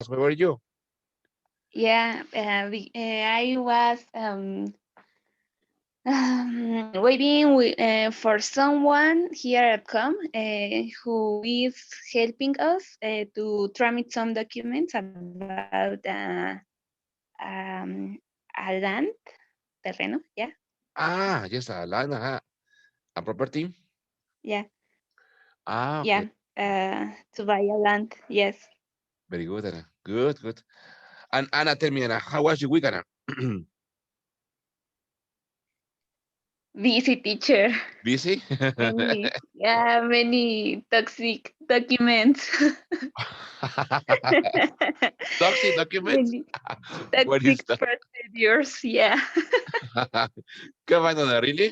Where were you? Yeah, I was waiting for someone here at com who is helping us to tramit some documents about um, a land, terreno, yeah, Ah, yes, land, a property. yeah, Ah, okay. yeah, to buy a land, yes. Very good, Anna. Good, good. And Anna, tell me, Anna, how was your week, Anna? Busy teacher, Busy? many toxic documents. Toxic documents? Many What is toxic that? procedures, yeah. Come on, Anna, really?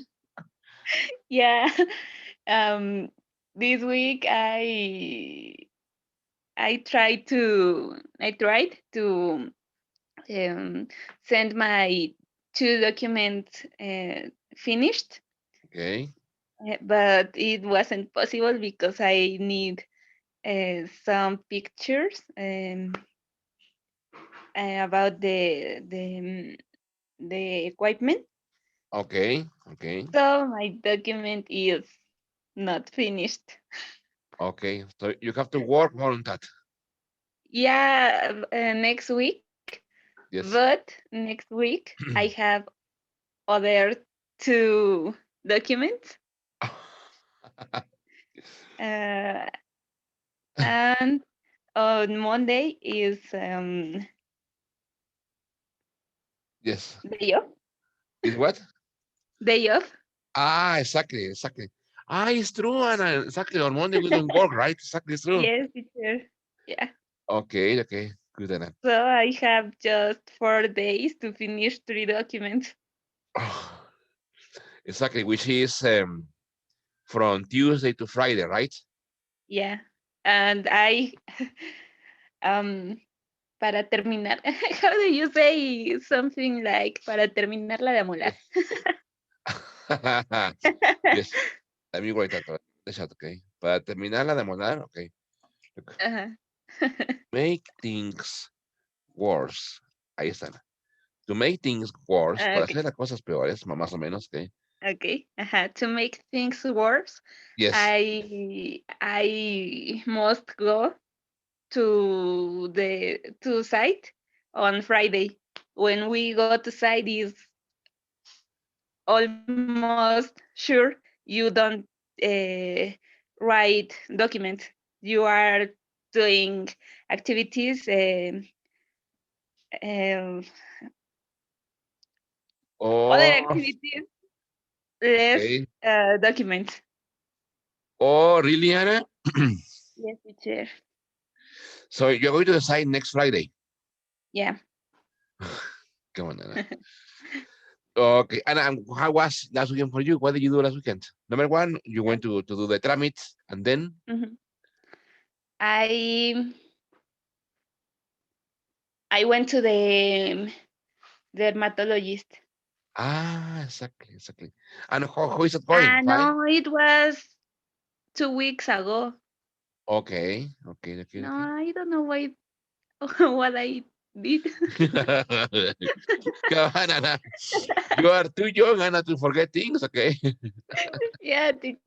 Yeah. Um, this week I tried to send my two documents finished, Okay. but it wasn't possible because I need some pictures about the equipment. Okay. Okay. So my document is not finished. Okay. So you have to work more on that. Yeah, next week. Yes. But next week I have other two documents, uh, and on Monday is Yes. day off. Is what? Day off. Ah, exactly, exactly. Ah, it's true, Anna. Exactly. On Monday we don't work, right? Exactly, it's true. Yes, teacher. Yeah. Okay, okay. Good, Anna. So I have just 4 days to finish three documents. Exactly, which is from Tuesday to Friday, right? Yeah. And I para terminar, how do you say something like para terminarla de amolar? Yes. Yes. Let me write that down. The chat, okay. Para terminar la de molar, okay. Look, Ajá. make things worse. Ahí están. To make things worse, para Okay. hacer las cosas peores, más o menos, okay. Okay. To make things worse, Yes. I must go to site on Friday. When we go to site is almost sure you don't write documents. You are doing activities, um, other Oh, activities, less okay. documents. Oh, really, Anna? Yes, teacher. So you're going to the site next Friday. Yeah. Come on, Anna. Okay, and how was last weekend for you? What did you do last weekend? Number one, you went to do the tramit, and then Mhm. I I went to the dermatologist. exactly, exactly. And how is it going? Fine. No, it was 2 weeks ago. Okay, okay, okay, No, okay. I don't know why what I did. Come on, Anna. You are too young, Anna, to forget things. Okay, Yeah, no, teacher.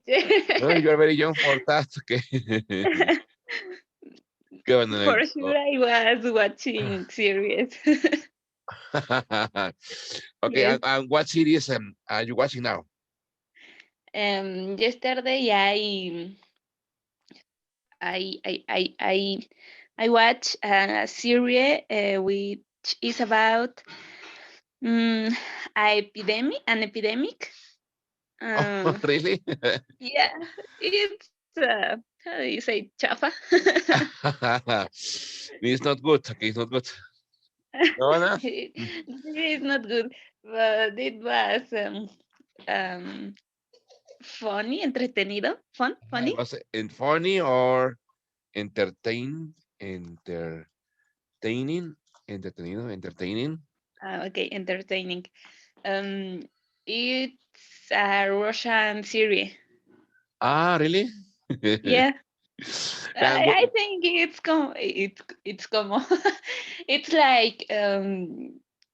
you are very young for that. Okay. Come on, Anna. For sure, I was watching series. Okay, Yes. and what series are you watching now? Yesterday I watched a series which is about um, an epidemic. Oh, Uh, really? yeah, it's how do you say chafa? It's not good. Okay, it's not good. No, Anna? It's not good, but it was um, funny, entretenido, It funny. was funny or entertaining, entretenido, entertaining. Okay, entertaining. Um, it's a Russian series. Ah, really? Yeah. And I think it's como it's like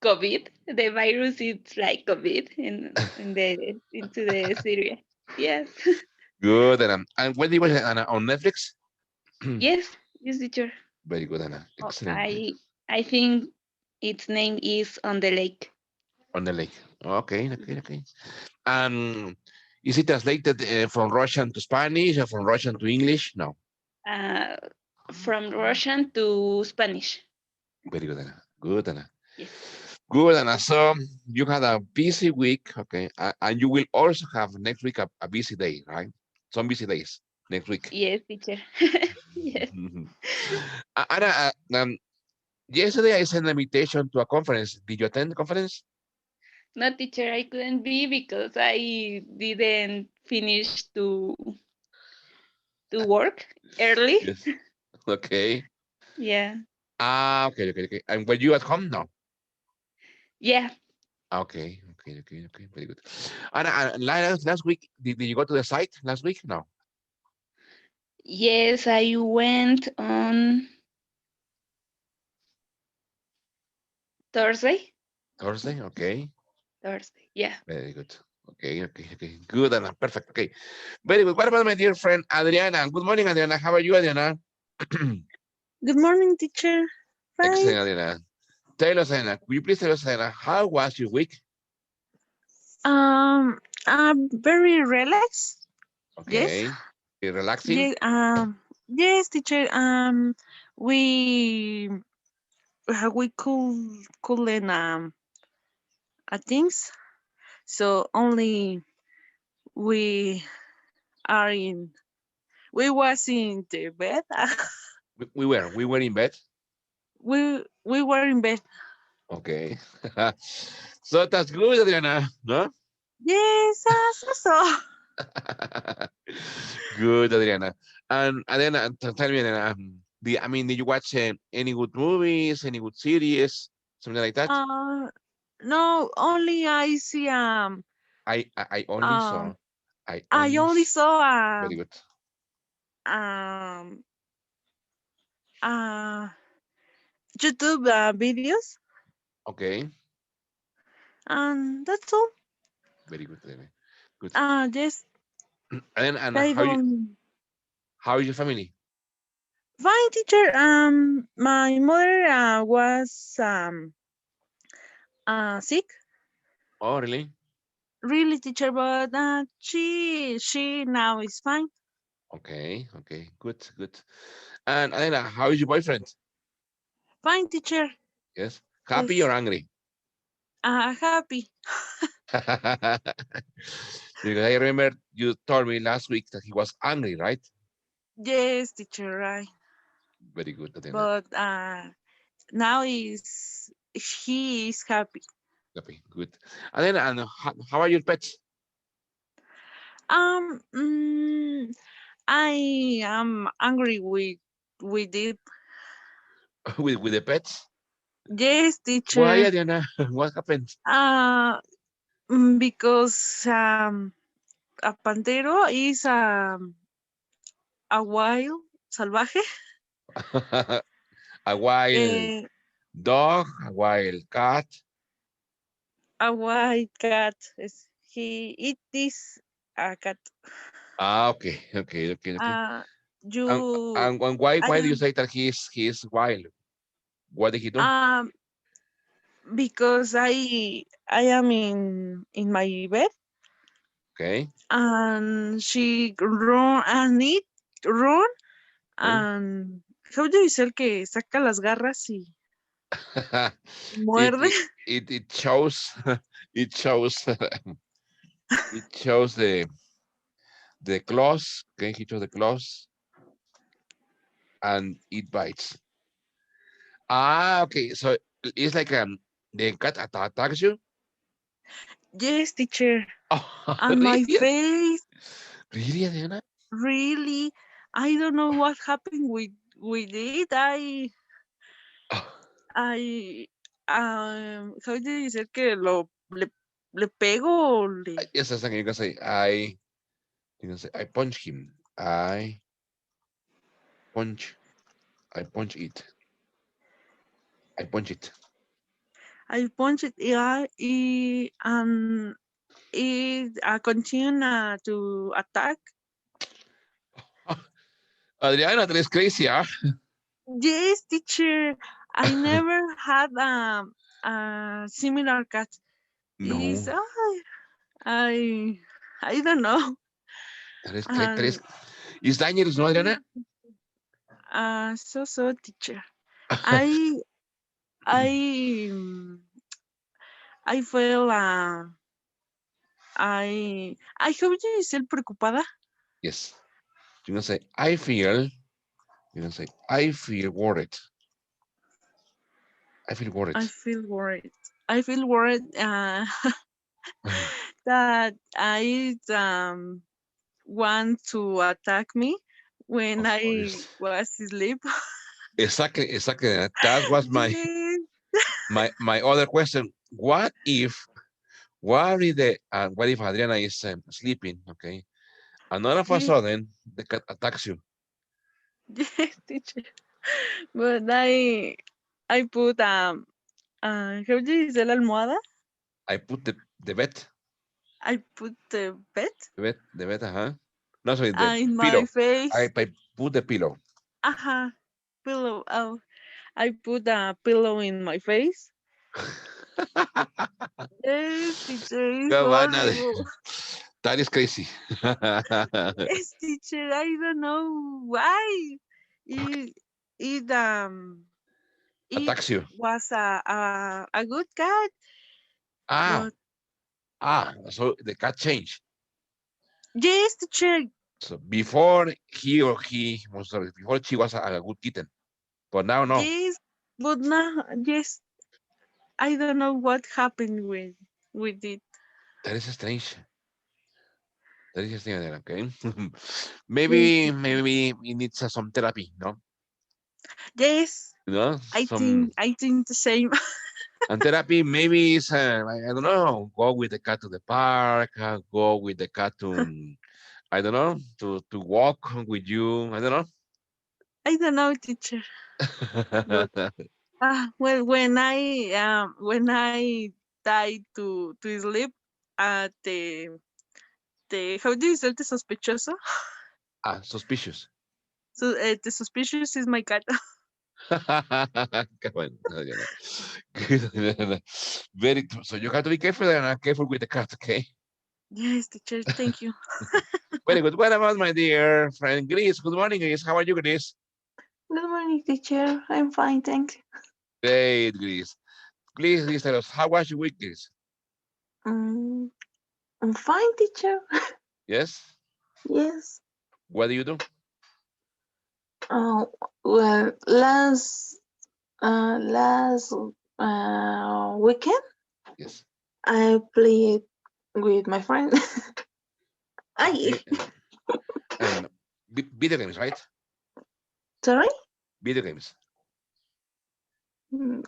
COVID. The virus it's like COVID in the into the Syria. Yes. good, and when did you watch it, Anna, on Netflix? Yes, yes, teacher. Very good, Anna. Oh, Excellent. I think its name is On the Lake. On the lake. Okay, okay, okay. Is it translated from Russian to Spanish or from Russian to English? No. Uh, from Russian to Spanish. Very good, Anna. Good, Anna. Yes. Good, Anna. So you had a busy week, okay, and you will also have next week a busy day, right? Some busy days next week. Yes, teacher. Yes. Anna, yesterday I sent an invitation to a conference. Did you attend the conference? No, teacher, I couldn't be because I didn't finish to work early. Yes. Okay. Yeah. Okay, okay, okay. And were you at home? No. Yeah. Okay, okay, okay, okay. Very good. And last week, did you go to the site last week? No. Yes, I went on Thursday. Thursday. Okay. Thursday. Yeah. Very good. Okay, okay, okay. Good, Anna. Perfect. Okay. Very good. What about my dear friend Adriana? Good morning, Adriana. How are you, Adriana? Good morning, teacher. Fine. Excellent, Adriana. Tell us, Adriana. Could you please tell us, Adriana, how was your week? I'm very relaxed. Yes. Okay. Relaxing. Yes. Yes, teacher. We we couldn't things. So only we are in. We was in the bed. We were in bed. We were in bed. Okay. So that's good, Adriana. No? Yes. So. Good, Adriana. And Adriana, tell me, Adriana, did you watch any good movies, any good series, something like that? Uh, no. Only I see. I only saw, Um. I I only, only saw very good. um uh YouTube videos, Okay, and that's all. very good, Adriana. Good. Just And I don't. how is your family? Fine, teacher. My mother was sick, Oh, really? really, teacher, but she now is fine. Okay, okay, good, good. And Adriana, how is your boyfriend? Fine, teacher. Yes, happy or Yes. angry? Happy. Because I remember you told me last week that he was angry, right? Yes, teacher. Right. Very good, Adriana. But now is he is happy. Happy, good. And then, how are your pets? Um. mm, I am angry with it. With the pets? Yes, Why, teacher. Adriana? What happened? Uh, because a pantero is a wild salvaje, A wild eh, dog, a wild cat. a white cat. It is a cat. Okay, okay, okay, okay. Uh, And, you, and why I do you am say that he's wild? What did he do? um because I am in my bed Okay, and she run and it run okay. and how do you say que saca las garras y it, muerde? it it shows it shows it shows the claws. Okay, he shows the claws and it bites. Okay. So it's like the cat attacks you. Yes, teacher. Oh, And really? my face, Really, Adriana? really, I don't know what happened with it. Oh, I how do you say que le pego o le yes, that's something you can say. You can say I punch him. I punch. I punch it. I punch it. I punched it, yeah, it continue to attack. Adriana, that is crazy, huh? Yes, teacher. I never had a similar cat. Is No, I I don't know. that is crazy. That is, And it's dangerous, no, Adriana? so teacher. I I mm, I feel I hope you still preocupada. Yes. You're gonna say, I feel. You're gonna say, I feel worried. I feel worried. I feel worried. I feel worried that I want to attack me when Of I course. was asleep. Exactly, exactly. That was Yes. my other question. What if what if Adriana is sleeping? Okay, and all of a Yes, sudden the cat attacks you. yes, teacher. But I put how do you say la almohada? I put the bed, I put the bed huh? No, sorry, the in my pillow. I, face. I put the pillow. Uh-huh. Pillow. Oh, I put a pillow in my face. Yes, teacher, it's Come on, horrible. that is crazy. Yes, teacher, I don't know why. It it it Attacks you. was a good cat, Ah, but so the cat changed. yes, teacher, So before he or he was sorry, before she was a good kitten, but now no. yes, but now yes, I don't know what happened with it. That is strange. That is strange. Okay, Yes, maybe it needs some therapy, no? yes, You know, I some think the same. and therapy maybe is I don't know, go with the cat to the park, go with the cat to I don't know to walk with you. I don't I don't know, teacher, but know. well, when I died to sleep, the how do you say the sospechoso? Suspicious. So the suspicious is my cat. Come on, no, you know. Good. Very so you have to be careful and careful with the cat, okay? Yes, teacher, thank you. Very good. What about my dear friend Grace? Good morning, Grace. How are you, Grace? Good morning, teacher. I'm fine, thanks. Great, Grace. Please tell us how was your week, Grace? Um, I'm fine, teacher. Yes. Yes. What do you do? Uh, well, last weekend Yes. I played with my friend. I Okay. And video games, right? sorry. Video games. Mm,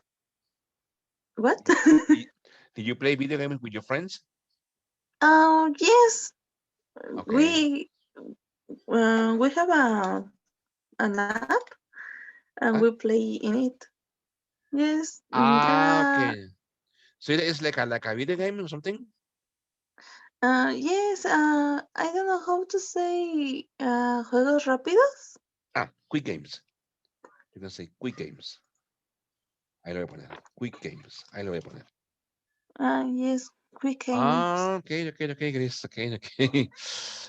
what? Did, did did you play video games with your friends? Yes. Okay. We have an app and we Huh? play in it. Yes. Okay. So it is like a video game or something? Yes. I don't know how to say juegos rápidos. Quick games. You can say quick games. Ahí lo voy a poner. Quick games. Ahí lo voy a poner. Yes. Quick games. Okay, Chris. Okay.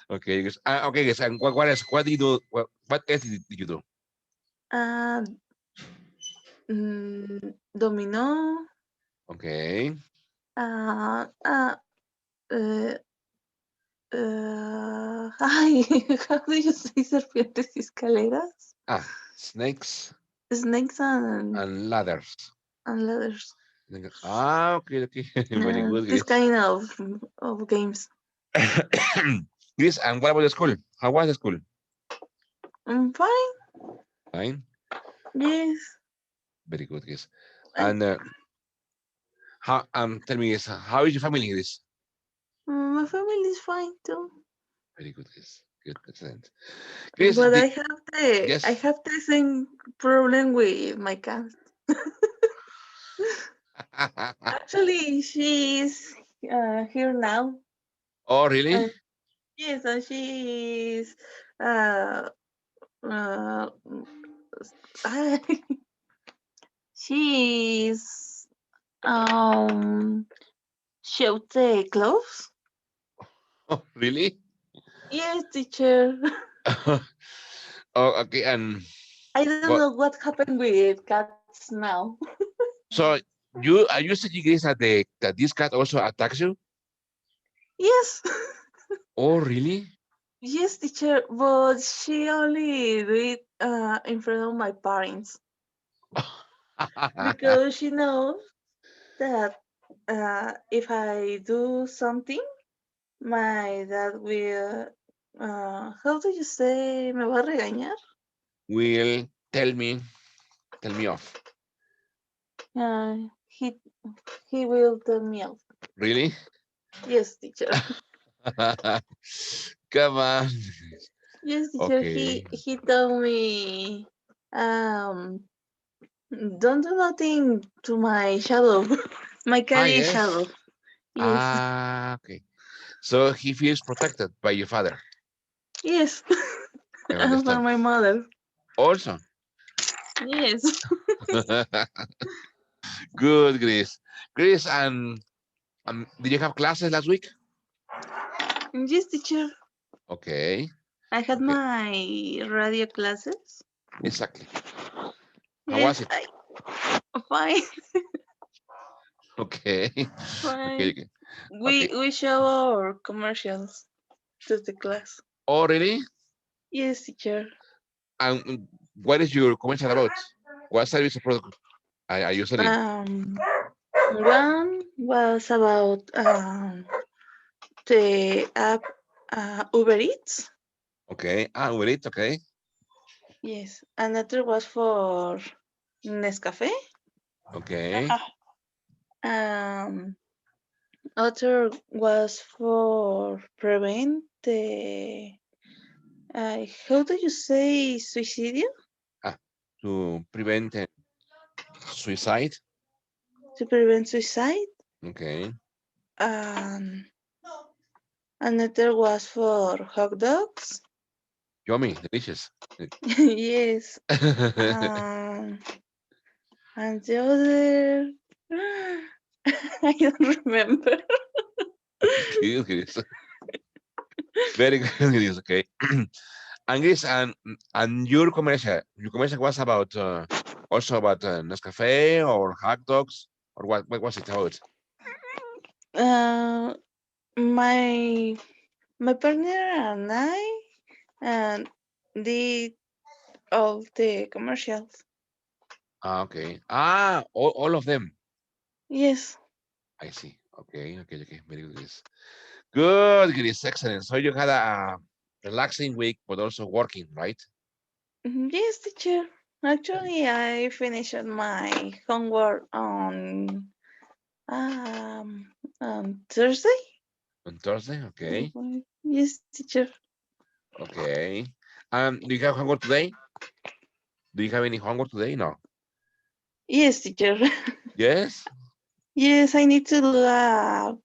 Okay, Chris. Okay, Chris. And what else? What did you do? What else did you do? Uh, Dominó. Okay. Uh, uh, uh, ay, how do you say serpientes y escaleras? Snakes Snakes and ladders. and ladders. Okay. Very good, This Chris. kind of games. Chris, and what about the school? How was the school? I'm fine. Fine. Yes. Very good, Chris. And And how tell me this, how is your family, Chris? my family is fine too. Very good, Chris. Good, excellent. Chris, But I yes. have the same problem with my cat. Actually, she's here now. Oh, really? Uh, yes, and she's uh, uh, she's showed the clothes. Oh, really? Yes, teacher. Oh, okay. And I don't but know what happened with cats now. so you said you guys that this cat also attacks you? Yes. Oh, really? Yes, teacher, but she only do it in front of my parents because she knows that if I do something, my dad will. How do you say? Me va a regañar. Will tell me off. Uh, he he will tell me off. Really? Yes, teacher. Come on. Yes, teacher. Okay. He told me, don't do nothing to my shadow. My cat Ah, is yes. shadow. Yes. Ah, okay. So he feels protected by your father. Yes. I And for understand. my mother. Also, Yes. good, Chris. Chris, and did you have classes last week? Yes, teacher. Okay. I had Okay. my radio classes. Exactly. How was Yes, it? I fine, Okay. Okay. fine. Okay. We Okay. we show our commercials to the class. Oh, really? Yes, teacher. And what is your commercial about? What service or product are you selling? Um, One was about the app Uber Eats. Okay. Ah, with it. Okay. Yes, another was for Nescafe. Okay. Um, Other was for prevent the how do you say suicidio? Ah, to prevent suicide. To prevent suicide. Okay. Um, Another was for hot dogs. Yummy, delicious. Yes. Um, and the other I don't remember. Good, Chris. Very good, Chris. Okay. And Chris, and your commercial was about also about Nescafe or hot dogs or what was it about? Uh, my my partner and I did all the commercials. Ah, okay. All of them. Yes. I see. Okay, okay, okay. Very good, Chris. Good, Chris. Excellent. So you had a relaxing week, but also working, right? Yes, teacher. Very Actually, I finished my homework on Thursday. on Thursday. Okay, Yes, teacher. okay. Do you have homework today? Do you have any homework today? No. Yes, teacher. Yes. Yes, I need to do a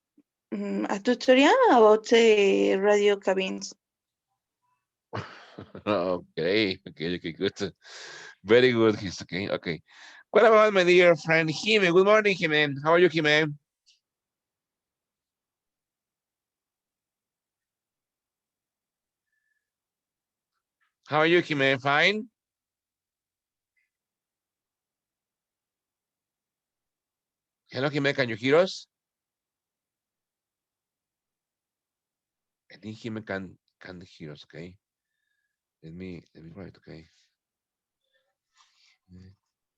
tutorial about the radio cabins. Okay, okay, okay, good. Very good. He's okay. Okay. What about my dear friend Jime? Good morning, Jime. How are you, Jime? How are you, Jime? Fine. Hello, Jime. Can you hear us? I think Jime can hear us. Okay. Let me write. Okay.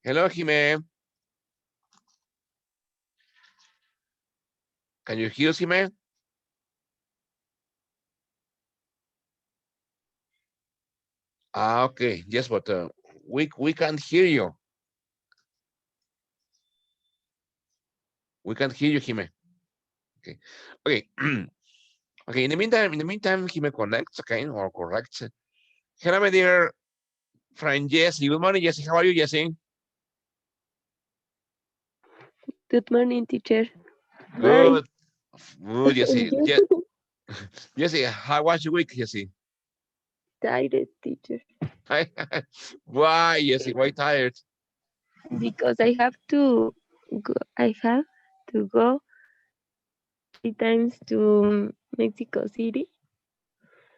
Hello, Jime. Can you hear us, Jime? Ah, okay. Yes, but we can't hear you. We can't hear you, Jime. Okay. Okay. Okay, in the meantime, he may connect, okay, or correct. Hello, my dear friend Jesse. Good morning, Jesse. How are you, Jesse? Good morning, teacher. Fine. Good. Good, Jesse. And you? Jesse, how was your week, Jesse? Tired, teacher. Why, Jesse? Why tired? Because I have to go 3 times to Mexico City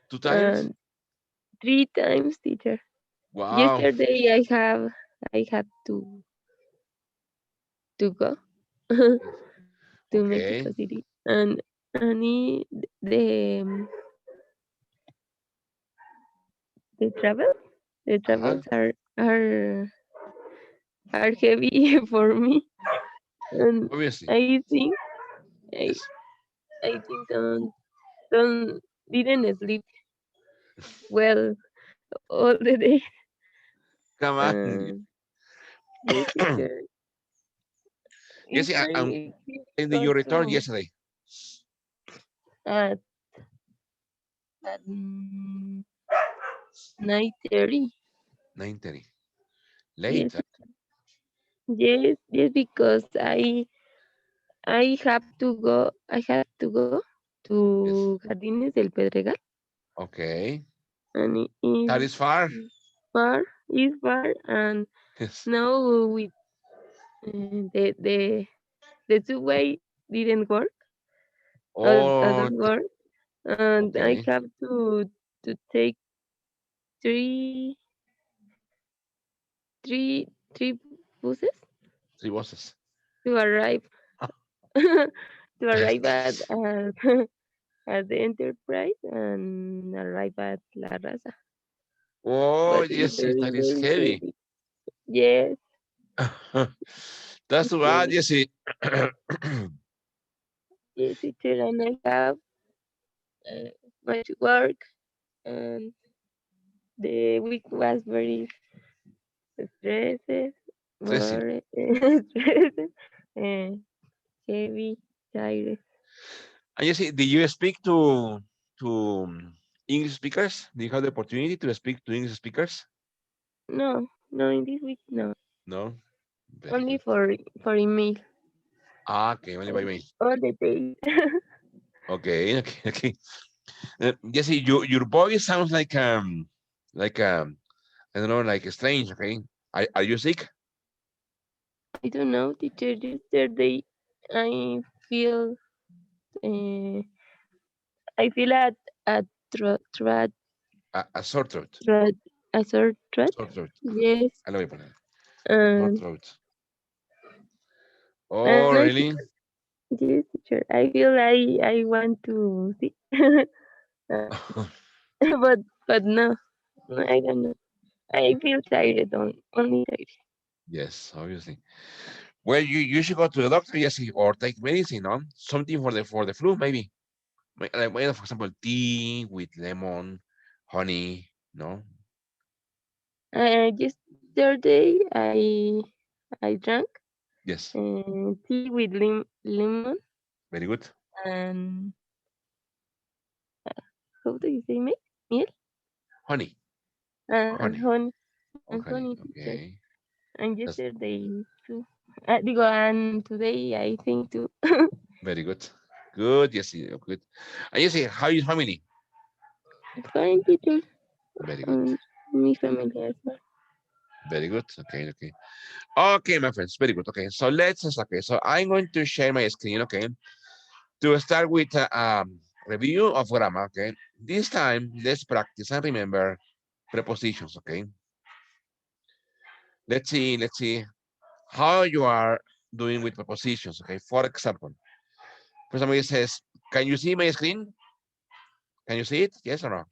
2 times? and 3 times, teacher. Wow. Yesterday I had to go Yes. to Okay. Mexico City and the the travel the Uh-huh. travels are heavy for me, and Obviously. I think I Yes. I think don't didn't sleep well all the day. Come on. Um, yes, teacher. If Jesse, and I when did go you return to yesterday? at at 9:30. 9:30. Yes, Late. yes, because I have to go. I had to go Yes. to Jardines del Pedregal, Okay. and it That is is far. far. Is far, and Yes. now with the subway didn't work. I Oh, don't work, and I okay. have to take three three buses Three buses. to arrive to arrive at the Enterprise and arrive at La Raza. Oh, But it's yes, very that is very heavy. heavy. Yes, That's it's too bad, very Jesse. yes, teacher, and I have uh, much work, and the week was very stressed, Stressing. more stressed, and heavy, tired. And Jesse, did you speak to English speakers? Do you have the opportunity to speak to English speakers? No, no, in this week, no. No. Very Only good. for email Ah, okay, only by all, mail. all the days. Okay, okay, okay. Jesse, your voice sounds like I don't know, like strange. Okay, are you sick? I don't know, teacher. Yesterday, I feel, uh, I feel a throat, A sore throat. throat, a sore throat. Sore throat. Yes, I love it. Sore and throat. and Oh, I feel, really? yes, teacher. I feel I want to see, uh, but no, I don't know. I feel tired, only tired. Yes, obviously. Well, you should go to the doctor, Jesse, or take medicine, no? Something for the flu, maybe. Like, well, for example, tea with lemon, honey. No. Yesterday, I drank Yes. tea with lemon Very good. and how do you say milk Honey. and Honey. honey Oh, and honey. honey, teacher. Okay. And That's yesterday too. Digo, and today I think too. very good. Good. Yes. Good. And Jesse, how is family? Fine, teacher. Very good. And my family as well. Very good. Okay. Okay. Okay, my friends. Very good. Okay. So okay. So I'm going to share my screen. Okay. To start with review of grammar. Okay. This time, let's practice and remember prepositions. Okay. Let's see. Let's see how you are doing with prepositions. Okay. For example, somebody says, "Can you see my screen? Can you see it? Yes or no?"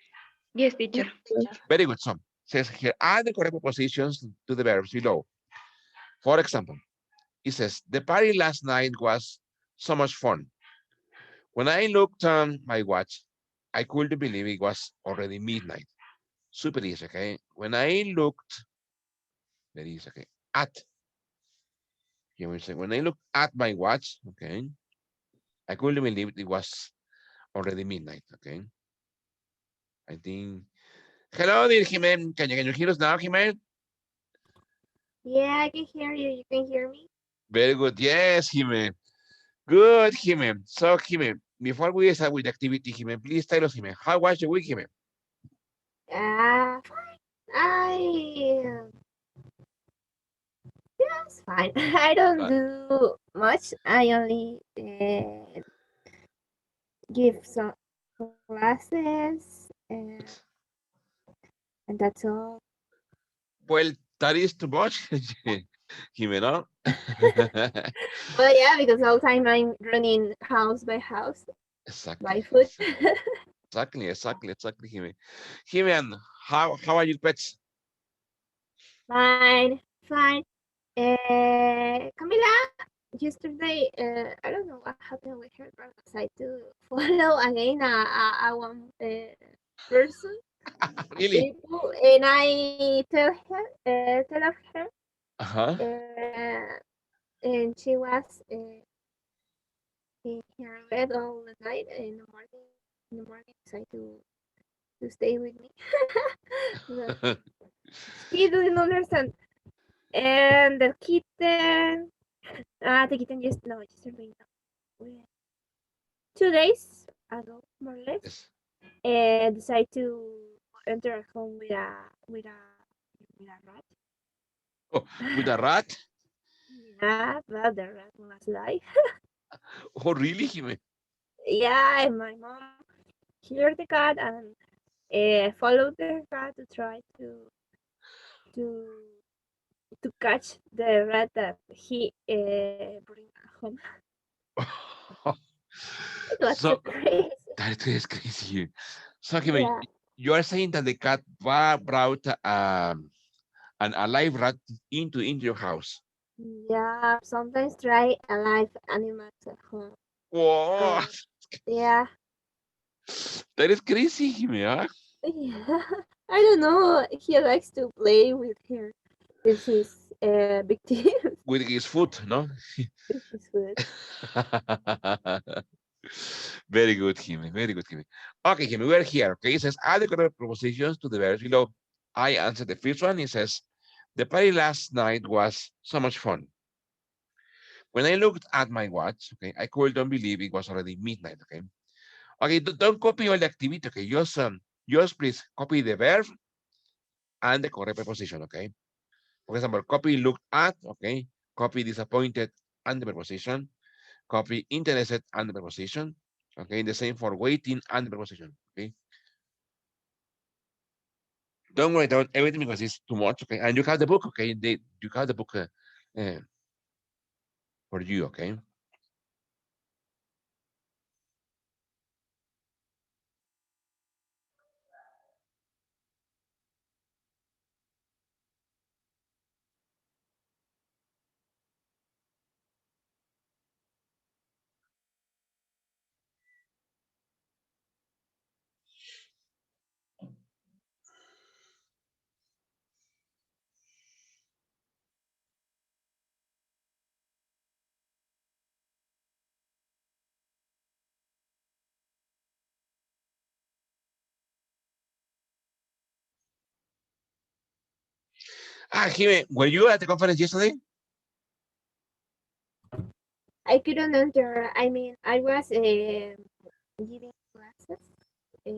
Yes, Yes, teacher. teacher. Very good. So says here, add the correct prepositions to the verbs below. For example, it says, the party last night was so much fun. When I looked on my watch, I couldn't believe it was already midnight. Super easy, okay? When I looked, very easy, okay? At, here we say, when I looked at my watch, okay, I couldn't believe it was Already midnight. Okay. I think. Hello, dear Jimen. Can you hear us now, Jimen? Yeah, I can hear you. You can hear me? Very good. Yes, Jimen. Good, Jimen. So, Jimen, before we start with the activity, Jimen, please tell us, Jimen, how was your week, Jimen? Fine. Yeah, it's fine. I don't Fun. do much. I only give some classes, and that's all. Well, that is too much, Jimen, no? Well, yeah, because all the time I'm running house by house by Exactly. foot. Exactly, Jimen. Jimen, how are your pets? Fine, fine. Camila, yesterday, I don't know what happened with her, but I tried to follow again a one person, Really? people, and I tell of her, Uh-huh. and she was in her bed all the night. In the morning, decided to stay with me. But she doesn't understand. And the kitten just no, yesterday no. 2 days ago, more or less, Yes. decided to enter a home with a rat. Oh, with a rat? Yeah, but the rat was alive. Oh, really, Jimen? Yeah, and my mom heard the cat and followed the cat to try to to catch the rat that he bring home. It was so So, crazy. that is crazy. So, Jimen, Yeah, you are saying that the cat brought an alive rat into your house. yeah. Sometimes try alive animals at home. Whoa, Yeah, that is crazy, Jimen. yeah. I don't know. He likes to play with his victims, With his foot, no? with his food. Very good, Jimmy. Very good, Jimmy. Okay, Jimmy, we're here. Okay, it says add the correct propositions to the verbs below. I answered the first one. It says the party last night was so much fun. When I looked at my watch, okay, I couldn't believe it was already midnight. Okay, okay, don't copy all the activity. Okay, just please copy the verb and the correct preposition. Okay, for example, copy looked at. Okay, copy disappointed and the preposition. Copy interested and the preposition. Okay, the same for waiting and the preposition. Okay, don't write down everything because it's too much. Okay, and you have the book. Okay, you have the book uh, for you. Okay. Ah, Jimmy, were you at the conference yesterday? I couldn't enter. I mean, I was giving classes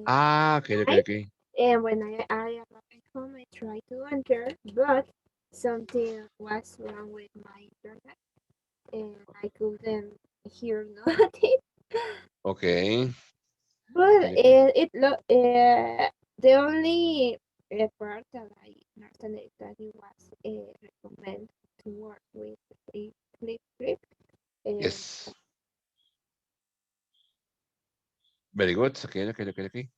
Ah, at okay, okay, night, okay. and when I arrived at home, I tried to enter, but something was wrong with my internet, and I couldn't hear nothing. Okay, But okay, okay. the only part that I understand is that it was recommend to work with a flip script. And Yes, very good. Okay, okay, okay, okay.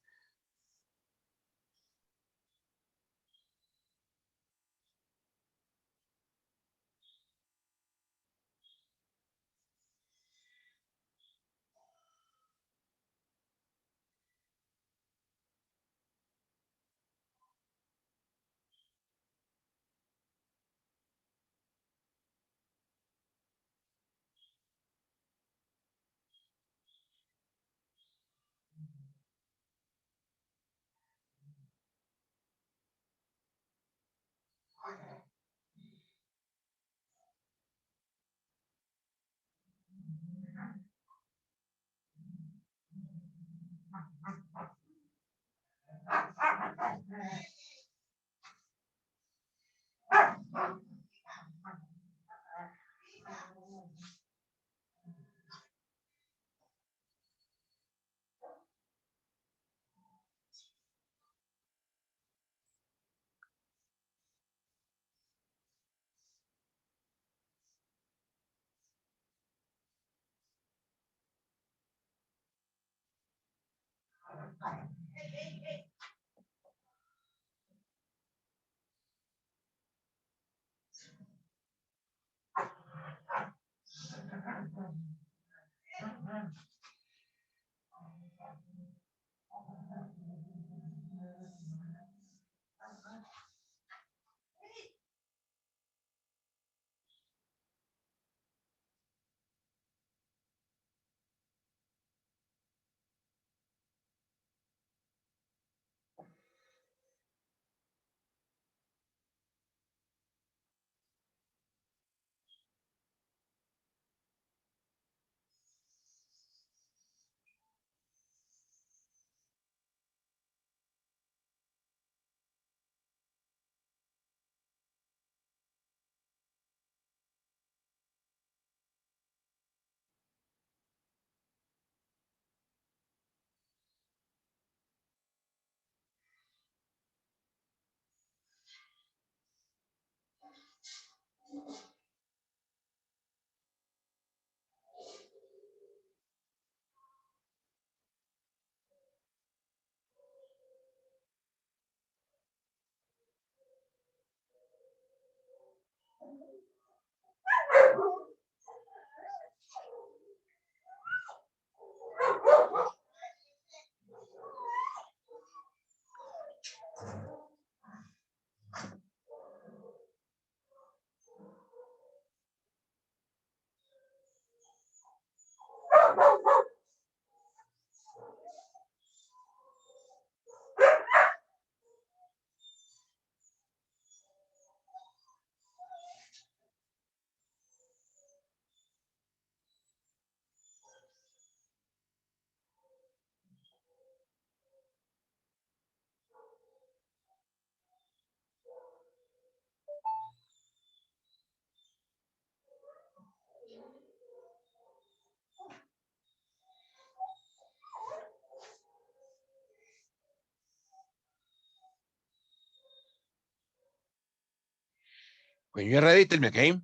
When you're ready, tell me, okay?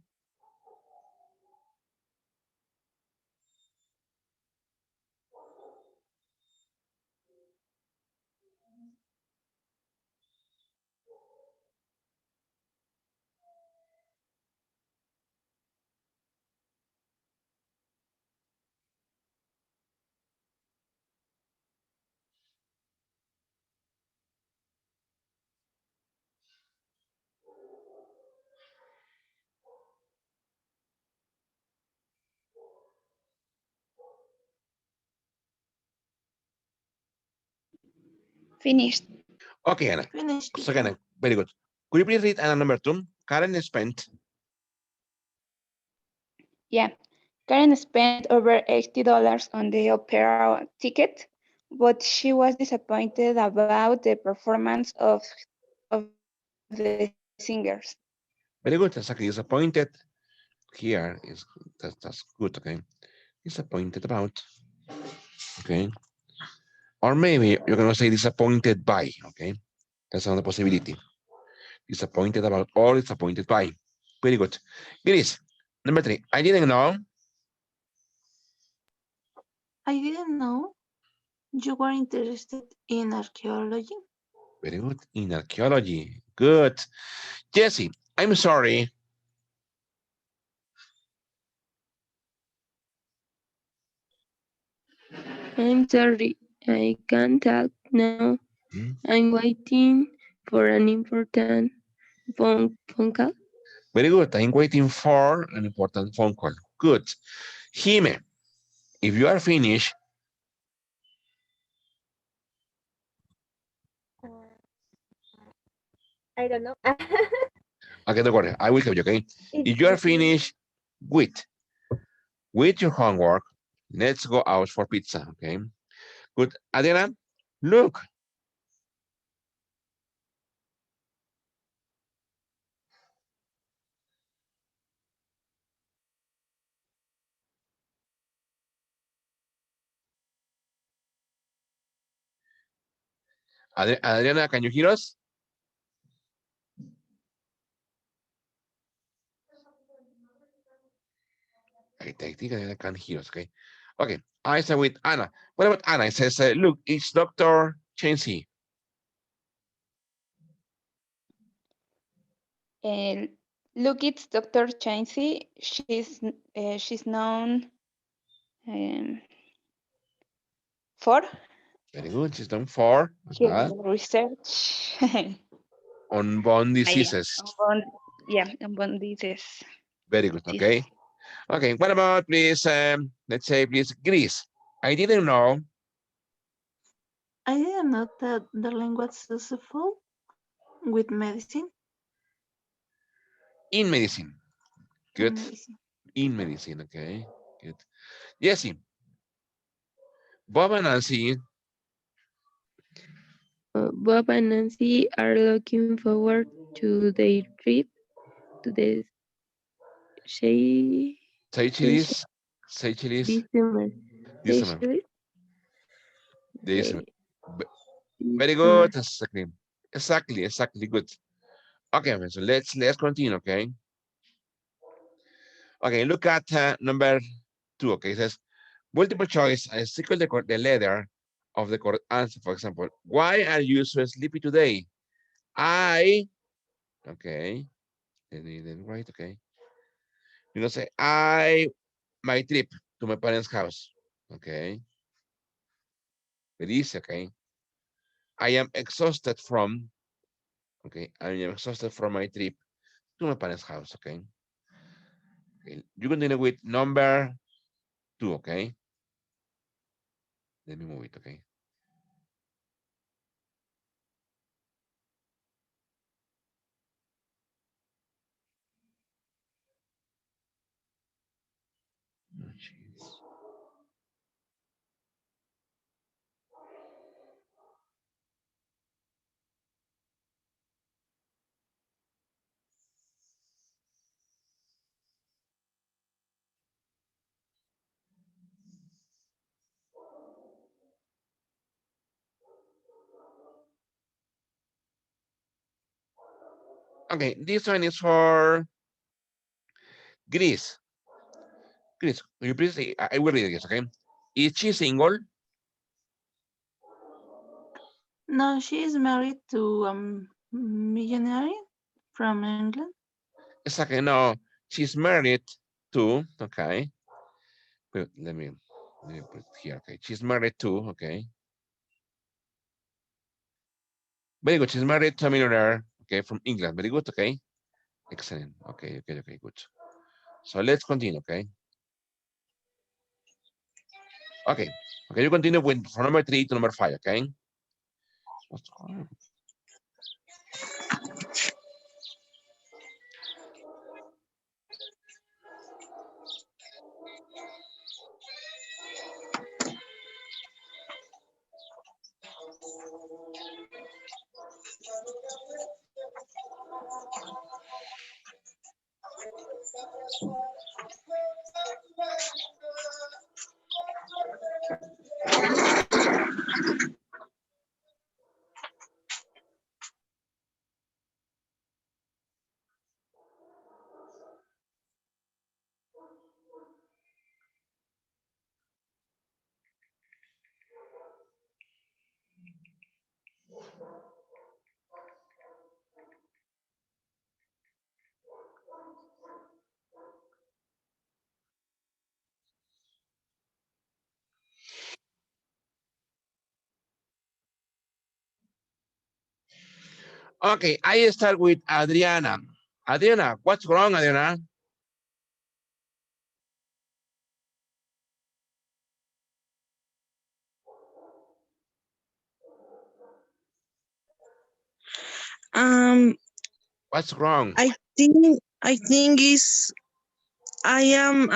Finished. Okay, Anna. Finished. So, Anna, very good. Could you please read Anna number 2? Karen spent. Yeah. Karen spent over $80 on the opera ticket, but she was disappointed about the performance of the singers. Very good. Exactly. Disappointed. Here is that's good. Okay. Disappointed about. Okay. Or maybe you're gonna say disappointed by. Okay. That's another possibility. Disappointed about or disappointed by. Very good. Gris, number 3. I didn't know. I didn't know you were interested in archaeology. Very good. In archaeology. Good. Jesse, I'm sorry. I'm sorry, I can't talk now. Hmm? I'm waiting for an important phone call. Very good. I'm waiting for an important phone call. Good. Jime, if you are finished, Uh, I don't know. okay, don't worry. I will help you, okay? It's If you are the same. finished with your homework, Let's go out for pizza. Okay. Good. Adriana, look. Adriana, can you hear us? I think Adriana can hear us. Okay. Okay. I start with Anna. What about Anna? It says, look, it's Dr. Chansey. Uh, Look, it's Dr. Chansey. She's known for Very good. She's done 4 as her well research. on bone Yeah, diseases. on bone disease. Very good. Okay. Okay. What about please? Let's say please Greece. I didn't know I didn't know that Darlene was successful with medicine in medicine. in Good. medicine. In medicine. Okay. Good. Jessie. Bob and Nancy. Bob and Nancy are looking forward to their trip to the Sey- Seychelles Seychelles. Seychelles. this summer. This summer. Seychelles This summer. okay, this Very summer. good. Exactly. Exactly. Exactly. Good. Okay. So let's continue. Okay. Okay. Look at number 2. Okay. It says multiple choice. I circle the letter of the correct answer. For example, why are you so sleepy today? I. Okay. Then right. Okay. You know, say my trip to my parents' house. Okay. It is okay. I am exhausted from. Okay. I am exhausted from my trip to my parents' house. Okay. Okay. You continue with number 2. Okay. Let me move it. Okay. Oh, jeez. Okay. This one is for Greece. Greece. Will you please? I will read this. Okay. Is she single? No, she is married to a millionaire from England. Exactly. No. She's married to. Okay. Let me put it here. Okay. She's married to. Okay. Very good. She's married to a millionaire. Okay. From England. Very good. Okay. Excellent. Okay. Okay. Okay. Good. So let's continue. Okay. Okay. Okay. You continue with from number 3 to number 5. Okay. What's going on? Okay. I start with Adriana. Adriana, what's wrong, Adriana? Um, What's wrong? I think is I am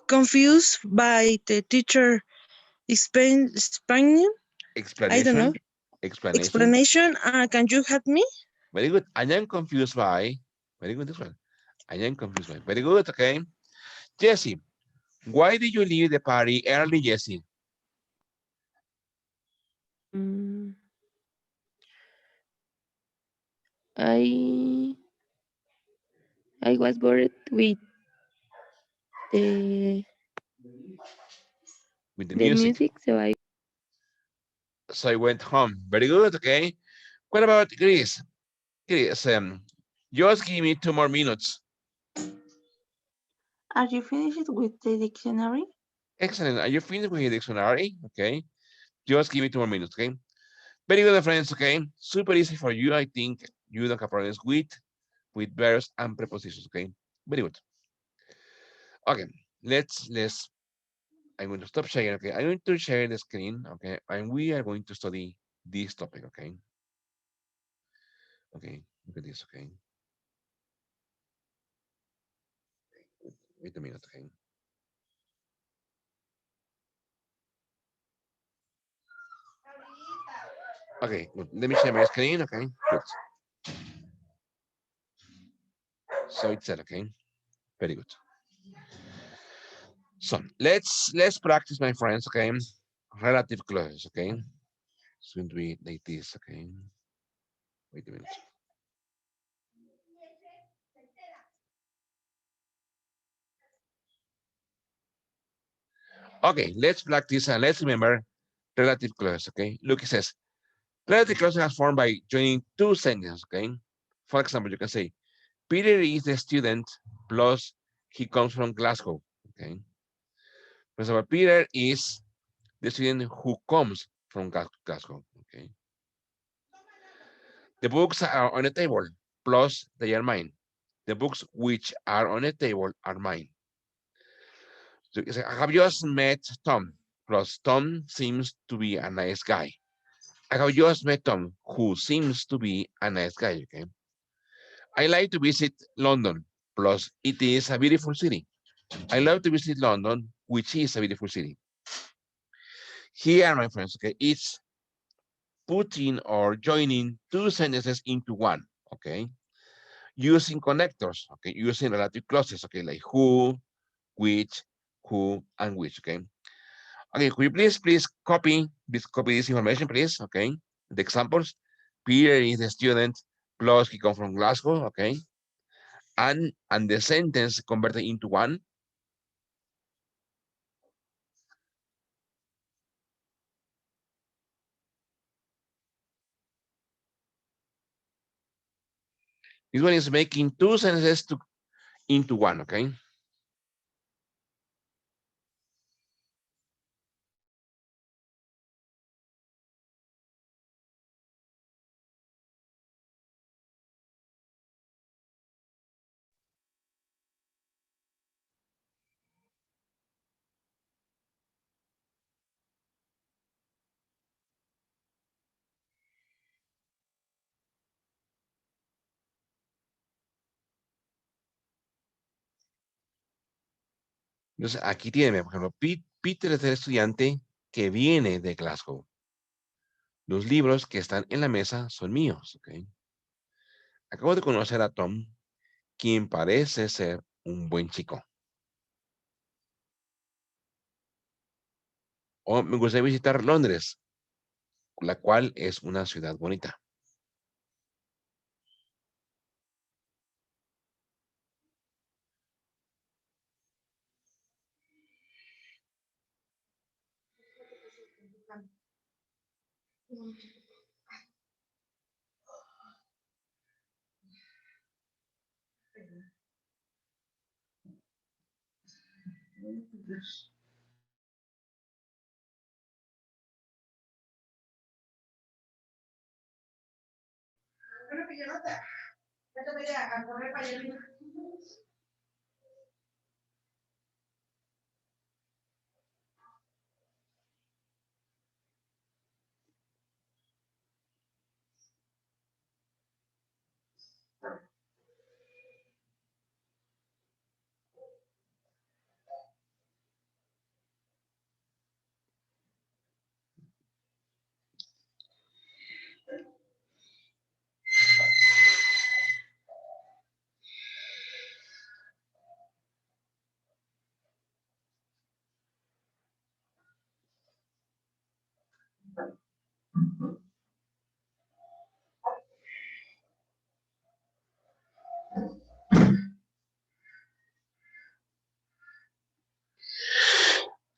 confused by the teacher explaining. I don't know. Explanation. Explanation. Explanation. Can you help me? Very good. I am confused by. Very good. This one. I am confused by. Very good. Okay. Jesse, why did you leave the party early, Jesse? Mm, I I was bored with the With the the music. music, so I So I went home. Very good. Okay. What about Chris? Chris, just give me 2 more minutes. Are you finished with the dictionary? Excellent. Are you finished with your dictionary? Okay. Just give me 2 more minutes. Okay. Very good, friends. Okay. Super easy for you. I think you don't have problems with verbs and prepositions. Okay. Very good. Okay. Let's. I'm going to stop sharing. Okay. I'm going to share the screen. Okay. And we are going to study this topic. Okay. Okay. Look at this. Okay. Wait a minute. Okay. Okay. Good. Let me share my screen. Okay. Good. So it's set. Okay. Very good. So let's practice, my friends. Okay. Relative clauses. Okay. It's going to be like this. Okay. Wait a minute. Okay, let's practice and let's remember relative clauses. Okay, look, it says relative clauses are formed by joining two sentences. Okay, for example, you can say Peter is the student plus he comes from Glasgow. Okay, for example, Peter is the student who comes from Glasgow. Okay, the books are on the table plus they are mine. The books which are on the table are mine. So you say, I have just met Tom plus Tom seems to be a nice guy. I have just met Tom, who seems to be a nice guy. Okay. I like to visit London, plus it is a beautiful city. I love to visit London, which is a beautiful city. Here, my friends, okay, it's putting or joining two sentences into one, okay, using connectors, okay, using relative clauses, okay, like who, which, who, and which, okay. Okay, could you please copy this information, please, okay. The examples, Peter is a student, plus he comes from Glasgow, okay. And the sentence converted into one. This one is making two sentences into one, okay? Entonces, aquí tiene, por ejemplo, Peter es el estudiante que viene de Glasgow. Los libros que están en la mesa son míos, ok. Acabo de conocer a Tom, quien parece ser un buen chico. O me gustaría visitar Londres, la cual es una ciudad bonita.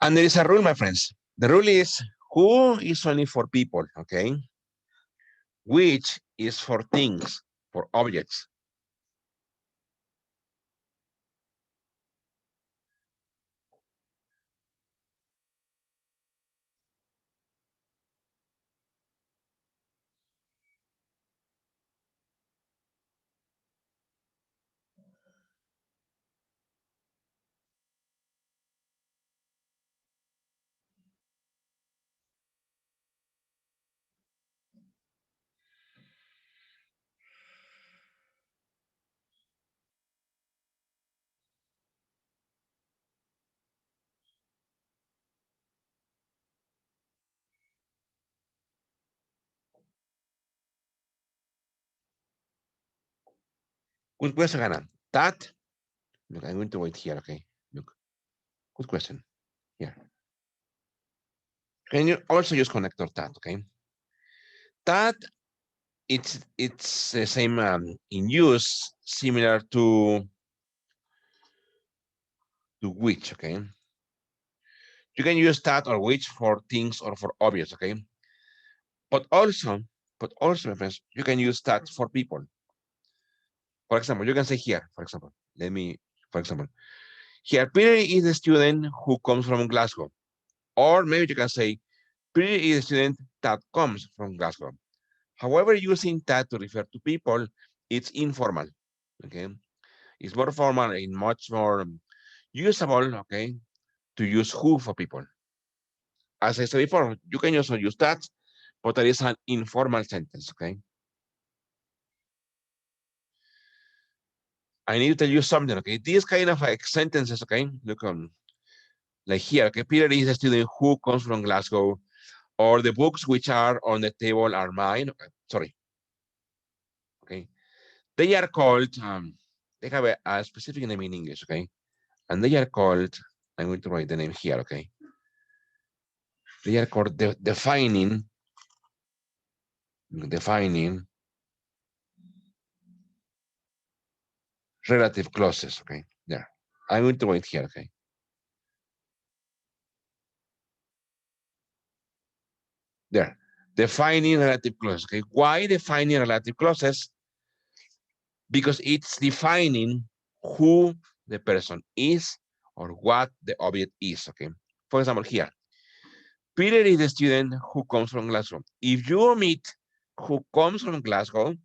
And there is a rule, my friends. The rule is who is only for people, okay? Which is for things, for objects. Good question, Hannah. That, look, I'm going to wait here, okay? Look, good question. Here. Can you also use connector that, okay? That it's the same in use, similar to which, okay? You can use that or which for things or for objects, okay? But also, my friends, you can use that for people. For example, you can say here, for example, for example, here, Peter is the student who comes from Glasgow. Or maybe you can say, Peter is the student that comes from Glasgow. However, using that to refer to people, it's informal, okay? It's more formal and much more usable, okay, to use who for people. As I said before, you can also use that, but that is an informal sentence, okay? I need to tell you something, okay? These kind of like sentences, okay? Look, like here, okay? Peter is a student who comes from Glasgow, or the books which are on the table are mine. Okay, sorry. Okay. They are called, they have a specific name in English, okay? And they are called, I'm going to write the name here, okay? They are called defining relative clauses, okay? There. I'm going to write here, okay? There. Defining relative clauses, okay? Why defining relative clauses? Because it's defining who the person is or what the object is, okay? For example, here, Peter is the student who comes from Glasgow. If you omit who comes from Glasgow,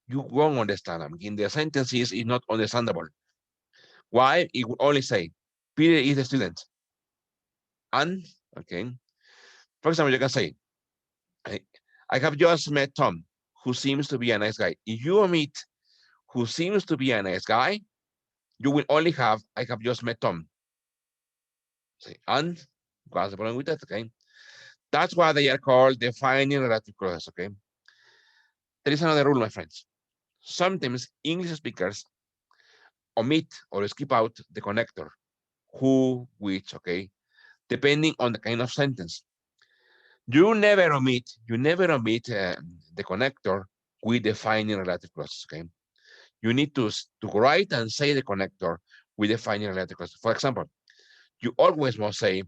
you won't understand them. In the sentences, it's not understandable. Why? It will only say, Peter is the student. And, okay, for example, you can say, I have just met Tom, who seems to be a nice guy. If you omit who seems to be a nice guy, you will only have, I have just met Tom. Say, and what's the problem with that, okay? That's why they are called defining relative clauses, okay? There is another rule, my friends. Sometimes English speakers omit or skip out the connector, who, which, okay, depending on the kind of sentence. You never omit the connector with defining relative clauses, okay? You need to write and say the connector with defining relative clauses. For example, you always must say,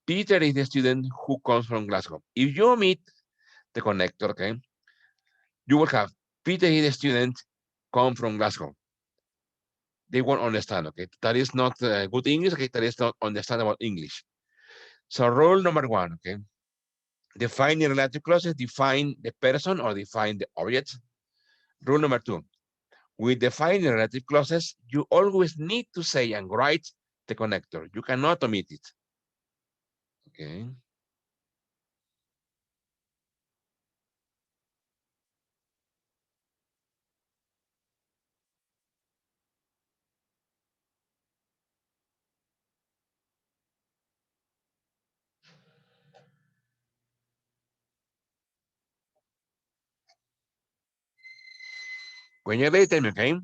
Peter is the student who comes from Glasgow. If you omit the connector, okay, you will have Peter is the student come from Glasgow. They won't understand, okay? That is not good English, okay? That is not understandable English. So rule number one, okay? Define the relative clauses, define the person or define the object. Rule number two, with defining relative clauses, you always need to say and write the connector. You cannot omit it, okay? When you're ready, tell me, okay?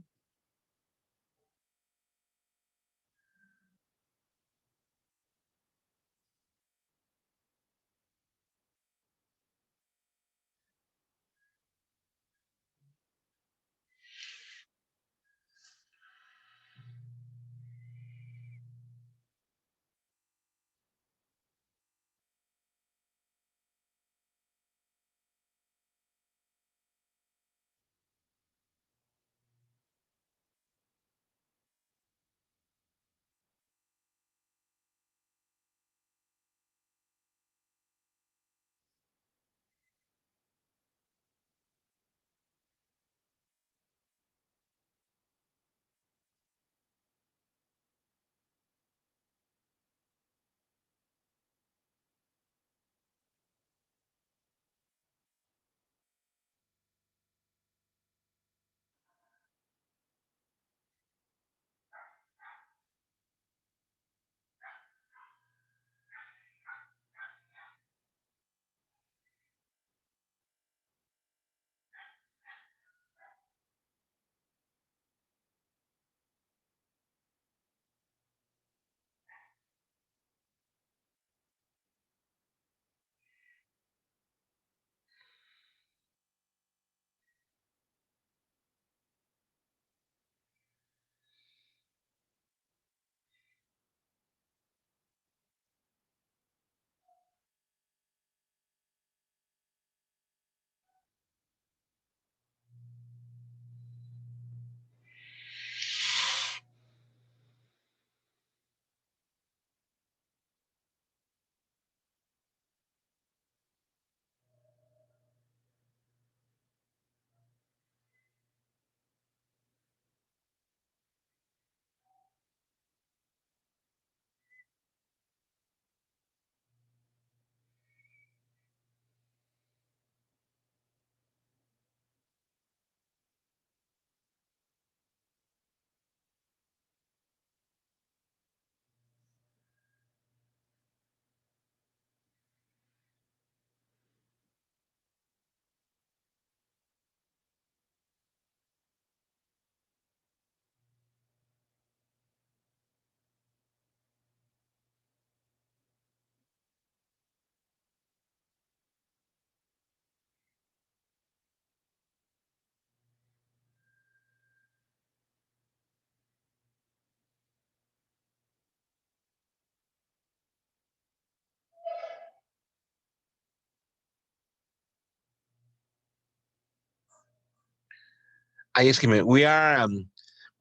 Yes, Kime, we are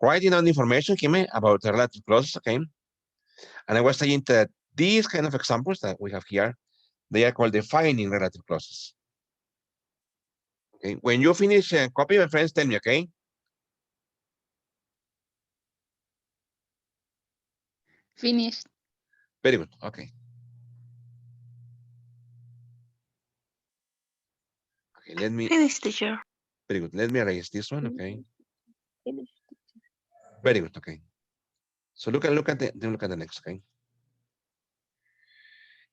writing down information, Kime, about the relative clauses, okay? And I was saying that these kind of examples that we have here, they are called defining relative clauses. Okay, when you finish copy, my friends, tell me, okay? Finished. Very good, okay. Okay, let me, Finish, teacher. very good. Let me erase this one, okay? Finish. Very good, okay. So look at the next, okay?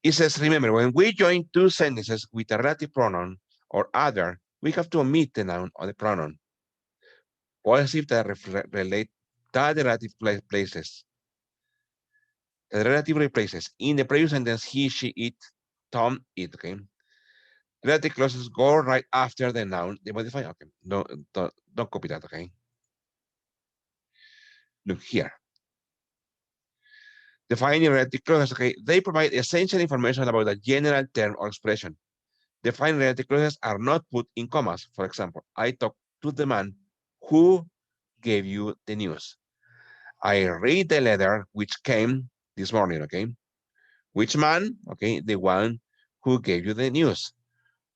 It says, remember, when we join two sentences with a relative pronoun or other, we have to omit the noun or the pronoun. Positive that relate that the relative places. The relative replaces. In the previous sentence, he, she, it, Tom, it, okay? Relative clauses go right after the noun, they modify, okay? Don't copy that, okay? Look here. Defining relative clauses, okay? They provide essential information about a general term or expression. Defined relative clauses are not put in commas. For example, I talked to the man who gave you the news. I read the letter which came this morning, okay? Which man? Okay, the one who gave you the news.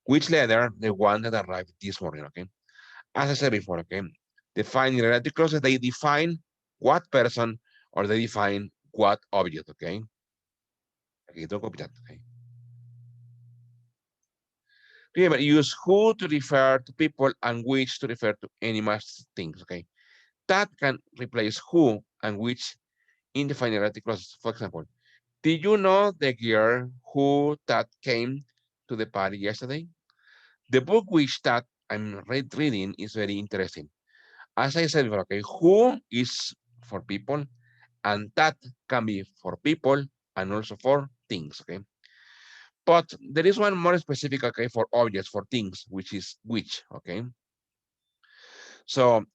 Which letter? The one that arrived this morning, okay? As I said before, okay? Defining relative clauses, they define what person or they define what object, okay? Okay, don't copy that, okay? Remember, use who to refer to people and which to refer to animals, things, okay? That can replace who and which in defining relative clauses. For example, did you know the girl who that came to the party yesterday? The book which that I'm reading is very interesting. As I said before, okay, who is for people and that can be for people and also for things, okay? But there is one more specific, okay, for objects, for things, which is which, okay? So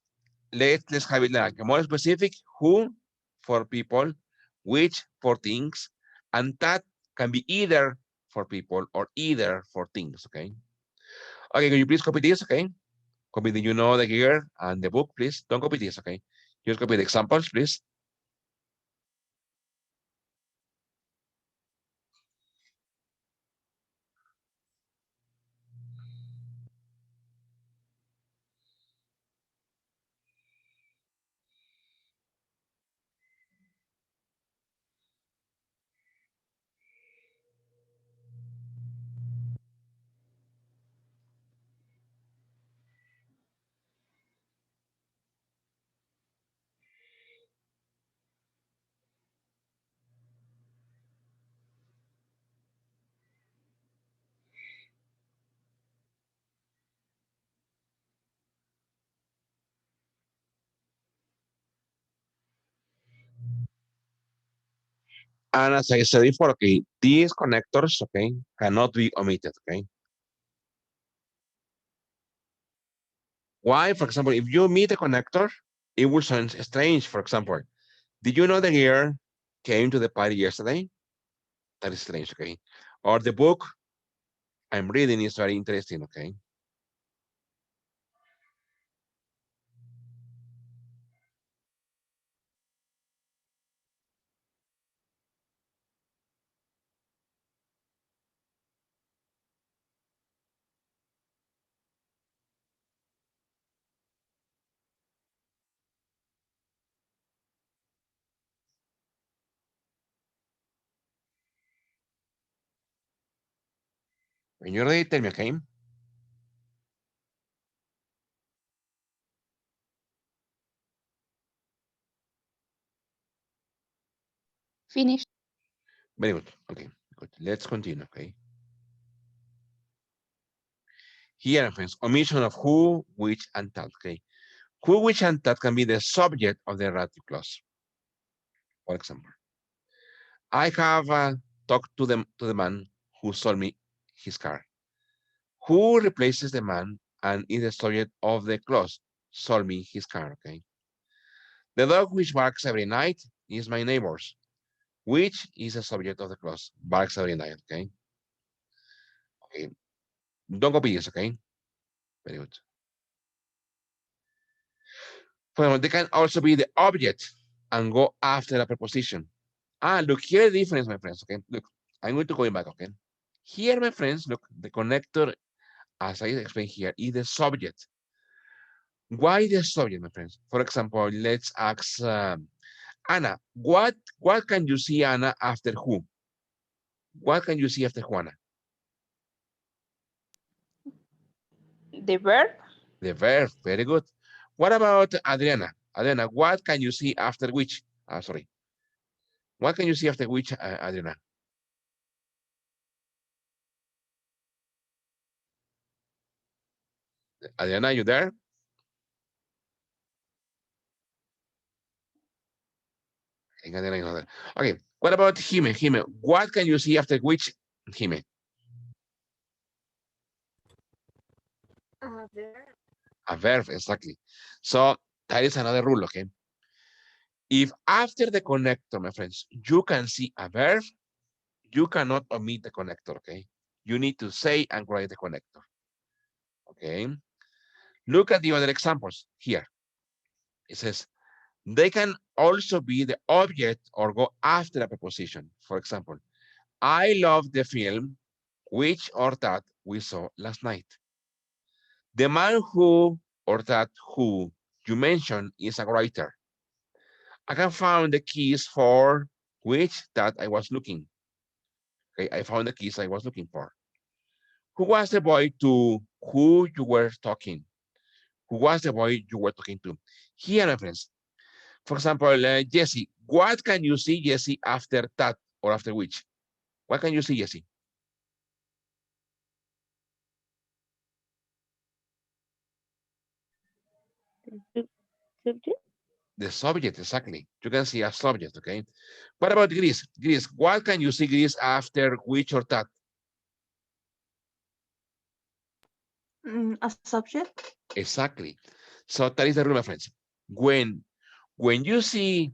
let's have it like more specific, who for people, which for things, and that can be either for people or either for things, okay? Okay, can you please copy this, okay? Copy the you know the gear and the book, please. Don't copy this, okay? Just copy the examples, please. And as I said before, okay, these connectors, okay, cannot be omitted, okay? Why? For example, if you meet a connector, it will sound strange. For example, did you know the girl came to the party yesterday? That is strange, okay? Or the book I'm reading is very interesting, okay? When you're ready, tell me, okay? Finished. Very good. Okay, good. Let's continue, okay? Here, friends, omission of who, which, and that, okay? Who, which, and that can be the subject of the relative clause. For example, I have talked to the man who sold me his car. Who replaces the man and is the subject of the clause, sold me his car, okay? The dog which barks every night is my neighbor's, which is the subject of the clause, barks every night, okay? Okay, don't copy this, okay? Very good. Well, they can also be the object and go after a preposition. Look, here the difference, my friends, okay? Look, I'm going to go back, okay? Here, my friends, look, the connector, as I explained here, is the subject. Why the subject, my friends? For example, let's ask Anna, what can you see, Anna, after who? What can you see after Juana? The verb. The verb, very good. What about Adriana? Adriana, what can you see after which? Sorry. What can you see after which, Adriana? Adriana, you there? Okay, what about Jime? Jime, what can you see after which, Jime? There. A verb, exactly. So that is another rule, okay? If after the connector, my friends, you can see a verb, you cannot omit the connector, okay? You need to say and write the connector, okay? Look at the other examples here. It says, they can also be the object or go after a preposition. For example, I love the film, which or that we saw last night. The man who or that who you mentioned is a writer. I can find the keys for which that I was looking. Okay, I found the keys I was looking for. Who was the boy to who you were talking? Who was the boy you were talking to? Here, my friends. For example, Jesse, what can you see, Jesse, after that or after which? What can you see, Jesse? Subject? The subject, exactly. You can see a subject, okay? What about Gris? Gris, what can you see, Gris, after which or that? A subject. Exactly. So that is the rule, my friends. When you see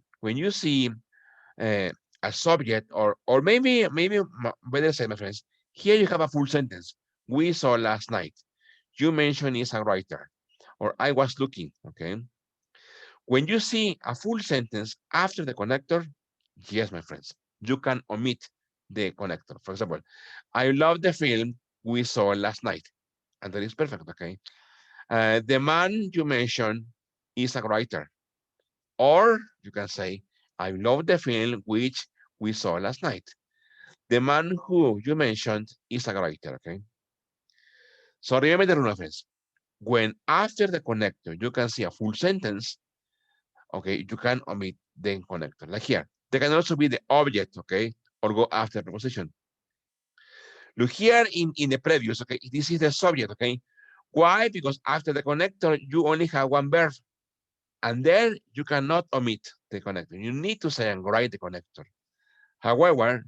uh, a subject or maybe better say, my friends, here you have a full sentence. We saw last night. You mentioned is a writer, or I was looking. Okay. When you see a full sentence after the connector, yes, my friends, you can omit the connector. For example, I love the film we saw last night, and that is perfect. Okay. The man you mentioned is a writer. Or you can say, I love the film which we saw last night. The man who you mentioned is a writer, okay? So remember the rule, friends. When after the connector, you can see a full sentence, okay, you can omit the connector. Like here, they can also be the object, okay, or go after the preposition. Look here in the previous, okay, this is the subject, okay? Why? Because after the connector, you only have one verb, and then you cannot omit the connector. You need to say and write the connector. However,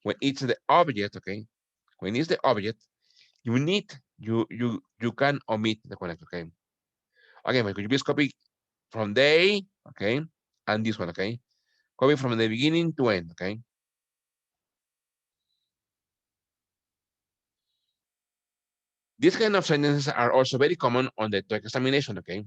when it's the object, okay, when it's the object, you need you can omit the connector, okay. Okay, could you please copy from day, okay, and this one, okay, copy from the beginning to end, okay. These kind of sentences are also very common on the TOEIC examination, okay.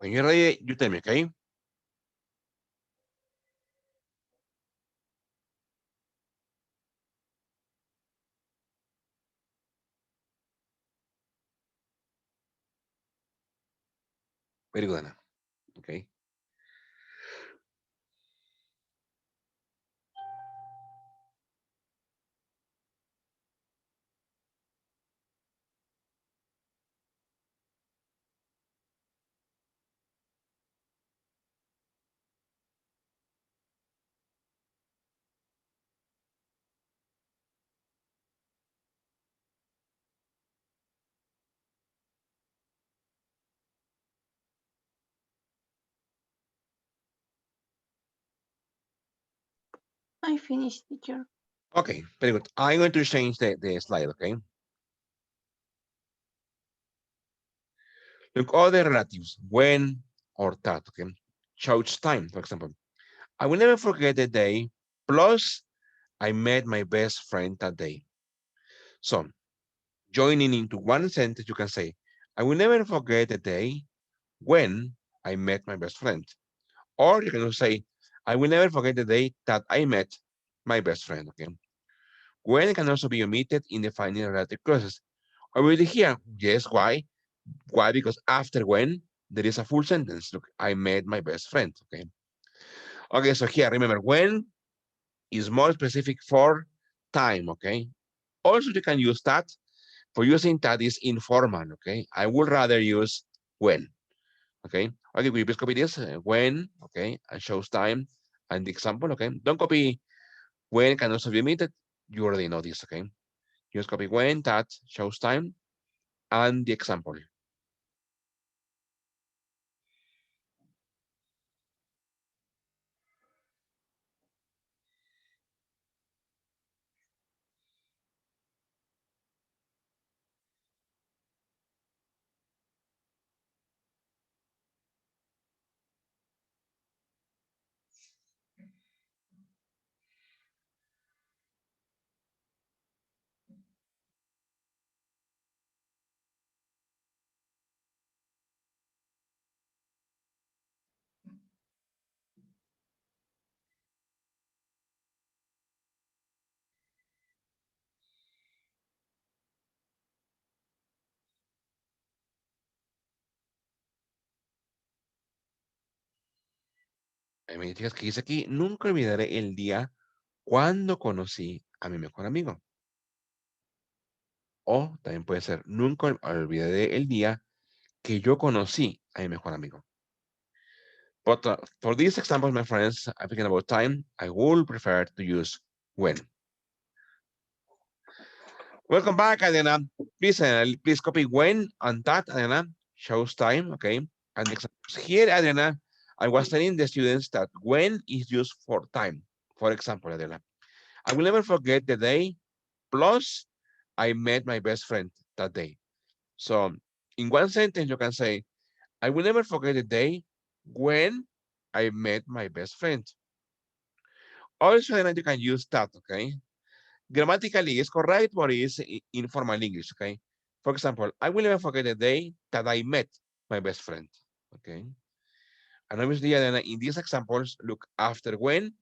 When you're ready, you tell me, okay? Very good, Anna. Okay. I finished, teacher. Okay, very good. I'm going to change the slide, okay? Look, all the relatives, when or that, okay? Shows time, for example. I will never forget the day, plus I met my best friend that day. So, joining into one sentence, you can say, I will never forget the day when I met my best friend. Or you can also say, I will never forget the day that I met my best friend, okay? When can also be omitted in defining relative clauses. Already here, yes, why? Why? Because after when, there is a full sentence. Look, I met my best friend, okay? Okay, so here, remember, when is more specific for time, okay? Also, you can use that for using that is informal, okay? I would rather use when, okay? Okay, will you please copy this? When, okay, and shows time and the example, okay? Don't copy when can also be omitted. You already know this, okay? Just copy when, that shows time, and the example. Me digas que dice aquí, nunca olvidaré el día cuando conocí a mi mejor amigo. O también puede ser, nunca olvidaré el día que yo conocí a mi mejor amigo. But for these examples, my friends, I'm thinking about time, I would prefer to use when. Welcome back, Adriana. Please copy when and that, Adriana, shows time, okay? And the examples here, Adriana, I was telling the students that when is used for time. For example, Adriana, I will never forget the day plus I met my best friend that day. So in one sentence, you can say, I will never forget the day when I met my best friend. Also, then you can use that, okay? Grammatically, it's correct, but it's informal English, okay? For example, I will never forget the day that I met my best friend, okay? And obviously, then in these examples, look, after when,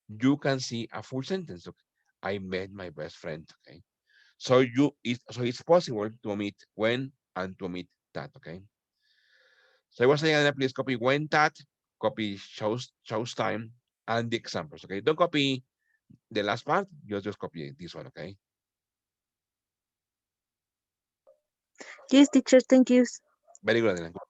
you can see a full sentence. Look, I met my best friend, okay? So it's possible to omit when and to omit that, okay? So I was saying, please copy when that, copy shows time, and the examples, okay? Don't copy the last part, just copy this one, okay? Yes, teacher, thank you. Very good, Adriana.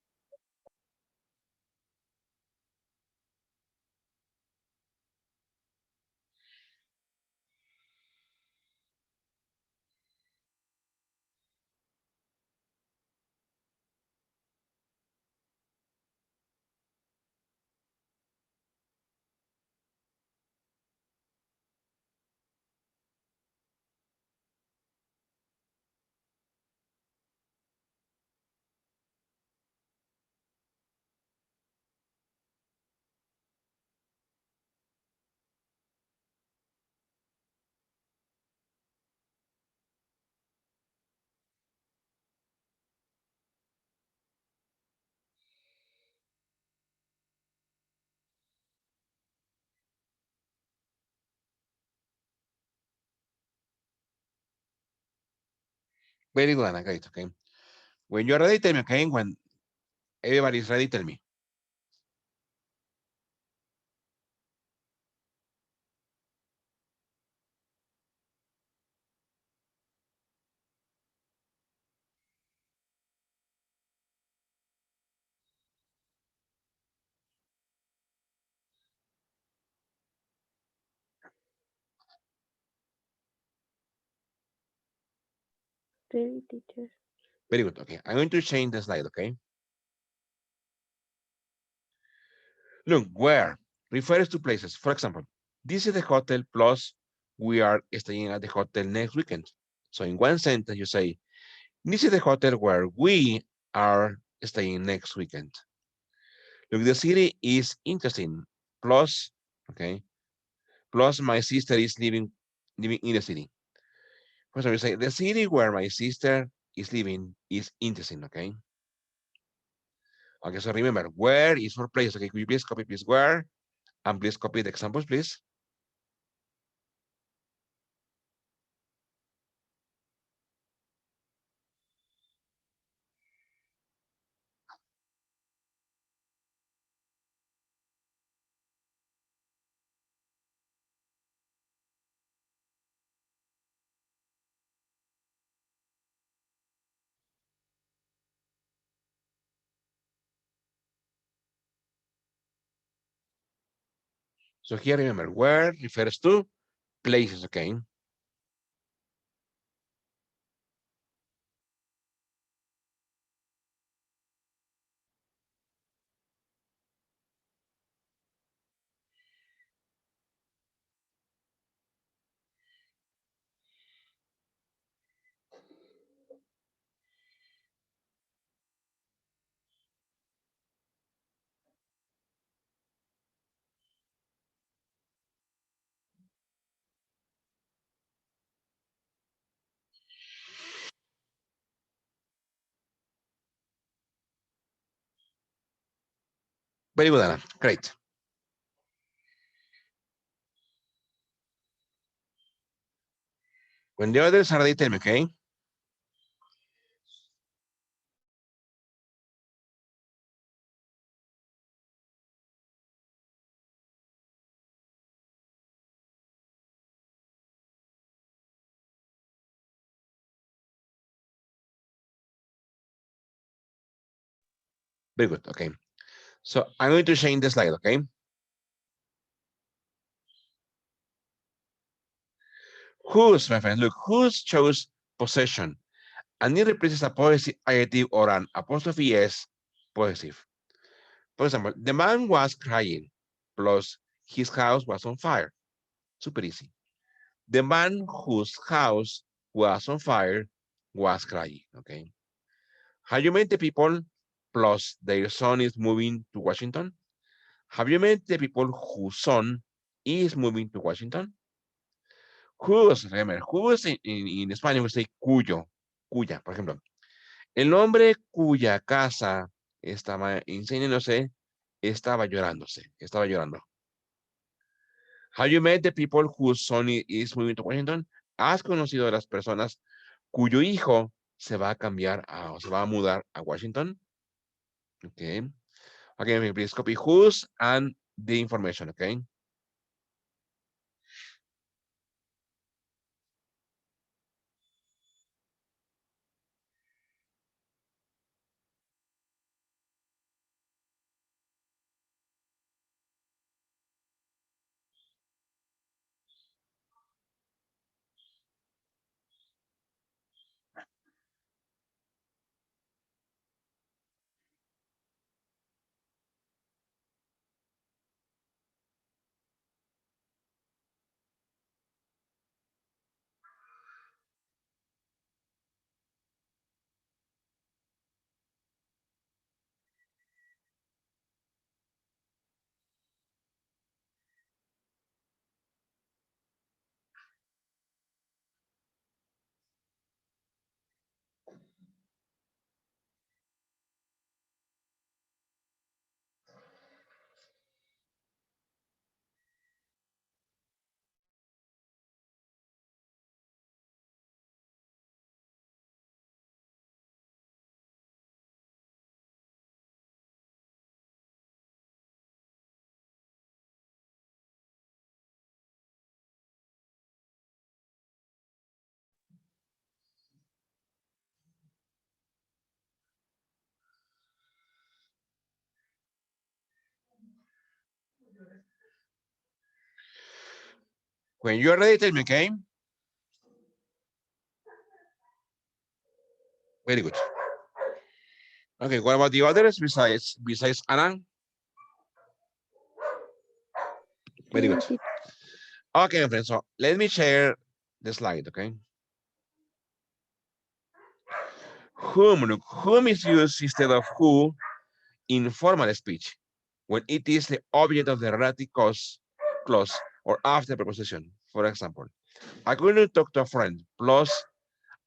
Very good, Anna. Great. Okay. When you're ready, tell me. Okay. When everybody's ready, tell me. Really, teacher. Very good. Okay. I'm going to change the slide. Okay. Look, where refers to places. For example, this is the hotel plus we are staying at the hotel next weekend. So in one sentence, you say, this is the hotel where we are staying next weekend. Look, the city is interesting. Plus, okay, plus my sister is living in the city. For example, you say, the city where my sister is living is interesting, okay? Okay, so remember, where is for place. Okay, could you please copy please where? And please copy the examples, please. So here, remember, where refers to places, okay? Very good, Anna. Great. When the others are ready, tell me, okay? Very good, okay. So I'm going to change the slide, okay? Whose, my friend, look, whose chose possession. And it replaces a possessive adjective or an apostrophe s possessive. For example, the man was crying, plus his house was on fire. Super easy. The man whose house was on fire was crying, okay? Have you met the people plus their son is moving to Washington? Have you met the people whose son is moving to Washington? Whose, remember, whose in Spanish we say cuyo, cuya, por ejemplo. El hombre cuya casa estaba incendiándose estaba llorándose, estaba llorando. Have you met the people whose son is moving to Washington? ¿Has conocido a las personas cuyo hijo se va a cambiar o se va a mudar a Washington? Okay. Again, please copy whose and the information, okay? When you're ready, tell me, okay? Very good. Okay, what about the others besides Anna? Very good. Okay, my friends, so let me share the slide, okay? Whom, whom is used instead of who in formal speech when it is the object of the relative clause or after preposition. For example, I couldn't talk to a friend, plus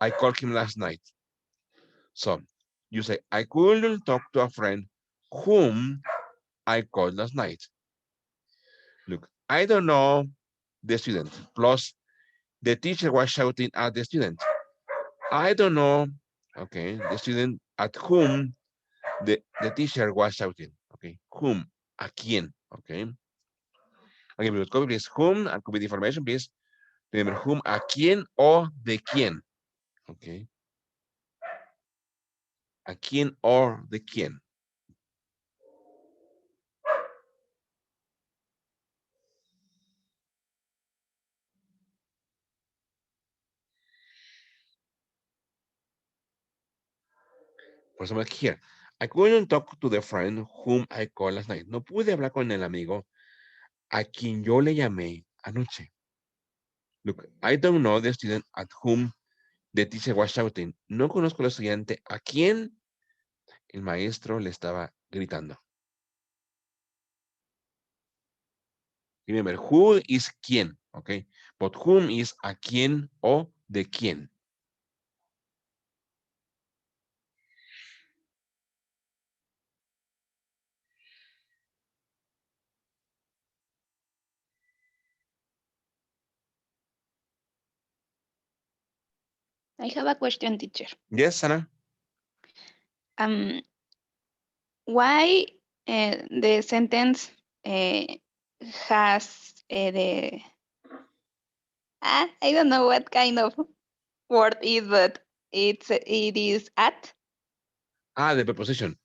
I called him last night. So you say, I couldn't talk to a friend whom I called last night. Look, I don't know the student, plus the teacher was shouting at the student. I don't know, okay, the student at whom the teacher was shouting, okay, whom, a quién, okay. Okay, please copy, please, whom, and copy the information, please. Remember, whom, a quién, o de quién, okay. A quién or de quién. For example, here, I couldn't talk to the friend whom I called last night. No pude hablar con el amigo a quien yo le llamé anoche. Look, I don't know the student at whom the teacher was shouting. No conozco al estudiante a quien el maestro le estaba gritando. Remember, who is quién, okay? But whom is a quién o de quién. I have a question, teacher. Yes, Ana? Why the sentence has the I don't know what kind of word is, but it is at. Ah, the preposition.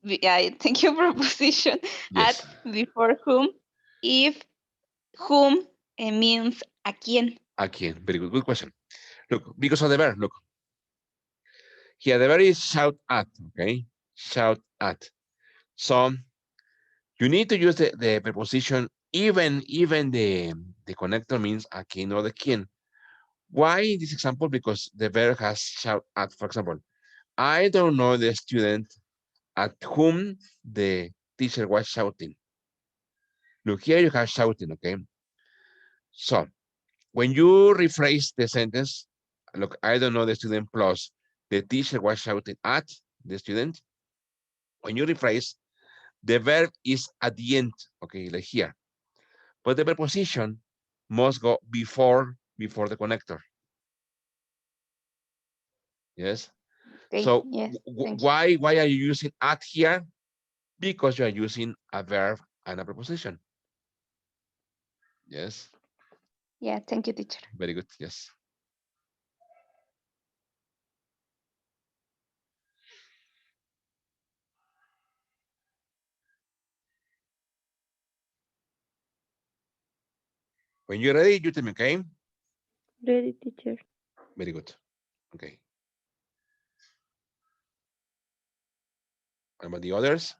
I think you preposition Yes. at before whom, if whom means a quién. A quién. Very good. Good question. Look, because of the verb, look. Here, the verb is shout at, okay? Shout at. So, you need to use the preposition even the connector means a quién or the quién. Why this example? Because the verb has shout at. For example, I don't know the student at whom the teacher was shouting. Look, here you have shouting, okay? So, when you rephrase the sentence, look, I don't know the student plus the teacher was shouting at the student. When you rephrase, the verb is at the end, okay, like here. But the preposition must go before the connector. Yes. Okay, So yes, why are you using at here? Because you are using a verb and a preposition. Yes. Yeah, thank you, teacher. Very good. Yes. When you're ready, you tell me, okay? Ready, teacher. Very good. Okay. What about the others?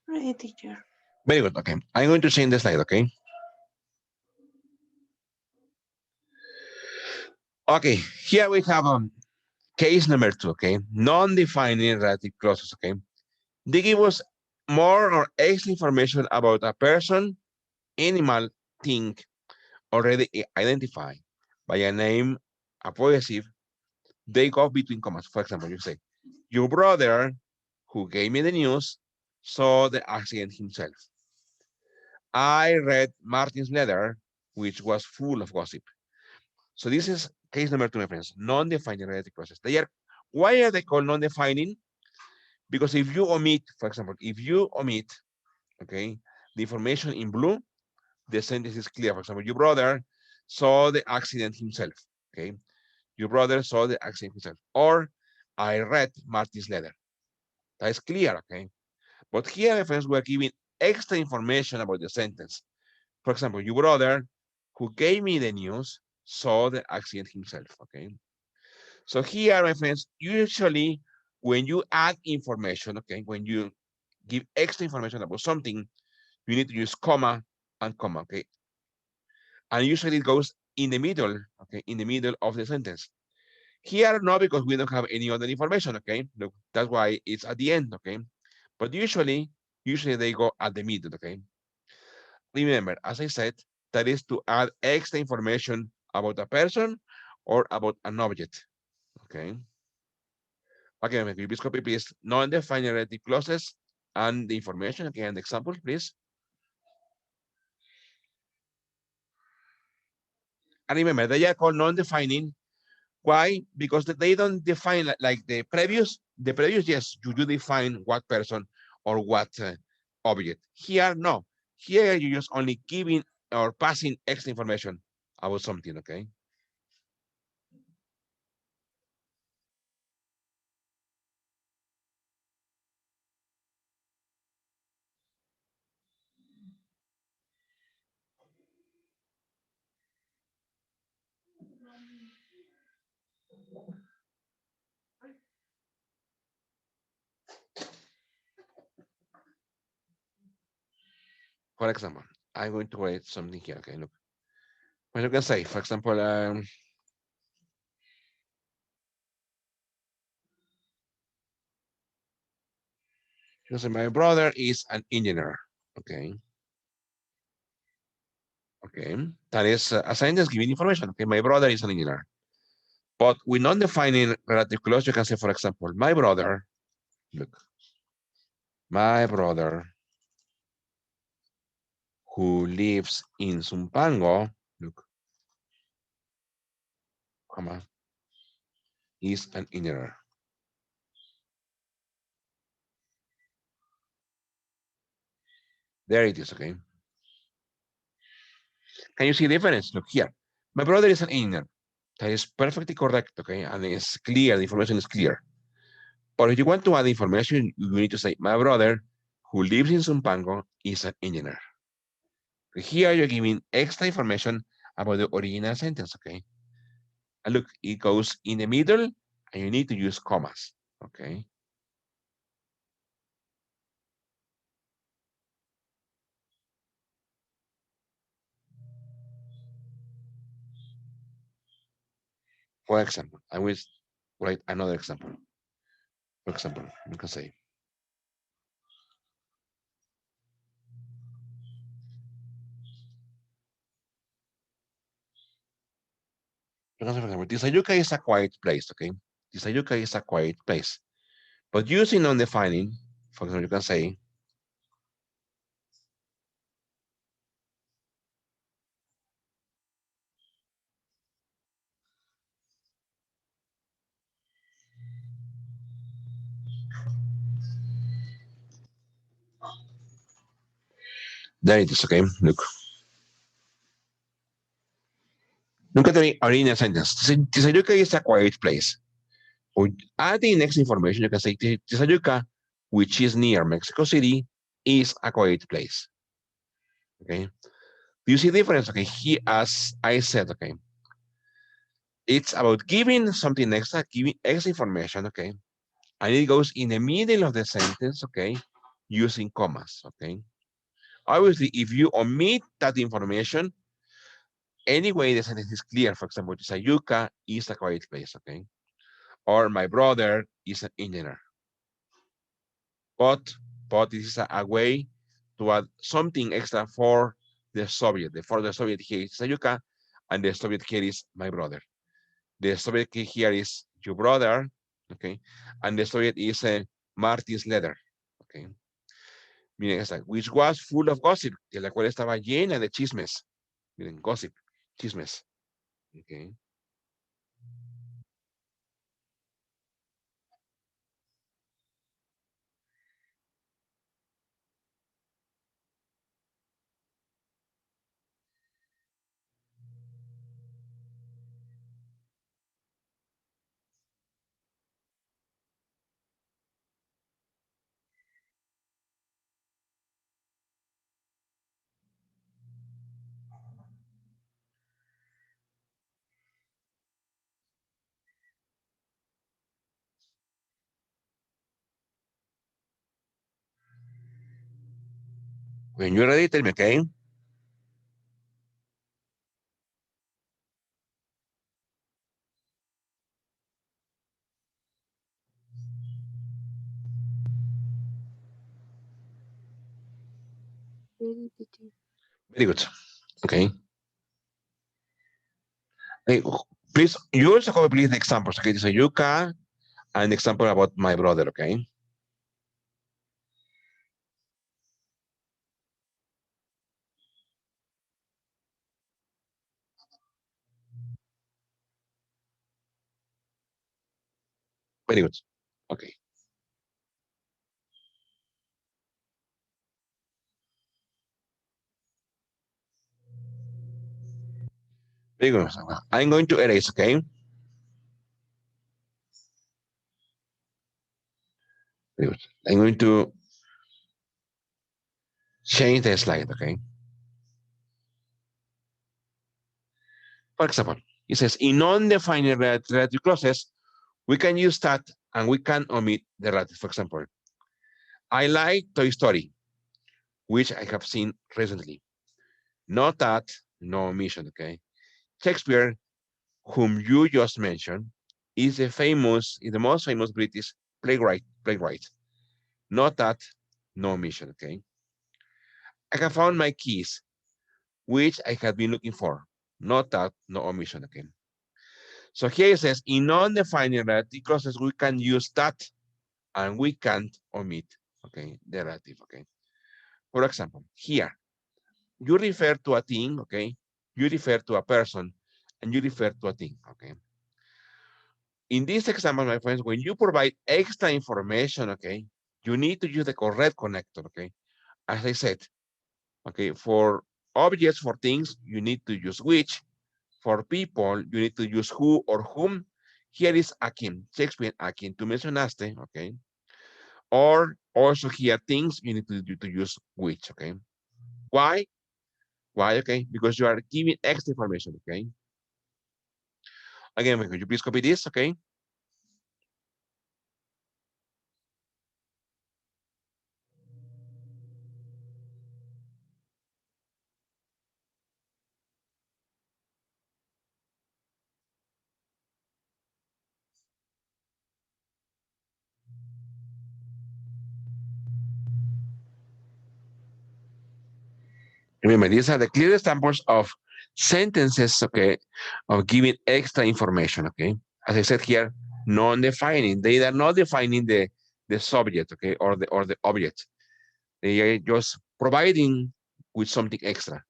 Right, teacher. Very good. Okay. I'm going to change the slide, okay? Okay. Here we have case number 2, okay? Non-defining relative clauses, okay? They give us more or extra information about a person animal, thing already identified by a name, a possessive, they go between commas. For example, you say, your brother, who gave me the news, saw the accident himself. I read Martin's letter, which was full of gossip. So this is case number two, my friends, non-defining relative clauses. Why are they called non-defining? Because if you omit, for example, if you omit, okay, the information in blue, the sentence is clear. For example, your brother saw the accident himself, okay? Your brother saw the accident himself. Or I read Martin's letter. That is clear, okay? But here, my friends, we're giving extra information about the sentence. For example, your brother, who gave me the news, saw the accident himself, okay? So here, my friends, usually when you add information, okay, when you give extra information about something, you need to use comma and comma, okay? And usually it goes in the middle, okay, in the middle of the sentence. Here, no, because we don't have any other information, okay? Look, that's why it's at the end, okay? But usually they go at the middle, okay? Remember, as I said, that is to add extra information about a person or about an object, okay? Okay, maybe please copy, please, non-defined relative clauses and the information, again, the example, please. And remember, they are called non-defining. Why? Because they don't define like the previous, yes, you define what person or what object. Here, no. Here, you just only giving or passing extra information about something, okay? For example, I'm going to write something here, okay? Look, what you can say, for example, you say, my brother is an engineer, okay? Okay, that is a sentence giving information, okay? My brother is an engineer. But with non-defining relative clause, you can say, for example, my brother, look, my brother who lives in Zumpango, look, comma, is an engineer. There it is, okay? Can you see the difference? Look here. My brother is an engineer. That is perfectly correct, okay? And it's clear, the information is clear. But if you want to add information, you need to say, my brother who lives in Zumpango is an engineer. Here you're giving extra information about the original sentence, okay? And look, it goes in the middle, and you need to use commas, okay? For example, I will write another example. For example, you can say, for example, Tisayuca is a quiet place, okay? Tisayuca is a quiet place. But using non-defining, for example, you can say, there it is, okay? Look. Look at the original sentence. Tisayuca is a quiet place. Or adding next information, you can say Tisayuca, which is near Mexico City, is a quiet place. Okay. Do you see the difference? Okay. He, as I said, okay, it's about giving something extra, giving extra information, okay, and it goes in the middle of the sentence, okay, using commas, okay. Obviously, if you omit that information, anyway, the sentence is clear. For example, Tisayuca is a quiet place, okay, or my brother is an engineer. But this is a way to add something extra for the subject. The for the subject here is Sayuka, and the subject here is my brother. The subject here is your brother, okay, and the subject is Martin's letter, okay. Miren esta, which was full of gossip, de la cual estaba llena de chismes. Miren, gossip, chismes, okay. When you're ready, tell me, okay? Ready, teacher. Very good, okay. Hey, please, you also copy please the examples, okay? So Yuka, and example about my brother, okay? Very good, okay. Very good. I'm going to erase, okay? Very good. I'm going to change the slide, okay? For example, it says in undefined relative clauses, we can use that and we can omit the relative. For example, I like Toy Story, which I have seen recently. Not that, no omission, okay? Shakespeare, whom you just mentioned, is the most famous British playwright. Not that, no omission, okay? I have found my keys, which I had been looking for. Not that, no omission, okay? So here it says, in undefined relative clauses, we can use that and we can't omit, okay, the relative, okay? For example, here, you refer to a thing, okay? You refer to a person and you refer to a thing, okay? In this example, my friends, when you provide extra information, okay, you need to use the correct connector, okay? As I said, okay, for objects, for things, you need to use which. For people, you need to use who or whom. Here is a quien, Shakespeare, a quien tú mencionaste, okay? Or also here, things, you need to use which, okay? Why? Why, okay? Because you are giving extra information, okay? Again, could you please copy this, okay? Remember, these are the clear examples of sentences, okay, of giving extra information, okay? As I said here, non-defining. They are not defining the subject, okay, or the object. They are just providing with something extra.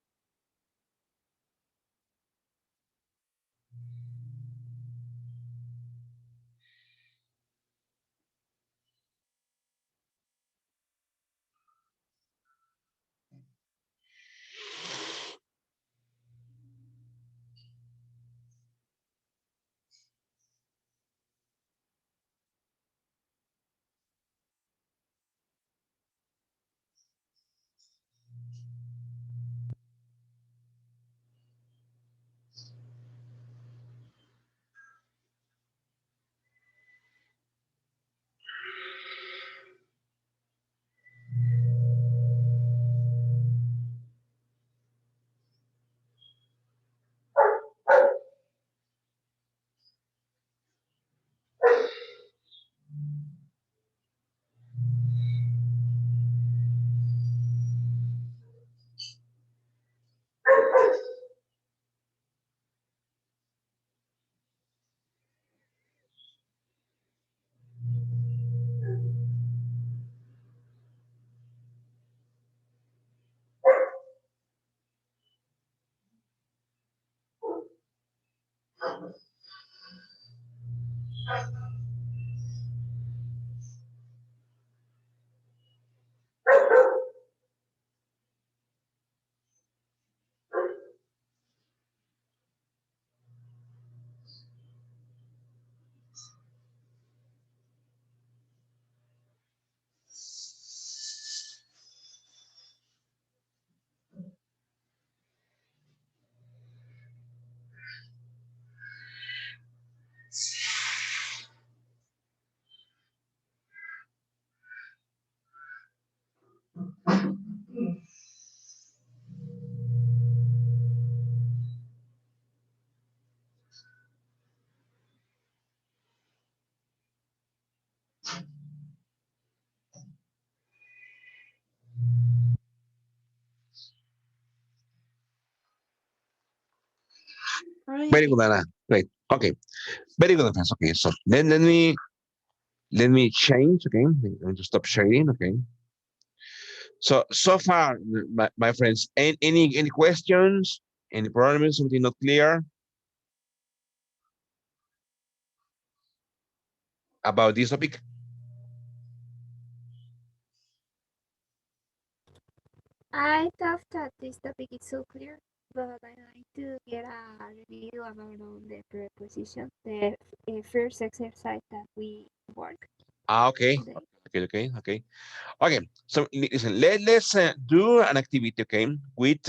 Very Right. good, Anna. Great. Okay. Very good offense. Okay. So then let me change. Okay. I'm going to stop sharing. Okay. So far, my friends, any questions? Any problems? Something not clear about this topic? I thought that this topic is so clear, but I like to get a review about all the preposition, the first exercise that we work Okay. today. Okay. So listen, let's do an activity, okay, with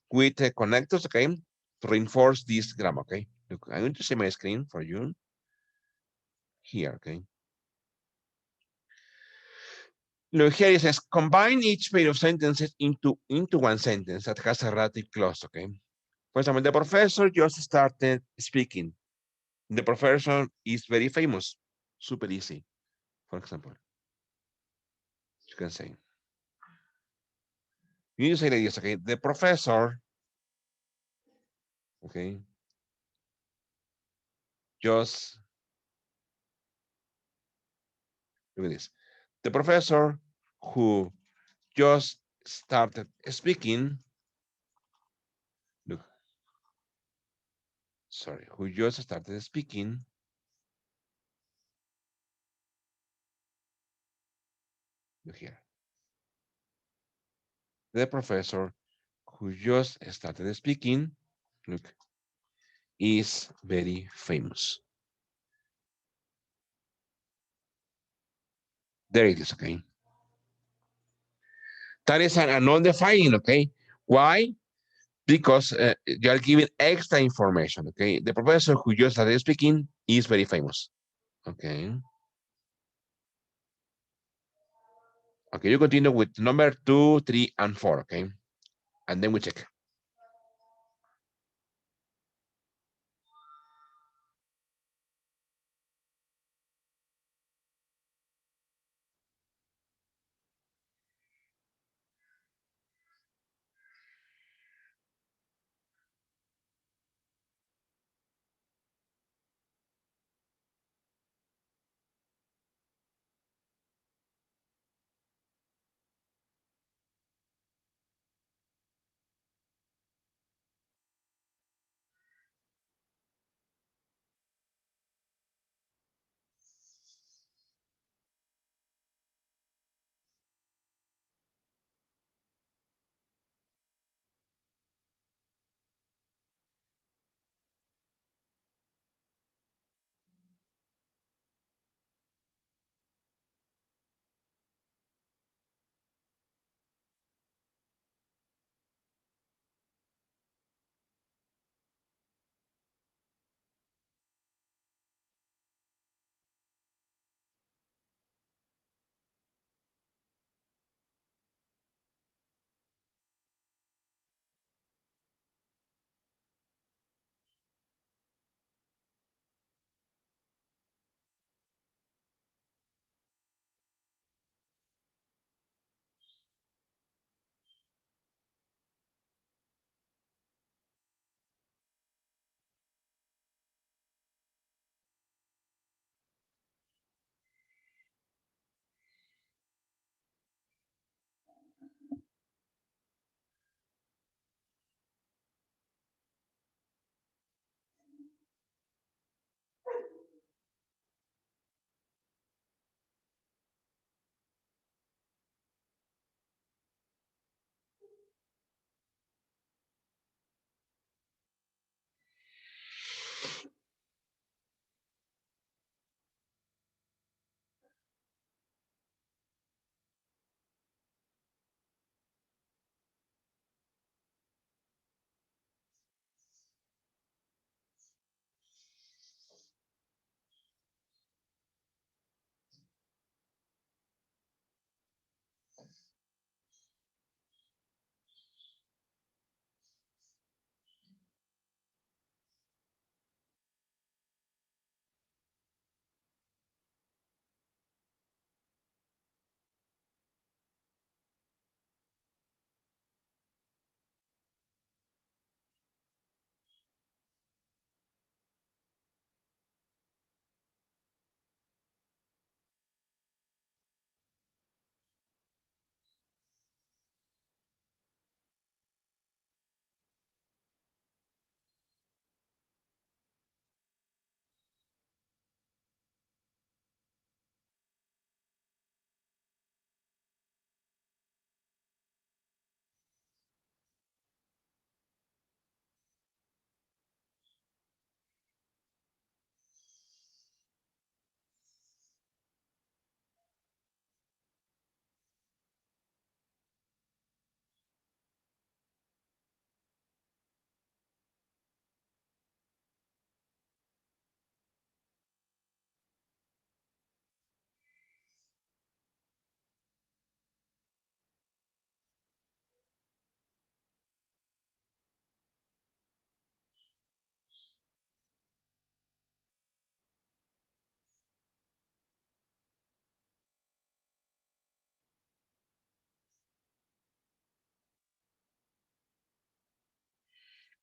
connectors, okay, to reinforce this grammar, okay. Look, I'm going to share my screen for you here, okay. Look, here it says combine each pair of sentences into one sentence that has a relative clause, okay. For example, the professor just started speaking. The professor is very famous. Super easy. For example, you can say, you need to say like this, okay. The professor, okay, just look at this. The professor who just started speaking, look, sorry, who just started speaking, look here. The professor who just started speaking, look, is very famous. There it is, okay? That is an undefined, okay? Why? Because you are giving extra information, okay? The professor who just started speaking is very famous, okay? Okay, you continue with number 2, 3, and 4, okay? And then we check.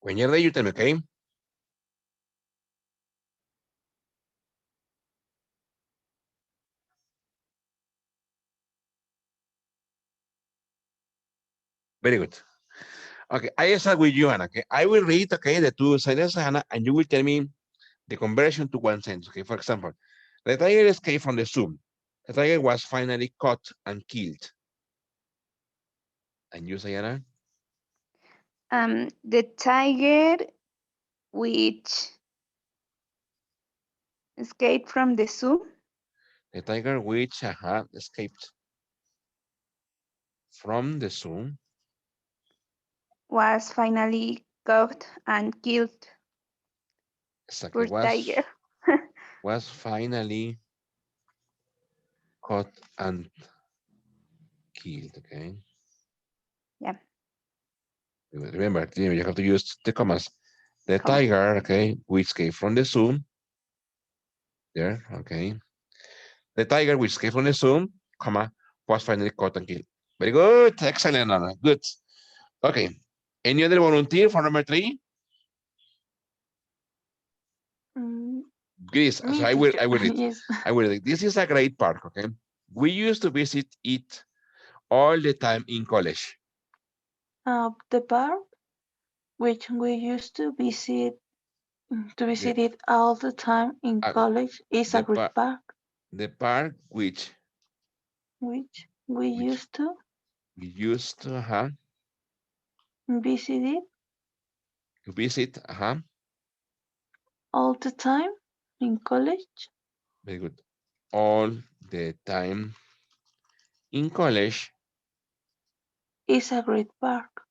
When you're ready, you tell me, okay? Very good. Okay, I start with you, Hannah. Okay, I will read, okay, the two sentences, Hannah, and you will tell me the conversion to one sentence. Okay, for example, the tiger escaped from the zoo. The tiger was finally caught and killed. And you, Sayana? The tiger which escaped from the zoo The tiger which escaped from the zoo. was finally caught and killed. Exactly, Poor tiger. was finally caught and killed. Okay. Yeah, Remember, you have to use the commas. The come on. tiger, okay, which escaped from the zoo. There, okay. The tiger which escaped from the zoo, comma, was finally caught and killed. Very good. Excellent, Anna. Good. Okay. Any other volunteer for number 3? Mm, Please. So me, I will teacher. I will read. Yes. I will read. This is a great park, okay? We used to visit it all the time in college. The park which we used to The visit it all the time in uh, college is a the great park park the park which we which used to we used visit it to visit all the time in college very good, all the time in college. is a great park.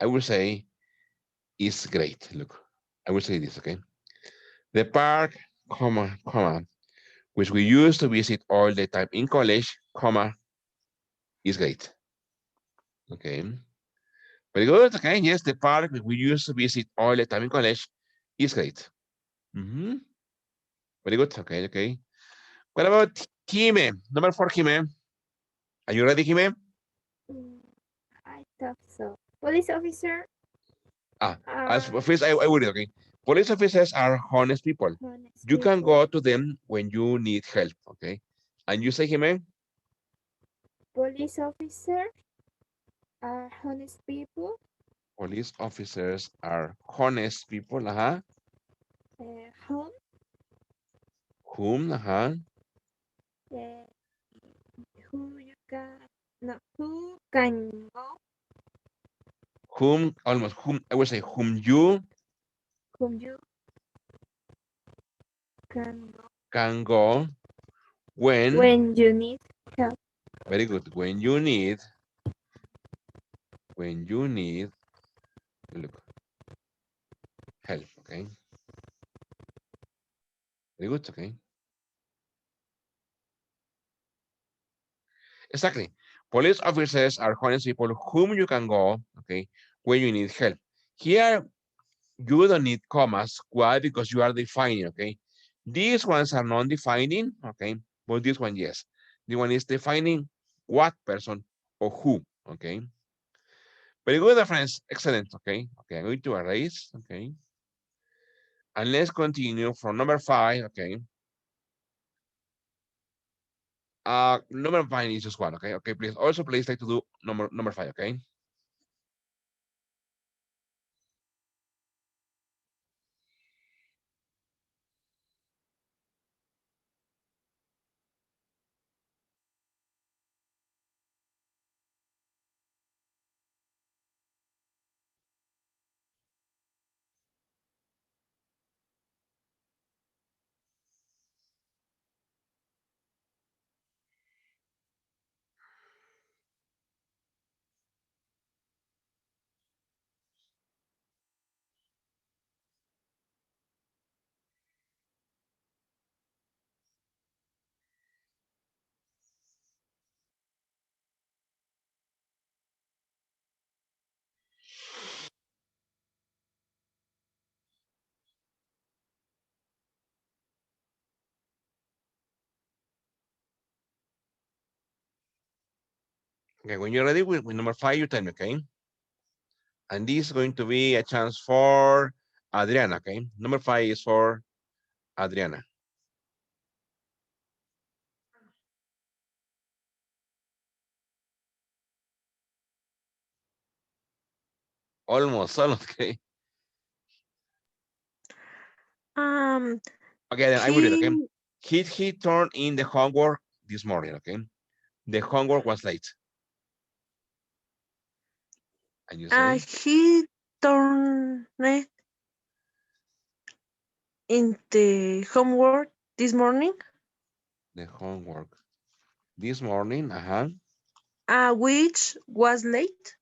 I will say is great. Look, I will say this, okay? The park, comma, which we used to visit all the time in college, comma, is great. Okay. Very good. Okay. Yes, the park we used to visit all the time in college is great. Very good. Okay. Okay. What about Kime? Number 4, Kime. Are you ready, Kime? Mm, I thought so. Police officer As are first, I will read. Okay. Police officers are honest people. honest You can people. go to them when you need help. Okay. And you say, Kime? Police officer are honest people. Police officers are honest people. Home. Whom? Uh, who you can no who can go Whom? Almost whom? I would say whom you whom you can go can go when. when you need help. Very good. When you need look help. Okay. Very good. Okay. Exactly. Police officers are honest people whom you can go. Okay. When you need help. Here you don't need commas. Why? Because you are defining. Okay. These ones are non-defining. Okay. But this one, yes. The one is defining what person or who. Okay. Very good, friends. Excellent. Okay. Okay. I'm going to erase. Okay. And let's continue from number 5. Okay. Number 5 is just one. Okay. Okay. Please also please try to do number 5. Okay. Okay. When you're ready with number 5, you tell me. Okay. And this is going to be a chance for Adriana, okay? Number 5 is for Adriana. Almost, okay. Um, Okay, then I will read, okay? he He turned in the homework this morning, okay? The homework was late. And you say? he turned in the homework this morning, The homework this morning, which was late.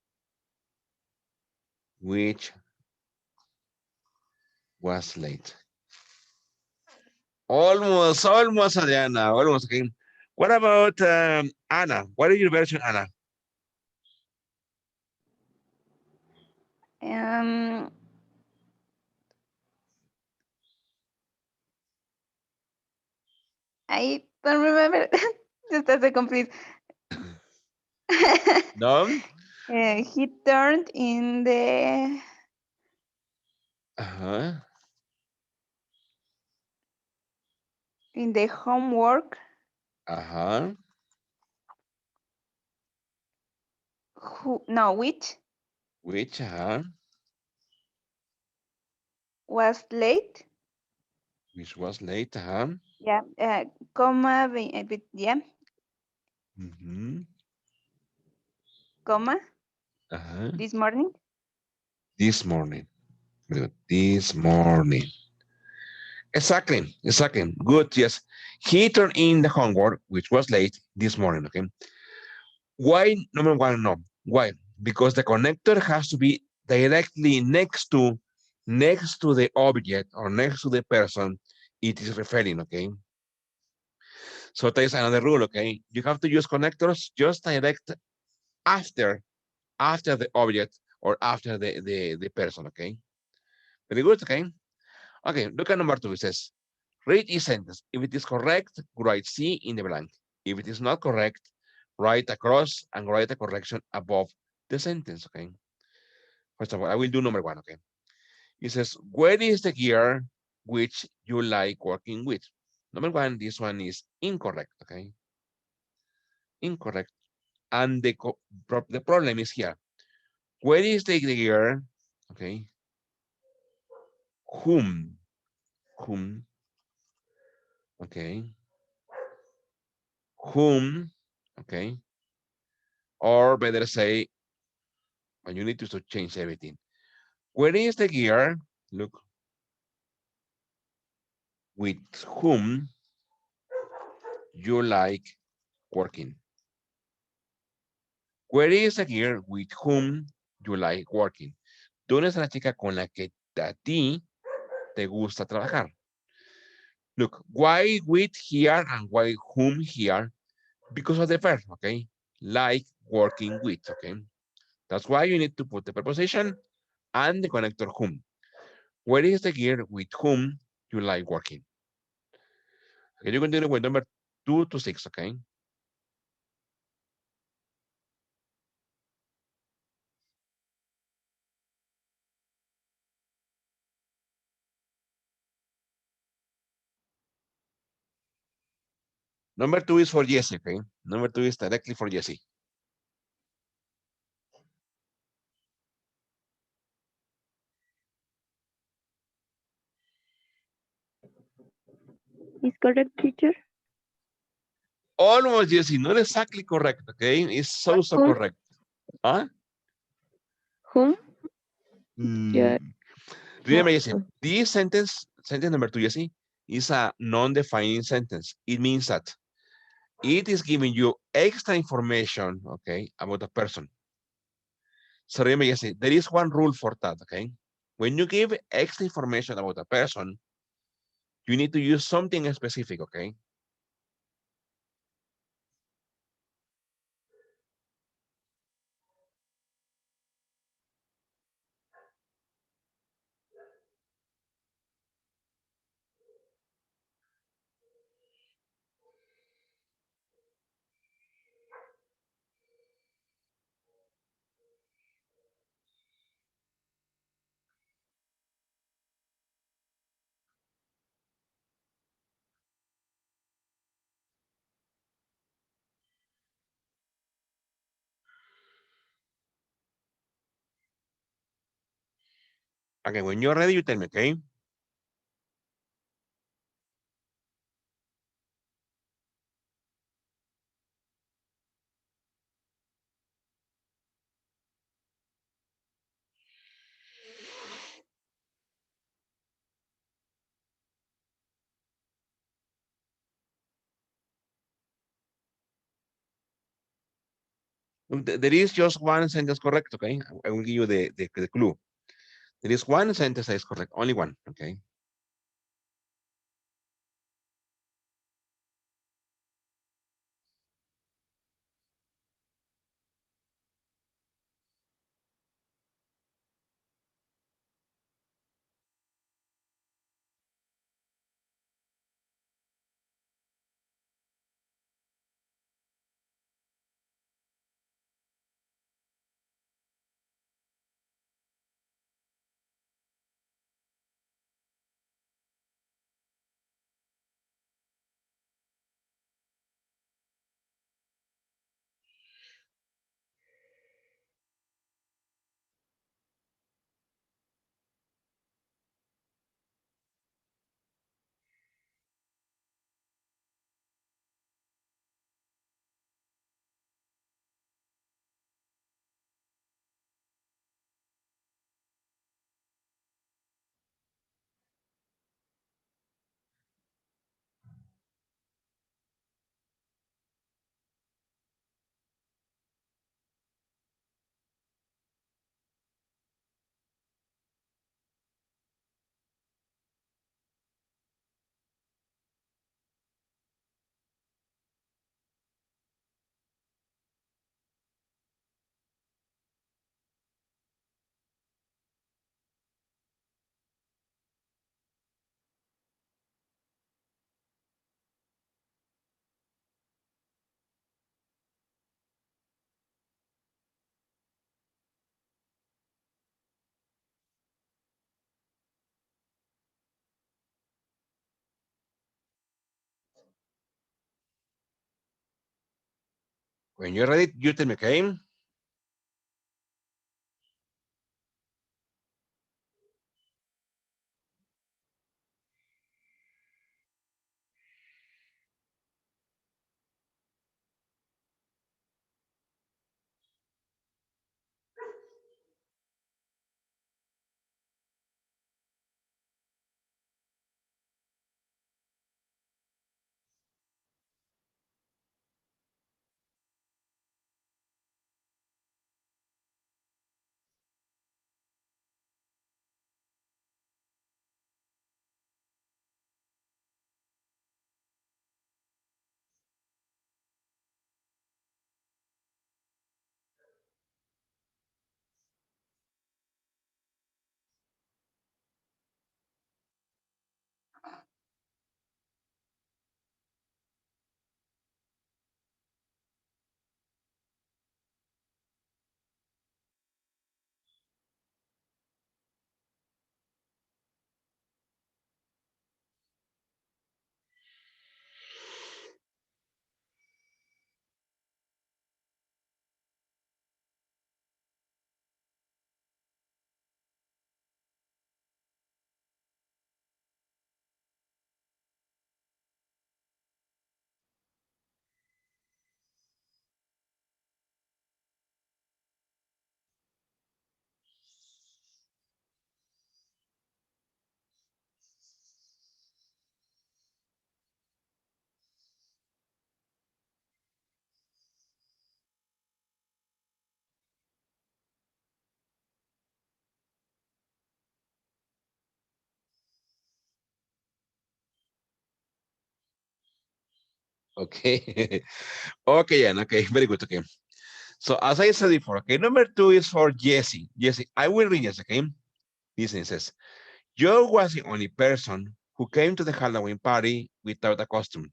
which was late. Almost, Adriana, almost, okay. What about Anna? What is your version, Anna? Um, I don't remember. Just a second, please. No? He turned Uh-huh. in the homework. Uh-huh. Which Which, was late. which was late, Yeah. Comma. Yeah. Mm-hmm. Comma. Uh-huh. This morning. This morning. Very good. This morning. Exactly. Good, yes. He turned in the homework, which was late this morning, okay? Why, number one, no. Why? Because the connector has to be directly next to the object or next to the person it is referring, okay? So there's another rule, okay? You have to use connectors just direct after the object or after the person, okay? Very good, okay? Okay, look at number 2. It says, read each sentence. If it is correct, write C in the blank. If it is not correct, write across and write a correction above the sentence, okay? First of all, I will do number 1, okay? It says, where is the gear which you like working with? Number 1, this one is incorrect, okay? Incorrect. And the problem is here. Where is the gear, okay? Whom, okay? Whom, okay? Or better say, and you need to change everything. Where is the gear? Look, with whom you like working. Where is the gear with whom you like working? ¿Dónde está la chica con la que a ti te gusta trabajar? Look, why with here and why whom here? Because of the verb, okay? Like working with, okay? That's why you need to put the preposition and the connector whom. Where is the gear with whom you like working? Okay, you continue with number 2 to 6, okay? Number 2 is for Jesse, okay? Number 2 is directly for Jesse. Is correct, teacher? Almost Jesse, not exactly correct, okay? It's so Whom? correct. Huh? Whom? Mm, Yeah. remember, Jesse, Oh, this sentence number 2, Jesse, is a non-defining sentence. It means that it is giving you extra information, okay, about a person. So remember, Jesse, there is one rule for that, okay? When you give extra information about a person, you need to use something specific, okay? Okay, when you're ready, you tell me, okay? There is just one sentence correct, okay? I will give you the clue. There is one sentence that is correct, only one, okay? When you're ready, you tell me, okay? Okay. Okay, Jan, okay, very good, okay. So as I said before, okay, number two is for Jesse. Jesse, I will read this, okay? Listen, it says, Joe was the only person who came to the Halloween party without a costume.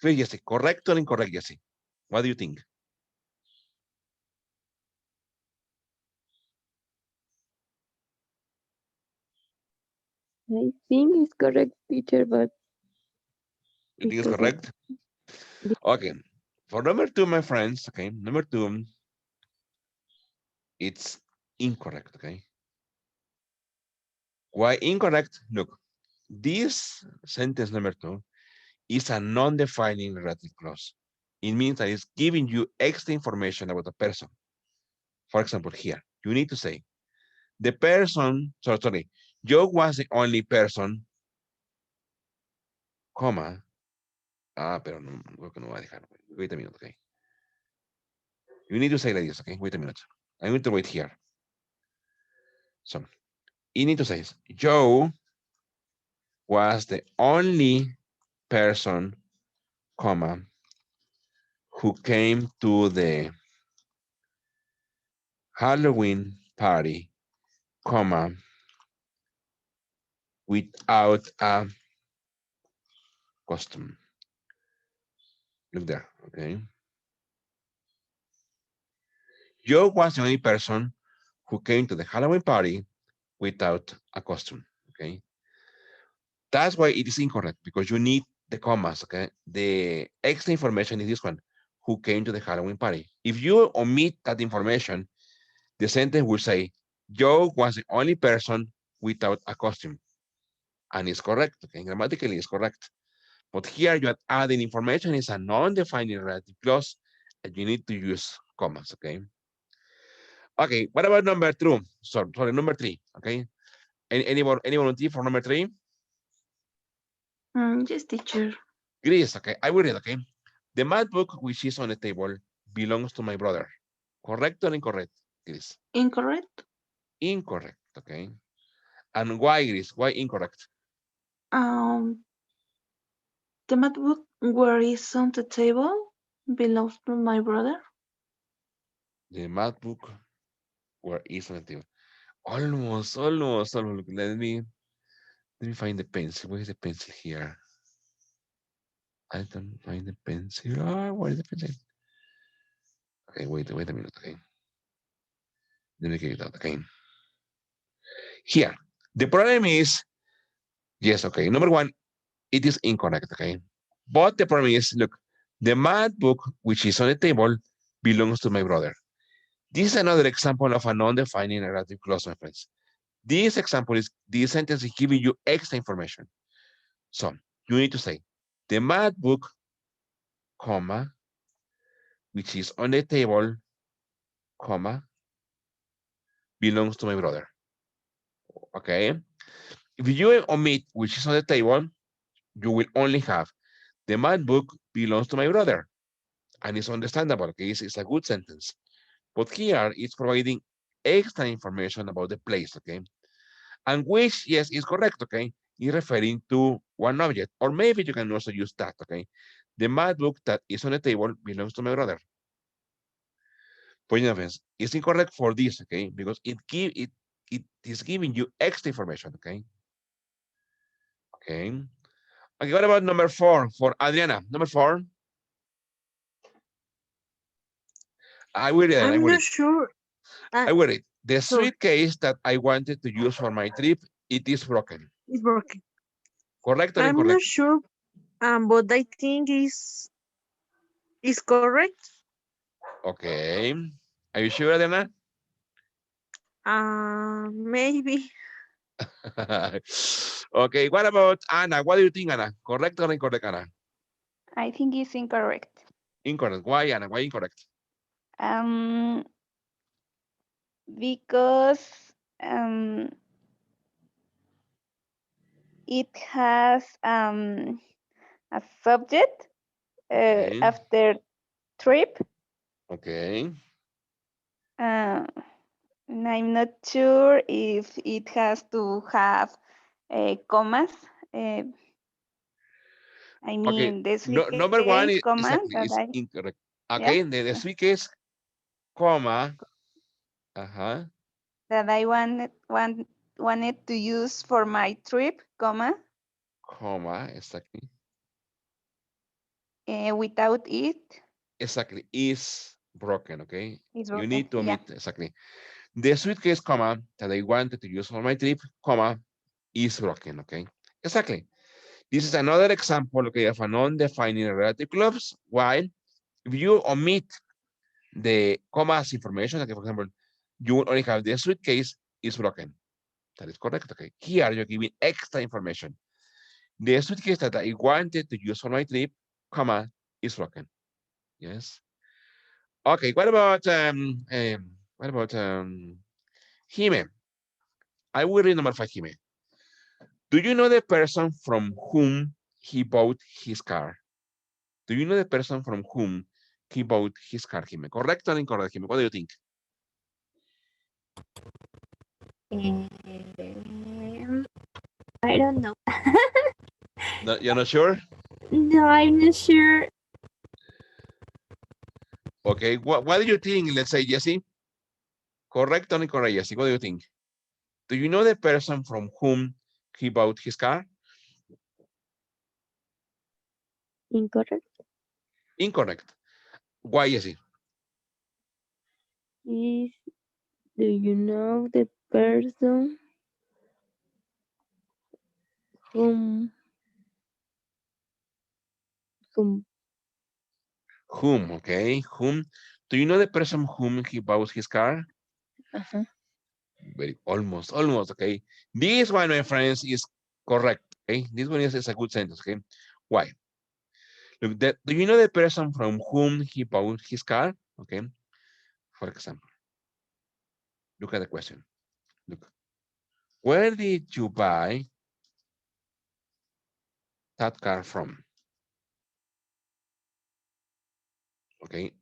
Please, Jesse, correct or incorrect, Jesse? What do you think? I think it's correct, teacher, but You think it's because I correct? Okay. For number two, my friends, okay, number two, it's incorrect, okay? Why incorrect? Look, this sentence number 2 is a non-defining relative clause. It means that it's giving you extra information about the person. For example, here, you need to say, the person, sorry, Joe was the only person, coma, pero no, creo que no va a dejar. Wait a minute, okay? You need to say like this, okay? Wait a minute. I'm going to wait here. So, you need to say, Joe was the only person, comma, who came to the Halloween party, comma, without a costume. Look there, okay? Joe was the only person who came to the Halloween party without a costume, okay? That's why it is incorrect, because you need the commas, okay? The extra information is this one, who came to the Halloween party. If you omit that information, the sentence will say, Joe was the only person without a costume. And it's correct, okay? Grammatically, it's correct. But here you are adding information, is a non-defining relative clause, and you need to use commas, okay? Okay, what about number 2? Sorry, number 3, okay? Any volunteer for number 3? Yes, teacher. Gris, okay, I will read, okay? The math book which is on the table belongs to my brother. Correct or incorrect, Gris? Incorrect. Incorrect, okay? And why, Gris? Why incorrect? Um, the math book where is on the table belongs to my brother. The math book where is on the table. Almost. Let me find the pencil. Where is the pencil here? I don't find the pencil. Oh, where is the pencil? Okay, wait a minute, okay. Let me get it out, okay. Here, the problem is, yes, okay. Number 1, it is incorrect, okay. But the problem is, look, the math book, which is on the table, belongs to my brother. This is another example of a non-defining narrative clause, my friends. This example is, this sentence is giving you extra information. So you need to say, the math book, comma, which is on the table, comma, belongs to my brother. Okay. If you omit which is on the table, you will only have the math book belongs to my brother. And it's understandable, okay? It's a good sentence. But here it's providing extra information about the place, okay? And which, yes, is correct, okay? Is referring to one object. Or maybe you can also use that, okay? The math book that is on the table belongs to my brother. Point of offense is incorrect for this, okay? Because it is giving you extra information, okay? Okay. Okay, what about number 4 for Adriana? Number 4. I will read it. I'm not sure. I will read. The Sorry, suitcase that I wanted to use for my trip, it is broken. it's broken. Correct or I'm incorrect? not sure, but I think is correct. Okay. Are you sure, Adriana? Maybe. Okay, what about Anna? What do you think, Anna? Correct or incorrect, Anna? I think it's incorrect. Incorrect. Why, Anna? Why incorrect? Um, because it has a subject Okay. after trip. Okay. And I'm not sure if it has to have commas. I Okay. mean, the Number 1 suitcase, is comma, exactly that is I, incorrect. yeah, Okay, the suitcase, comma, uh-huh, that I wanted to use for my trip, comma, comma, exactly. without it Exactly, is broken, okay? is You broken. need to Yeah. omit, exactly. The suitcase, comma, that I wanted to use for my trip, comma, is broken, okay? Exactly. This is another example, okay, of a non-defining relative clause. While if you omit the commas information, like for example, you will only have the suitcase is broken. That is correct. Okay. Here you're giving extra information. The suitcase that I wanted to use for my trip, comma, is broken. Yes. Okay. What about Jime? I will read number 5, Jime. Do you know the person from whom he bought his car? Do you know the person from whom he bought his car, Jime? Correct or incorrect, Jime? What do you think? I don't know. No, you're not sure? No, I'm not sure. Okay. What do you think? Let's say, Jesse. Correct or incorrect, Jesse? What do you think? Do you know the person from whom he bought his car? Incorrect. Incorrect. Why, Jesse? Is do you know the person whom whom Whom, okay. Whom. Do you know the person whom he bought his car? uh-huh. Very almost, okay. This one, my friends, is correct. Okay. This one is a good sentence, okay. Why? Look, do you know the person from whom he bought his car? Okay. For example, look at the question. Look, where did you buy that car from? Okay.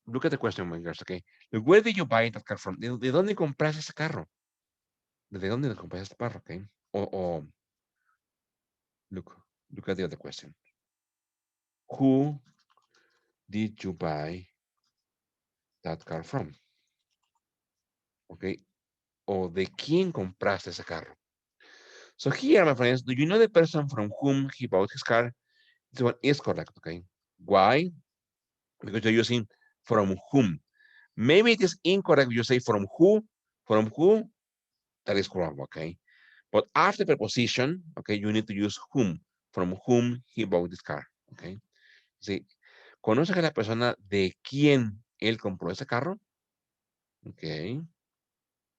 Look at the question, my girls, okay. Look, where did you buy that car from? ¿De dónde compraste ese carro? ¿De dónde le compraste este carro? Okay. O look at the other question. Who did you buy that car from? Okay. O de quién compraste ese carro. So here, my friends, do you know the person from whom he bought his car? This one is correct, okay? Why? Because you're using from whom. Maybe it is incorrect you say from who, that is correct, okay? But after preposition, okay, you need to use whom, from whom he bought this car, okay? Sí. ¿Conoces a la persona de quién él compró ese carro? Okay.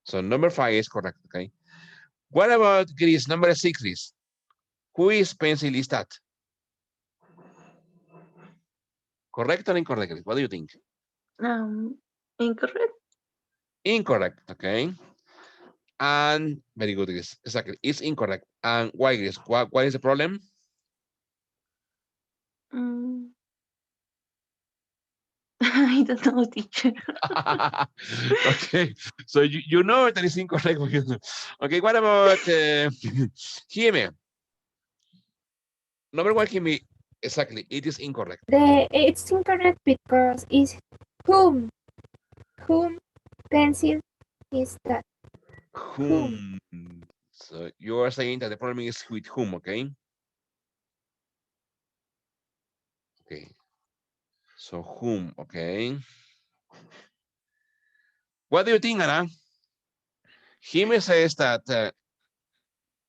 So number 5 is correct, okay? What about Chris? Number 6, Chris. Who is pencil is that? Correct or incorrect, Chris? What do you think? Incorrect. Incorrect, okay? And very good, Chris. Exactly, it's incorrect. And why, Chris? What is the problem? I don't know, teacher. Okay, so you know that is incorrect. Okay, what about Jimmy? Number 1, Jimmy. Exactly, it is incorrect. It's incorrect because it's whom. Whom pencil is that? Whom. So you are saying that the problem is with whom, okay? Okay. So whom, okay? What do you think, Anna? Jimmy says that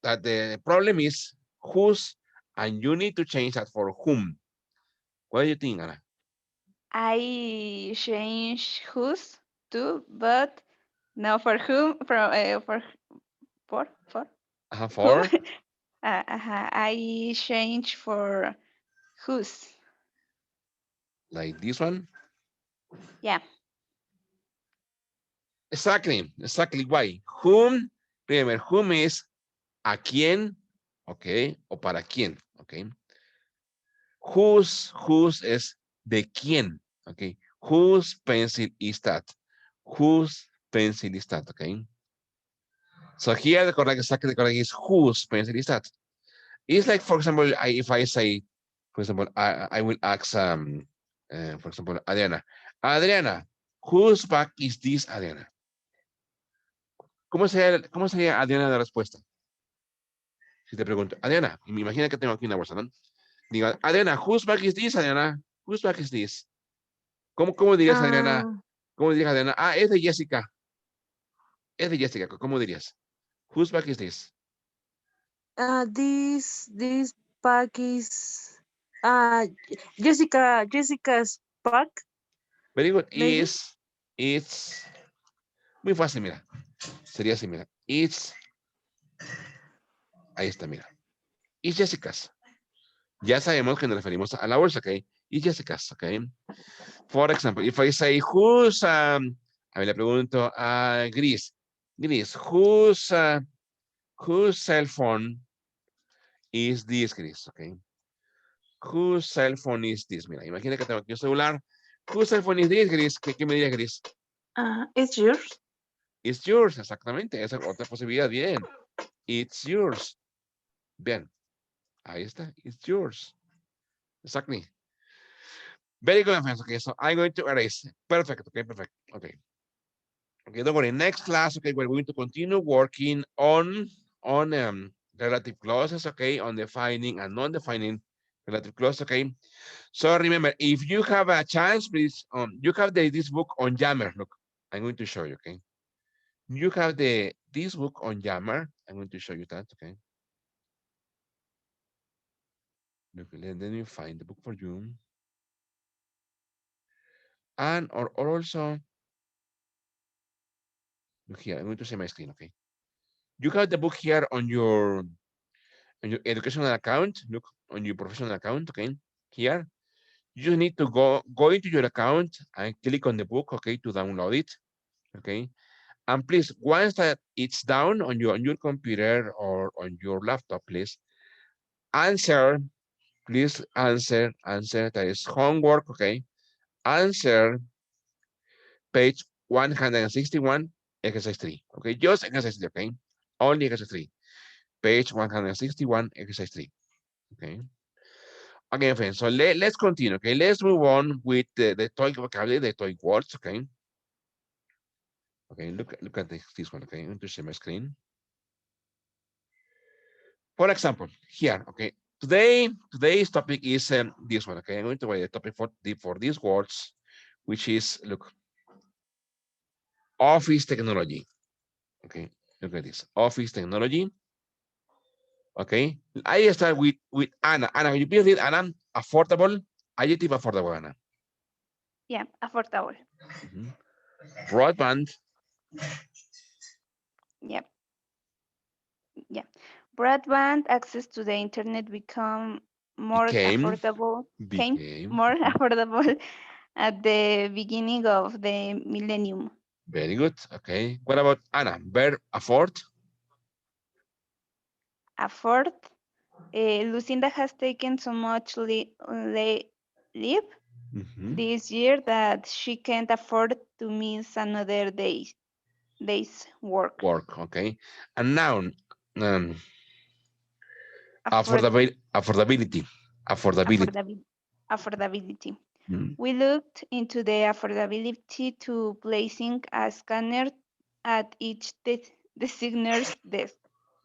that the problem is whose, and you need to change that for whom. What do you think, Anna? I change whose to, but no, for whom, for whom? For I change for whose. like this one. Yeah. Exactly. Why? Whom, remember, whom is a quién, okay, o para quién, okay. Whose is de quién, okay. Whose pencil is that? Whose pencil is that, okay. So here the correct, exactly the correct is whose pencil is that? It's like, for example, if I say, for example, I will ask, for example, Adriana, whose bag is this, Adriana? ¿Cómo sería Adriana la respuesta? Si te pregunto, Adriana, y me imagina que tengo aquí una bolsa, ¿no? Diga, Adriana, whose bag is this, Adriana? Whose bag is this? ¿Cómo dirías, Adriana? ¿Cómo dirías, Adriana? Ah, es de Jessica. Es de Jessica. ¿Cómo dirías? Whose bag is this? This pack is Jessica's pack. Very good. Maybe. It's muy fácil, mira. Sería así, mira. It's Ahí está, mira. Is Jessica's. Ya sabemos que nos referimos a la bolsa, ¿ok? Is Jessica's, ¿ok? For example, if I say, who's, a ver, le pregunto a Gris. Gris, whose cell phone is this, Gris? ¿Ok? Whose cell phone is this? Mira, imagina que tengo aquí un celular. Whose cell phone is this, Gris? ¿Qué me diría, Gris? It's yours. It's yours, exactamente. Esa es otra posibilidad, bien. It's yours. Bien. Ahí está. It's yours. Exactly. Very good, friends. Okay, so I'm going to erase. Perfect. Okay, perfect. Okay. Okay, don't worry. Next class, okay, we're going to continue working on relative clauses, okay, on defining and non-defining relative clauses, okay. So remember, if you have a chance, please, you have this book on Yammer. Look, I'm going to show you, okay. You have this book on Yammer. I'm going to show you that, okay. Look, let me find the book for you. And or also, look here, I'm going to share my screen, okay. You have the book here on your educational account. Look, on your professional account, okay. Here, you need to go into your account and click on the book, okay, to download it, okay. And please, once that it's down on your computer or on your laptop, please answer. Please answer. That is homework, okay. Answer page 161, exercise 3. Okay, just exercise 3, okay? Only exercise 3. Page 161, exercise 3. Okay. Okay, friends, so let's continue, okay? Let's move on with the Toeic vocabulary, the Toeic words, okay? Okay, look at this one, okay? I'm going to share my screen. For example, here, okay? Today's topic is this one, okay? I'm going to write the topic for these words, which is, look, office technology. Okay, look at this. Office technology. Okay. I start with Anna. Anna, can you please read Anna? Affordable. Adjective affordable, Anna. Yeah, affordable. Broadband. Yep. Yeah. Broadband access to the internet became more affordable at the beginning of the millennium. Very good. Okay. What about Anna? Verb afford. Afford. Lucinda has taken so much leave this year that she can't afford to miss another day's work. Okay. And noun. Affordability. Affordability. We looked into the affordability to placing a scanner at each designer's desk.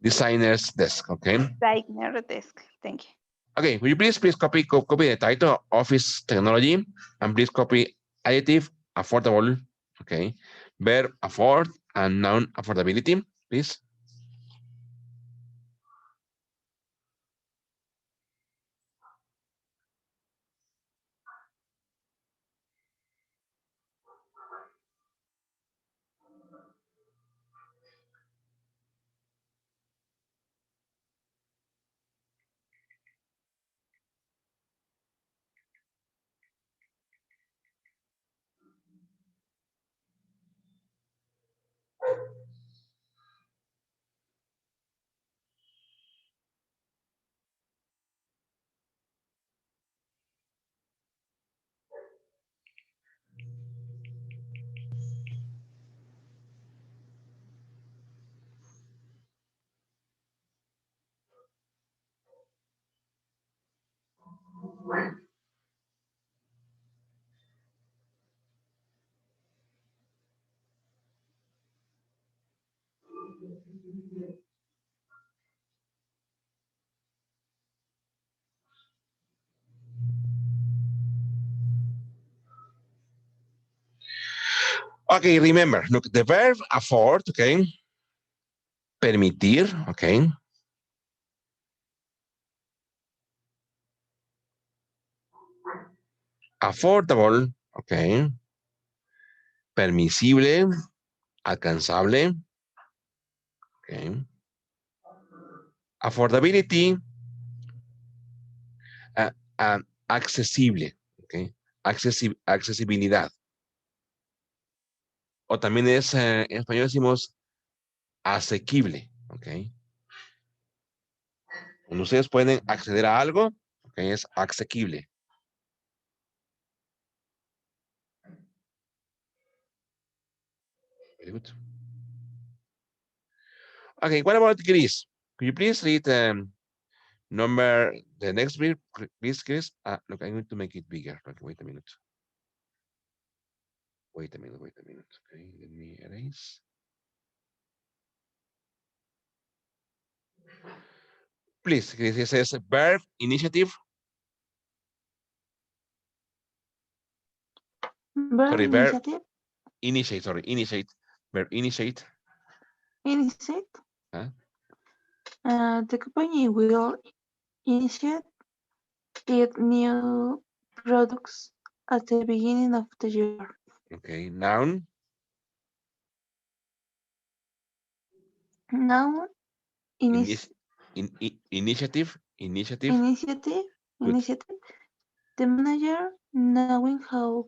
Designer's desk, okay. Designer desk, thank you. Okay, will you please copy the title, office technology, and please copy adjective, affordable, okay. Verb, afford, and noun, affordability, please. Okay, remember, look, the verb afford, okay. Permitir, okay. Affordable, okay. Permisible, alcanzable, okay. affordability, accesible, okay, accesibilidad. O también es, en español decimos asequible, ok. Cuando ustedes pueden acceder a algo, okay, es asequible. Very good. Okay, what about Chris? Could you please read the next bit, please, Chris? Look, I'm going to make it bigger. Okay, wait a minute. Wait a minute. Okay, let me erase. Please, Chris, it says verb initiative. Verb Sorry, verb initiative. initiate. Sorry, initiate. Verb initiate. Initiate. Huh? The company will initiate its new products at the beginning of the year. Okay, noun. Noun. Initiative. Initiative. Good. Initiative. The manager, knowing how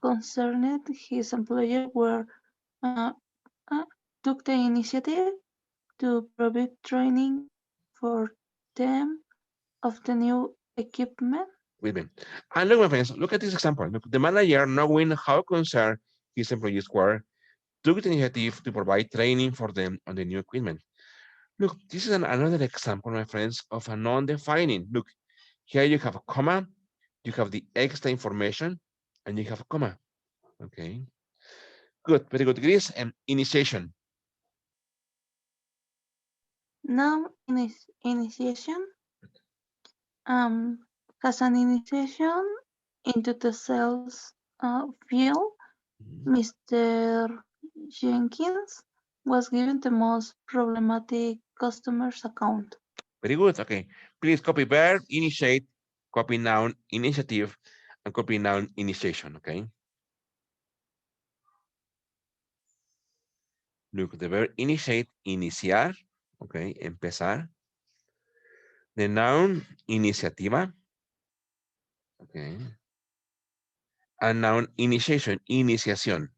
concerned his employees were, uh, took the initiative to provide training for them of the new equipment. Wait a minute. And look, my friends, look at this example. Look, the manager, knowing how concerned his employees were, took the initiative to provide training for them on the new equipment. Look, this is another example, my friends, of a non-defining. Look, here you have a comma, you have the extra information, and you have a comma. Okay. Good, very good. Chris, and initiation. Now initiation has an initiation into the sales field. Mr. Jenkins was given the most problematic customers account. Very good. Okay. Please copy verb, initiate, copy noun, initiative, and copy noun, initiation. Okay. Look, the verb initiate, iniciar. Okay. Empezar. The noun, iniciativa. Okay. And noun, initiation, iniciación.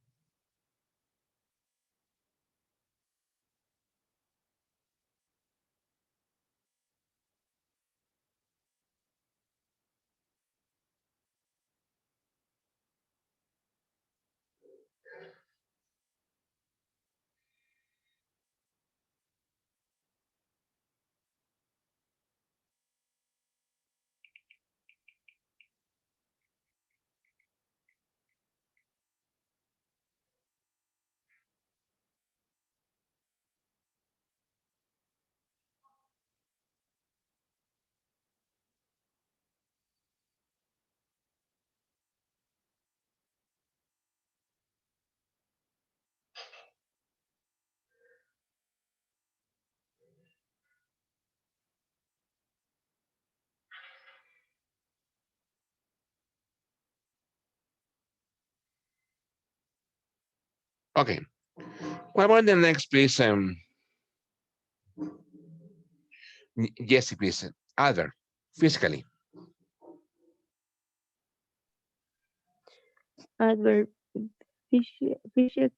Okay. What about the next, please? Jesse, please. Other, physically. Adverb Physically.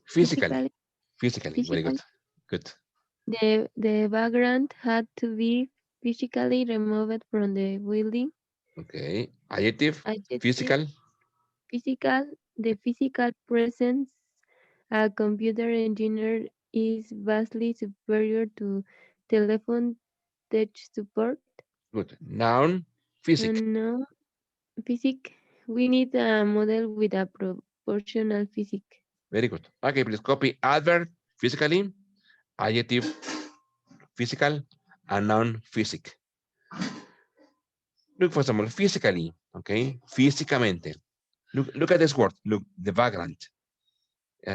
physically. Physically. Very good. Good. The background had to be physically removed from the building. Okay. Adjective, Adjective, physical. physical. The physical presence a computer engineer is vastly superior to telephone tech support. Good. Noun, physic. And now, physic. We need a model with a proportional physic. Very good. Okay, please copy adverb, physically, adjective, physical, and noun, physic. Look, for example, physically, okay, físicamente. Look at this word. Look, the vagrant.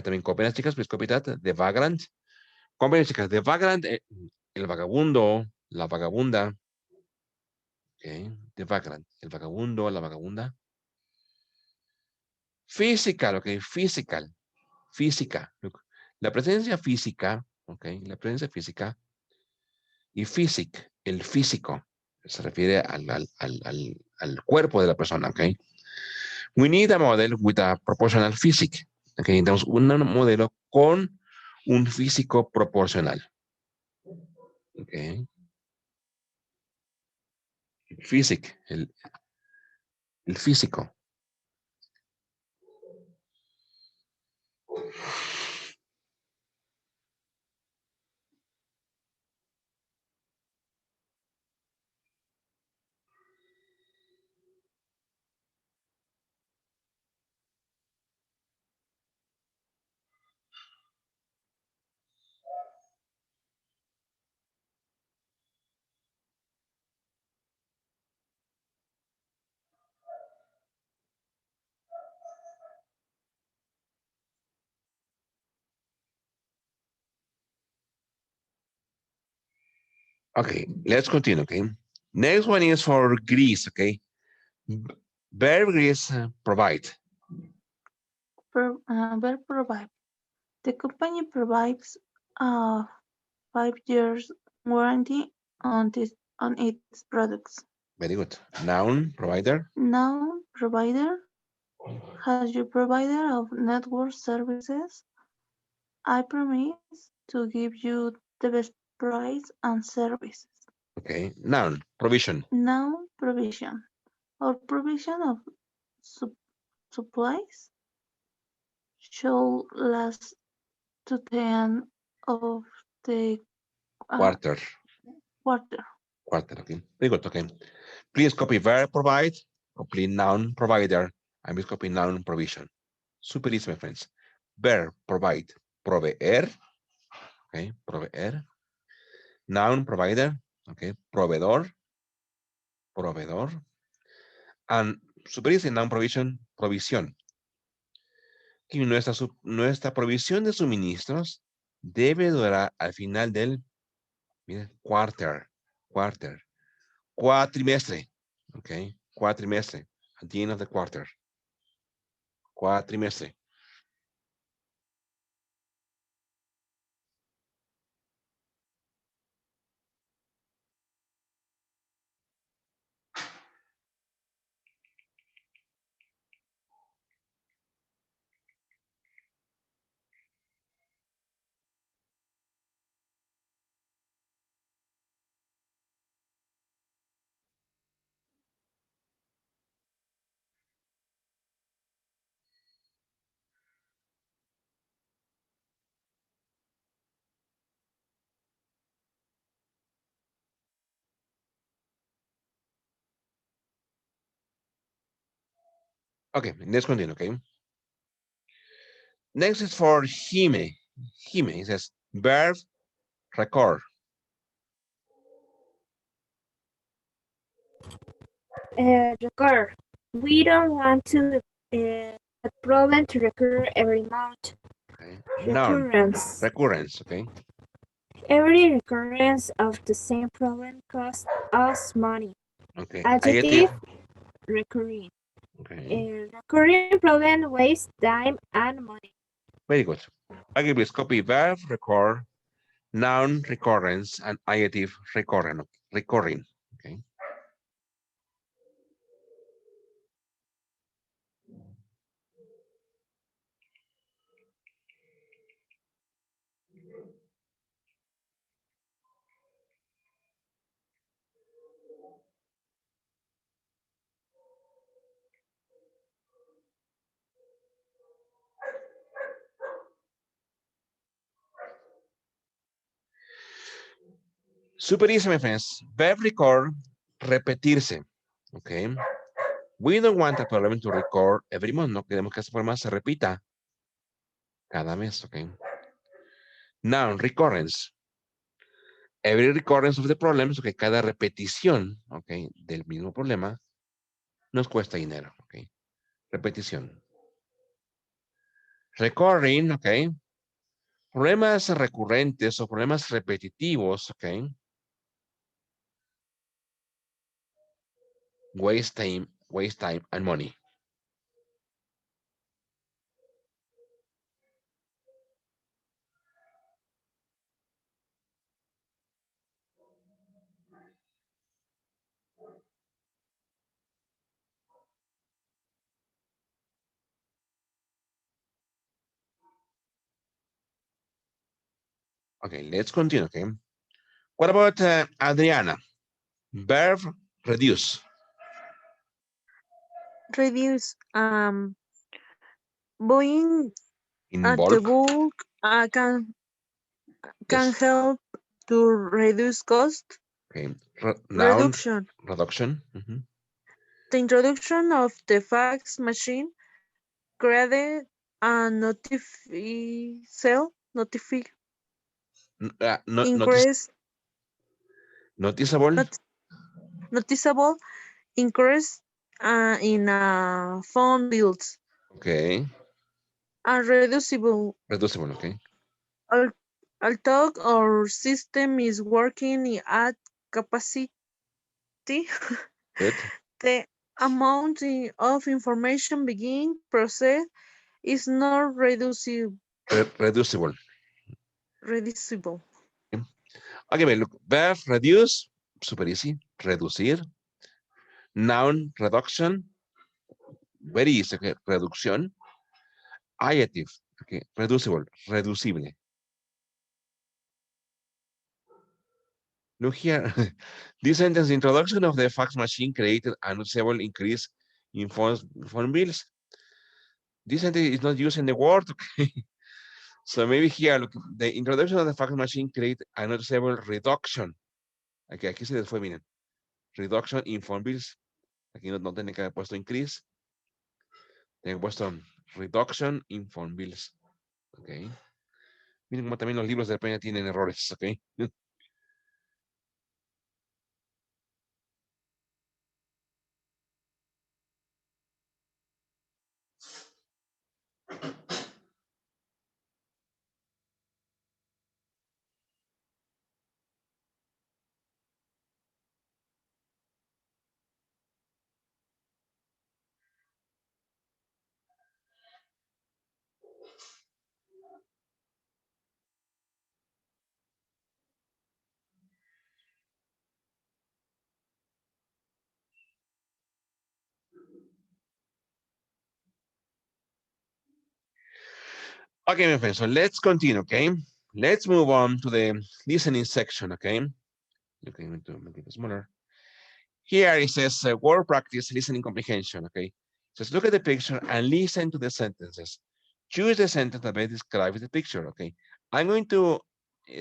También copien las chicas, please copy that. The vagrant. Copien chicas, the vagrant, el vagabundo, la vagabunda. Okay, the vagrant, el vagabundo, la vagabunda. Physical, okay, physical, física. Look, la presencia física, okay, la presencia física Y physic, el físico, se refiere al cuerpo de la persona, ¿ok? We need a model with a proportional physique. ¿Ok? Necesitamos un modelo con un físico proporcional. ¿Ok? Physic, el físico. Okay, let's continue, okay? Next one is for Greece, okay? Verb Greece provide. Verb provide. The company provides a 5 years warranty on its products. Very good. Noun provider. Noun provider. As your provider of network services, I promise to give you the best price and services. Okay. Noun provision. Noun provision. Or provision of supplies shall last to the end of the Quarter. quarter. Quarter, okay. Very good, okay. Please copy verb provide, copy noun provider, and please copy noun provision. Super easy, my friends. Verb provide, proveer, okay, proveer. Noun provider, okay, proveedor, proveedor. And super easy, noun provision, provisión. Y nuestra provisión de suministros debe durar al final del, miren, quarter, cuatrimestre, okay, cuatrimestre, at the end of the quarter, cuatrimestre. Okay, let's continue, okay? Next is for Jime. Jime, it says verb record. Recur. We don't want to a problem to recur every month. Okay. Noun, Recurrence. recurrence, okay? Every recurrence of the same problem costs us money. Okay. Adjective, recurring. Okay. Recurring problem wastes time and money. Very good. Again, please copy verb record, noun recurrence, and adjective recurring. Okay. Super easy, my friends. Verb record, repetirse. Okay. We don't want a problem to record every month. No queremos que ese problema se repita cada mes, okay? Noun, recurrence. Every recurrence of the problems, okay, cada repetición, okay, del mismo problema nos cuesta dinero, okay. Repetición. Recurring, okay. Problemas recurrentes o problemas repetitivos, okay. Waste time and money. Okay, let's continue, okay? What about Adriana? Verb reduce. Reduce. Buying In at the bulk. bulk can Yes. help to reduce cost. Okay. Noun Reduction. reduction. Mhm. The introduction of the fax machine created a notifi increase Noticeable. not, noticeable increase in phone bills Okay. and reducible. Reducible. Okay. Al- Although our system is working at capacity, Good. the amount of information being processed is not Reducible. reducible. Okay, well, look. Verb reduce. Super easy. Reducir. Noun reduction. Very easy. Okay. Reducción. Adjective. Okay. Reducible. Reducible. Look here. This sentence, introduction of the fax machine created a noticeable increase in phone bills. This sentence is not using the word. Okay. So maybe here, look, the introduction of the fax machine created a noticeable reduction. Okay, aquí se les fue, miren. Reduction in phone bills. Aquí no tiene que haber puesto increase. Tiene que haber puesto reduction in phone bills. Ok. Miren cómo también los libros de Peña tienen errores. Ok. Okay, my friends, so let's continue, okay? Let's move on to the listening section, okay? Okay, I'm going to make it smaller. Here it says word practice, listening comprehension, okay? Just look at the picture and listen to the sentences. Choose the sentence that best describes the picture, okay? I'm going to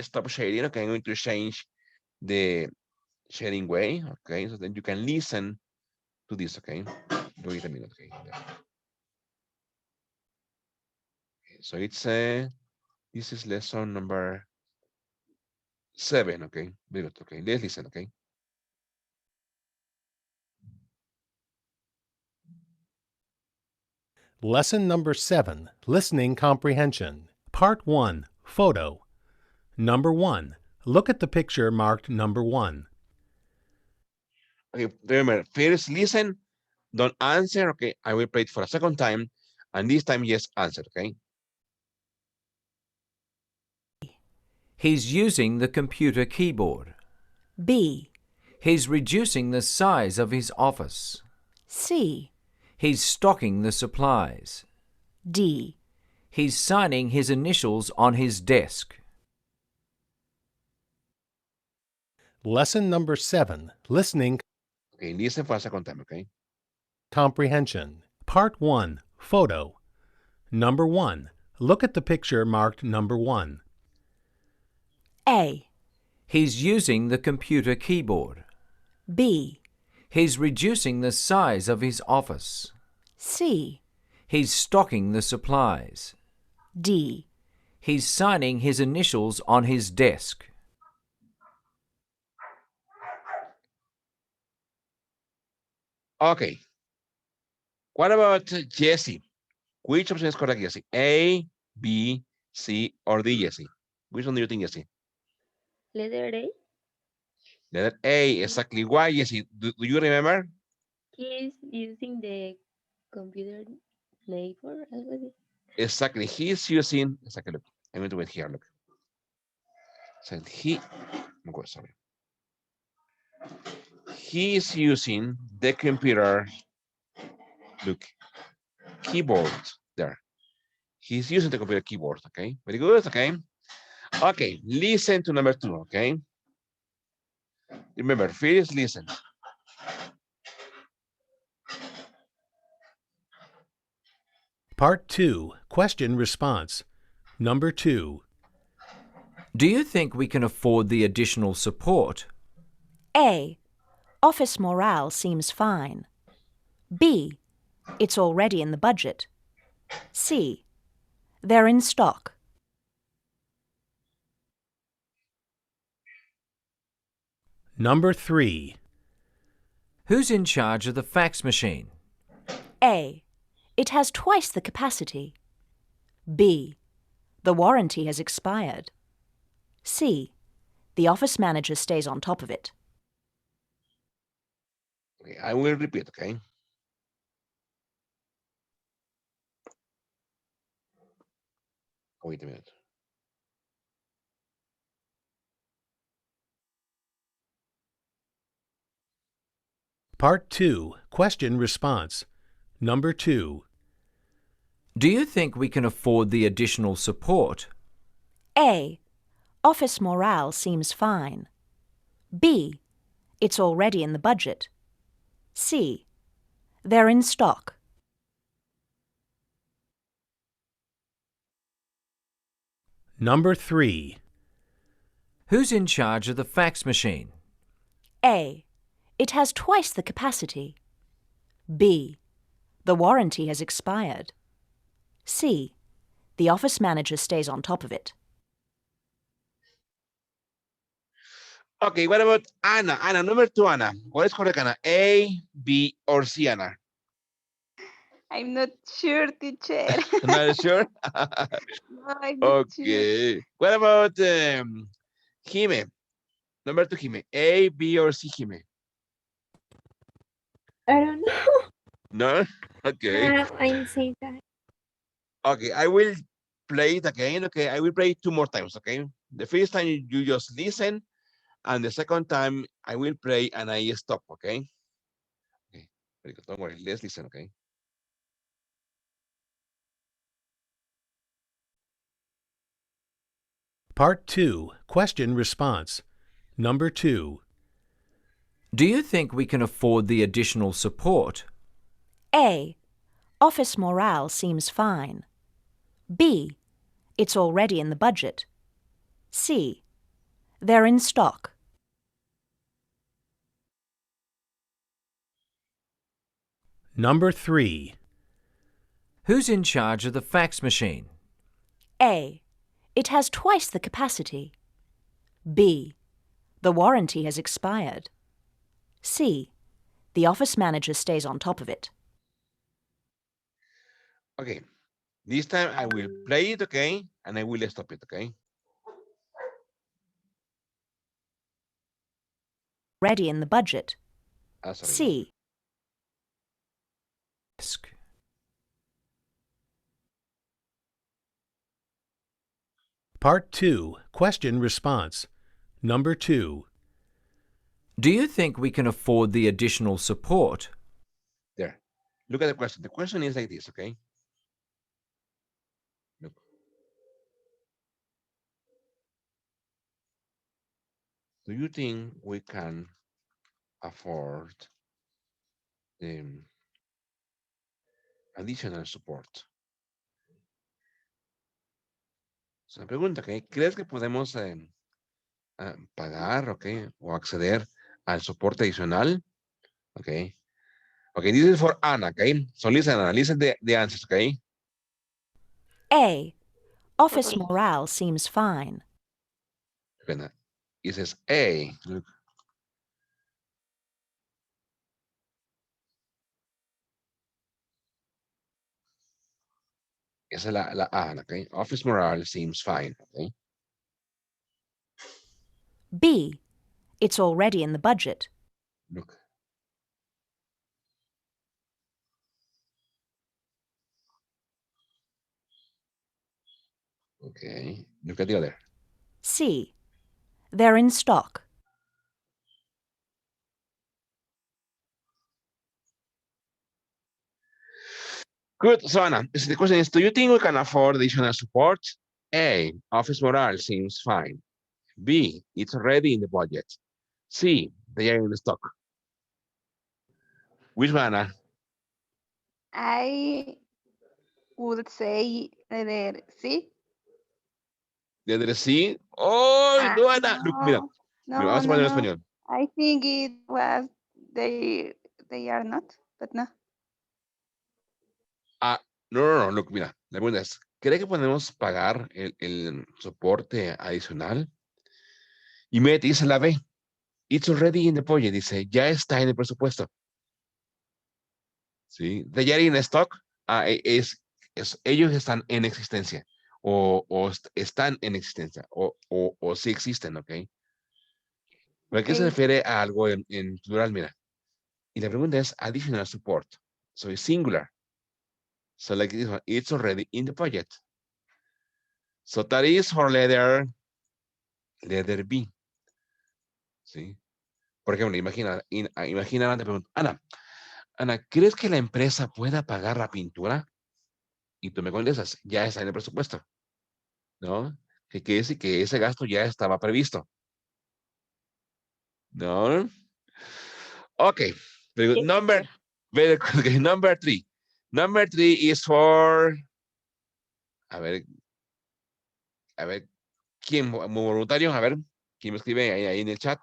stop sharing, okay? I'm going to change the sharing way, okay? So then you can listen to this, okay? Wait a minute, okay? So it's this is lesson number 7, okay? Very good, okay? Let's listen, okay? Lesson number 7, Listening Comprehension. Part 1, Photo. Number 1, look at the picture marked number 1. Okay, remember, first listen, don't answer, okay? I will play it for a second time, and this time, yes, answer, okay? He's using the computer keyboard. B. He's reducing the size of his office. C. He's stocking the supplies. D. He's signing his initials on his desk. Lesson number 7, Listening Okay, listen for a second time, okay? Comprehension. Part 1, Photo. Number 1, look at the picture marked number 1. A. He's using the computer keyboard. B. He's reducing the size of his office. C. He's stocking the supplies. D. He's signing his initials on his desk. Okay. What about Jesse? Which option is correct, Jesse? A, B, C, or D, Jesse? Which one do you think, Jesse? Letter A. Letter A, exactly. Why, Jesse? Do you remember? He is using the computer neighbor, algo así. Exactly. He's using, exactly, look. I'm going to wait here, look. So sorry. He is using the computer, look, keyboard there. He's using the computer keyboard, okay? Very good, okay? Okay, listen to number 2, okay? Remember, first listen. Part 2, question response. Number 2. Do you think we can afford the additional support? A. Office morale seems fine. B. It's already in the budget. C. They're in stock. Number 3. Who's in charge of the fax machine? A. It has twice the capacity. B. The warranty has expired. C. The office manager stays on top of it. Okay, I will repeat, okay? Wait a minute. Part 2, question response. Number 2. Do you think we can afford the additional support? A. Office morale seems fine. B. It's already in the budget. C. They're in stock. Number 3. Who's in charge of the fax machine? A. It has twice the capacity. B. The warranty has expired. C. The office manager stays on top of it. Okay, what about Anna? Anna, number 2, Anna. What is correct, Anna? A, B, or C, Anna? I'm not sure, teacher. Not sure? No, I'm not sure. Okay. What about Jime? Number 2, Jime. A, B, or C, Jime? I don't know. No? Okay. I'm saying that. Okay, I will play it again. Okay, I will play it 2 more times. Okay, the first time you just listen, and the second time I will play and I stop. Okay. Okay. Very good. Don't worry. Let's listen. Okay. Part 2, question response. Number 2. Do you think we can afford the additional support? A. Office morale seems fine. B. It's already in the budget. C. They're in stock. Number 3. Who's in charge of the fax machine? A. It has twice the capacity. B. The warranty has expired. C. The office manager stays on top of it. Okay. This time I will play it. Okay, and I will stop it. Okay. Ready in the budget. Sorry. C. Part 2, question response. Number 2. Do you think we can afford the additional support? There. Look at the question. The question is like this. Okay. Look. Do you think we can afford the additional support? Es una pregunta, ¿ok? ¿Crees que podemos pagar, ok, o acceder al soporte adicional? Okay. Okay, this is for Anna, okay? So listen, Anna, listen the answers, okay? A. Office morale seems fine. Okay, now, it says A. Look. Esa es la A, okay? Office morale seems fine, okay? B. It's already in the budget. Look. Okay, look at the other. C. They're in stock. Good, so Anna, the question is, do you think we can afford additional support? A, office morale seems fine. B, it's already in the budget. C, they are in stock. Which one? I would say letter C. Letter C. Oh, no, Ana. Look, mira. No, Mira, no, vamos a no, ponerlo en no. español. I think it was they are not, but no. Ah, no. Look, mira. La pregunta es, ¿cree que podemos pagar el soporte adicional? Y me dice la B. It's already in the budget. Dice, ya está en el presupuesto. ¿Sí? They are in stock. Ellos están en existencia. O están en existencia. O sí existen, ¿ok? ¿Pero qué se Okay. refiere a algo en plural? Mira. Y la pregunta es additional support. So it's singular. So like this one, it's already in the budget. So that is for letter B. ¿Sí? Por ejemplo, imagina, te pregunto, Ana, ¿crees que la empresa pueda pagar la pintura? Y tú me contestas, ya está en el presupuesto. ¿No? ¿Qué quiere decir? Que ese gasto ya estaba previsto. ¿No? Okay. Very good. Yes, Number, teacher. very good. Okay, number 3. Number 3 is for, a ver, ¿quién? Voluntario, a ver, ¿quién me escribe ahí en el chat?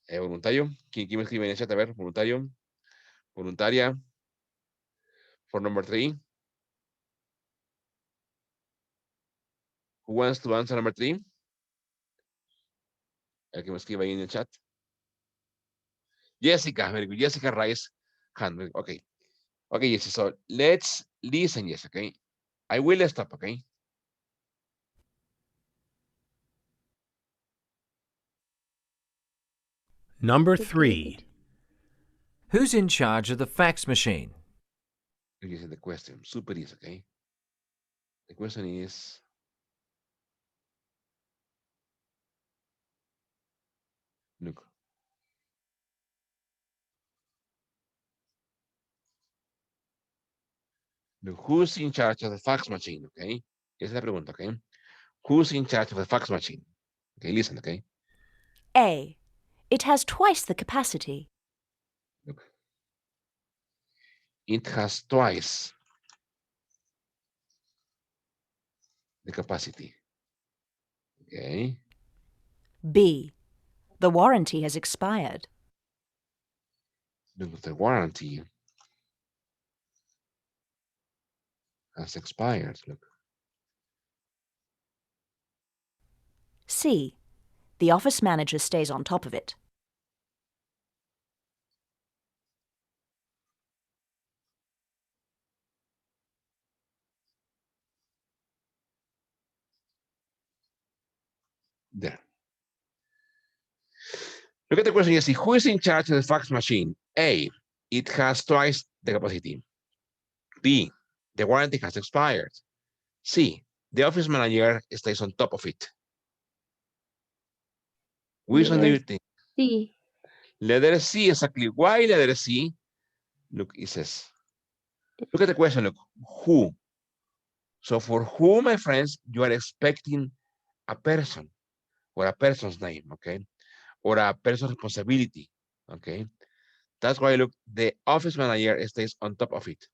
Voluntario, ¿quién me escribe en el chat? A ver, voluntario, voluntaria, for number 3. Who wants to answer number 3? El que me escribe ahí en el chat. Jessica, very good. Jessica raise hand. Okay. Okay, Jessica, so let's listen, yes, okay? I will stop, okay? Number Okay, 3. Who's in charge of the fax machine? This is the question. Super easy, okay? The question is, look. Look, who's in charge of the fax machine, okay? Esa es la pregunta, okay? Who's in charge of the fax machine? Okay, listen, okay? A. It has twice the capacity. Look. It has twice the capacity. Okay. B. The warranty has expired. Look, the warranty has expired. Look. C. The office manager stays on top of it. There. Look at the question. You see, who is in charge of the fax machine? A. It has twice the capacity. B. The warranty has expired. C. The office manager stays on top of it. Which one do you Letter think? C. Letter C, exactly. Why letter C? Look, it says, look at the question, look, who? So for who, my friends, you are expecting a person or a person's name, okay? Or a person's responsibility, okay? That's why, look, the office manager stays on top of it.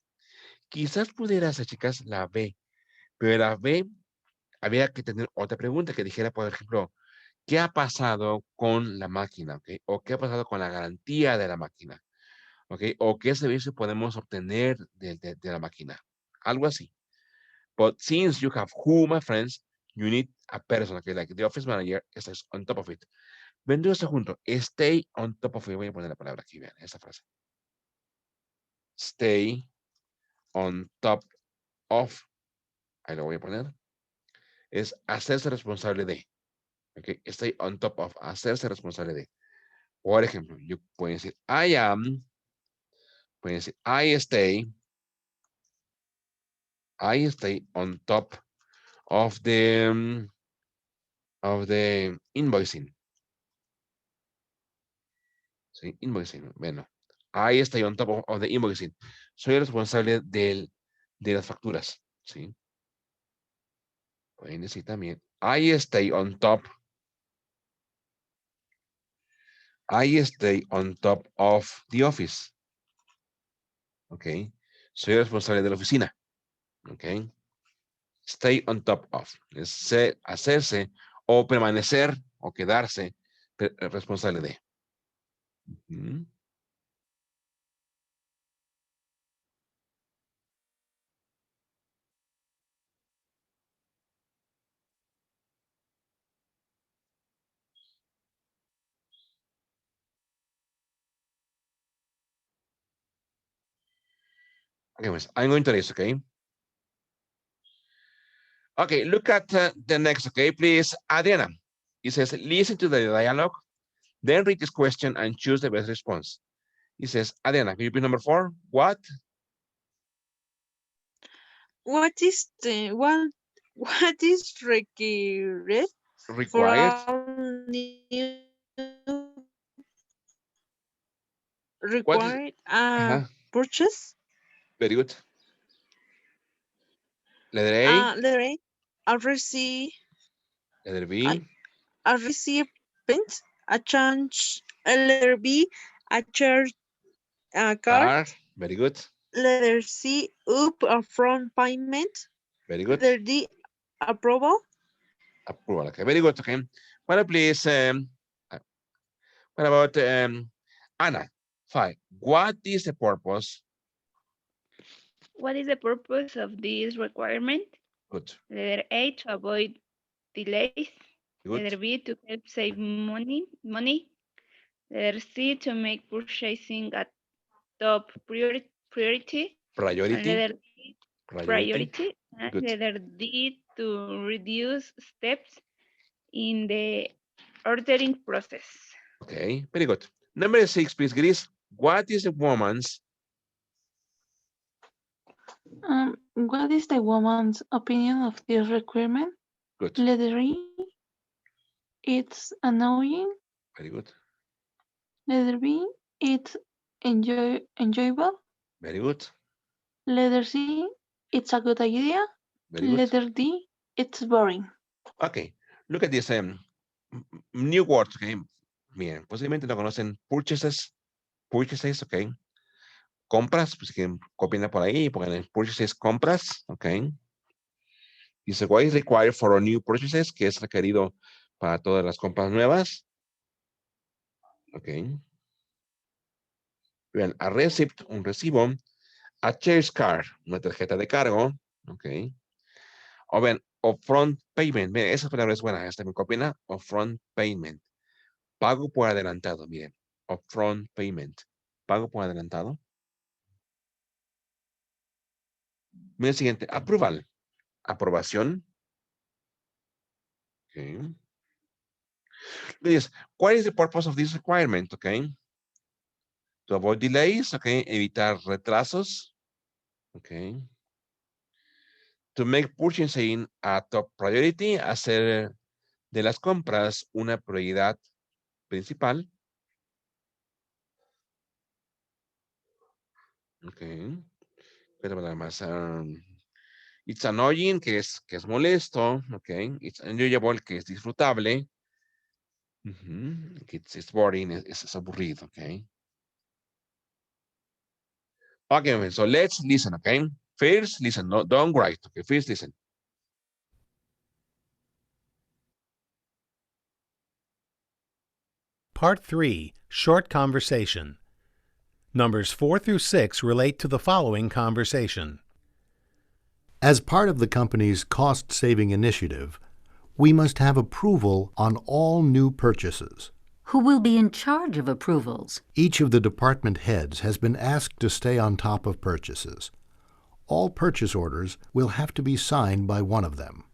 Quizás pudiera ser, chicas, la B, pero la B había que tener otra pregunta que dijera, por ejemplo, ¿qué ha pasado con la máquina? ¿Okay? O ¿qué ha pasado con la garantía de la máquina? ¿Okay? O ¿qué servicio podemos obtener de la máquina? Algo así. But since you have who, my friends, you need a person, okay? Like the office manager stays on top of it. Vendrá esto junto. Stay on top of it. Voy a poner la palabra aquí, vean, esa frase. Stay on top of. Ahí lo voy a poner. Es hacerse responsable de. Okay? Stay on top of. Hacerse responsable de. Por ejemplo, yo puedo decir, I am. Pueden decir, I stay on top of the invoicing. ¿Sí? Invoicing. Bueno, I stay on top of the invoicing. Soy responsable de las facturas. ¿Sí? Pueden decir también, I stay on top. I stay on top of the office. Ok. Soy responsable de la oficina. Ok. Stay on top of. Es hacerse o permanecer o quedarse responsable de. Ujú. Okay, pues, I'm going to this, okay? Okay, look at the next, okay, please. Adriana, it says, listen to the dialogue, then read this question and choose the best response. It says, Adriana, can you repeat number 4? What? What is the what is required Required. for all new What is, required purchase? very good. Letter A, Letter A, a receipt, letter a, B, a recipient, a change. Letter B, a charge card. card, very good, Letter C, upfront payment. very good. Letter D, approval. Approval, okay, very good, okay. Well, please, what about Anna? 5. What is the purpose? What is the purpose of this requirement? Good, Letter A, to avoid delays. good. Letter B, to help save money. Letter C, to make purchasing a top priority. And Priority, letter D, priority. And good. letter D, to reduce steps in the ordering process. Okay, very good. Number 6, please, Gris. What is the woman's? What is the woman's opinion of this requirement? Good, Letter E, it's annoying. very good, Letter B, it's enjoyable. very good, Letter C, it's a good idea. very good. Letter D, it's boring. Okay, look at this new words, okay. Miren, posiblemente no conocen purchases, okay. Compras, pues que copien por ahí, pongan en purchases, compras, okay. Dice, what is required for new purchases, que es requerido para todas las compras nuevas. Okay. Vean, a receipt, un recibo. A charge card, una tarjeta de cargo. Okay. O vean, upfront payment. Miren, esa palabra es buena. Esta me copian. Upfront payment. Pago por adelantado. Miren, upfront payment. Pago por adelantado. Miren el siguiente. Approval. Aprobación. Okay. Dice, what is the purpose of this requirement? Okay. To avoid delays. Okay. Evitar retrasos. Okay. To make purchasing a top priority. Hacer de las compras una prioridad principal. Okay. Pero nada más. It's annoying, que es molesto. Okay. It's enjoyable, que es disfrutable. It's boring, es aburrido. Okay. Okay, so let's listen. Okay. First, listen. No, don't write. Okay. First, listen. Part 3, Short Conversation. Numbers 4 through 6 relate to the following conversation. As part of the company's cost-saving initiative, we must have approval on all new purchases. Who will be in charge of approvals? Each of the department heads has been asked to stay on top of purchases. All purchase orders will have to be signed by one of them.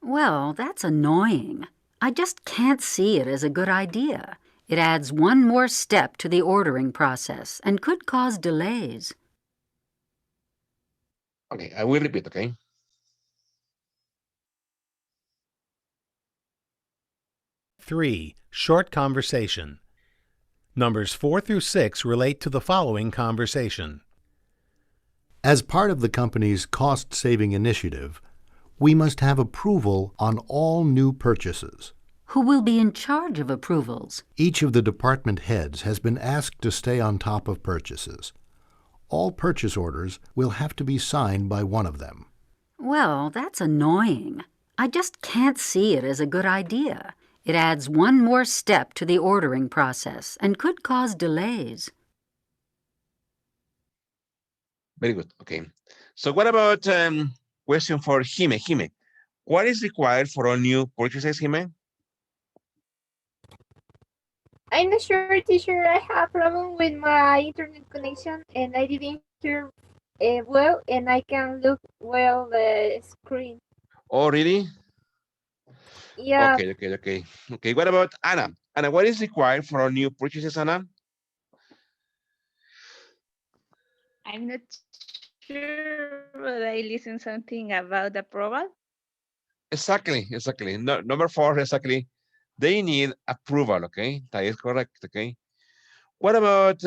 Well, that's annoying. I just can't see it as a good idea. It adds one more step to the ordering process and could cause delays. Okay, I will repeat, okay? Three, Short Conversation. Numbers 4 through 6 relate to the following conversation. As part of the company's cost-saving initiative, We must have approval on all new purchases. Who will be in charge of approvals? Each of the department heads has been asked to stay on top of purchases. All purchase orders will have to be signed by one of them. Well, that's annoying. I just can't see it as a good idea. It adds one more step to the ordering process and could cause delays. Very good. Okay. So what about question for Jime? Jime, what is required for all new purchases, Jime? I'm not sure, teacher. I have problem with my internet connection, and I didn't hear well, and I can look well the screen. Oh, really? Yeah, Okay. What about Anna? Anna, what is required for all new purchases, Anna? I'm not sure, but I listened something about approval. Exactly. No, number 4, exactly. They need approval, okay? That is correct, okay? What about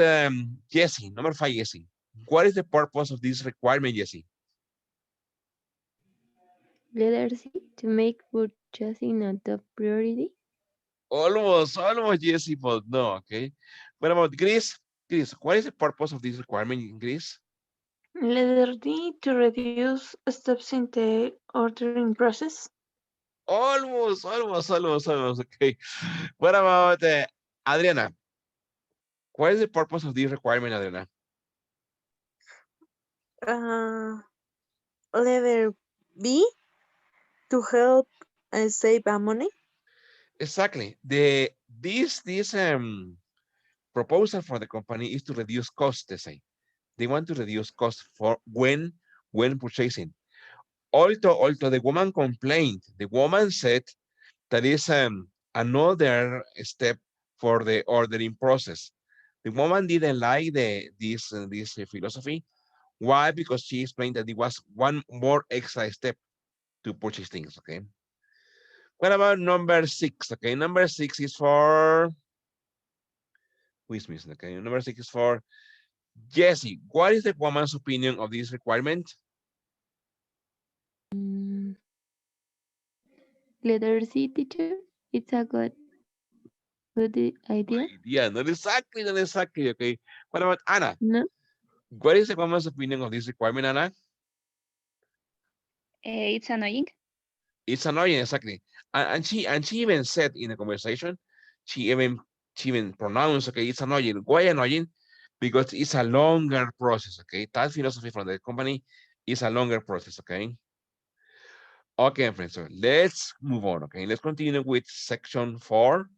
Jesse? Number 5, Jesse. What is the purpose of this requirement, Jesse? Letter C, to make purchasing a top priority. Almost, Jesse, but no, okay. What about Grace? Grace, what is the purpose of this requirement, Grace? Letter D, to reduce steps in the ordering process. Almost, okay. What about Adriana? What is the purpose of this requirement, Adriana? Letter B, to help save money. Exactly. This proposal for the company is to reduce costs, they say. They want to reduce costs for when purchasing. Although the woman complained, the woman said that is another step for the ordering process. The woman didn't like this philosophy. Why? Because she explained that it was one more extra step to purchase things, okay? What about number 6? Okay, number 6 is for, who is missing? Okay, number 6 is for Jesse. What is the woman's opinion of this requirement? Letter C, teacher. It's a good idea. Yeah, not exactly, okay. What about Anna? No. What is the woman's opinion of this requirement, Anna? It's annoying. It's annoying, exactly. And she even said in the conversation, she even pronounced, okay, it's annoying. Why annoying? Because it's a longer process, okay? That philosophy from the company is a longer process, okay? Okay, friends, so let's move on, okay? Let's continue with section 4.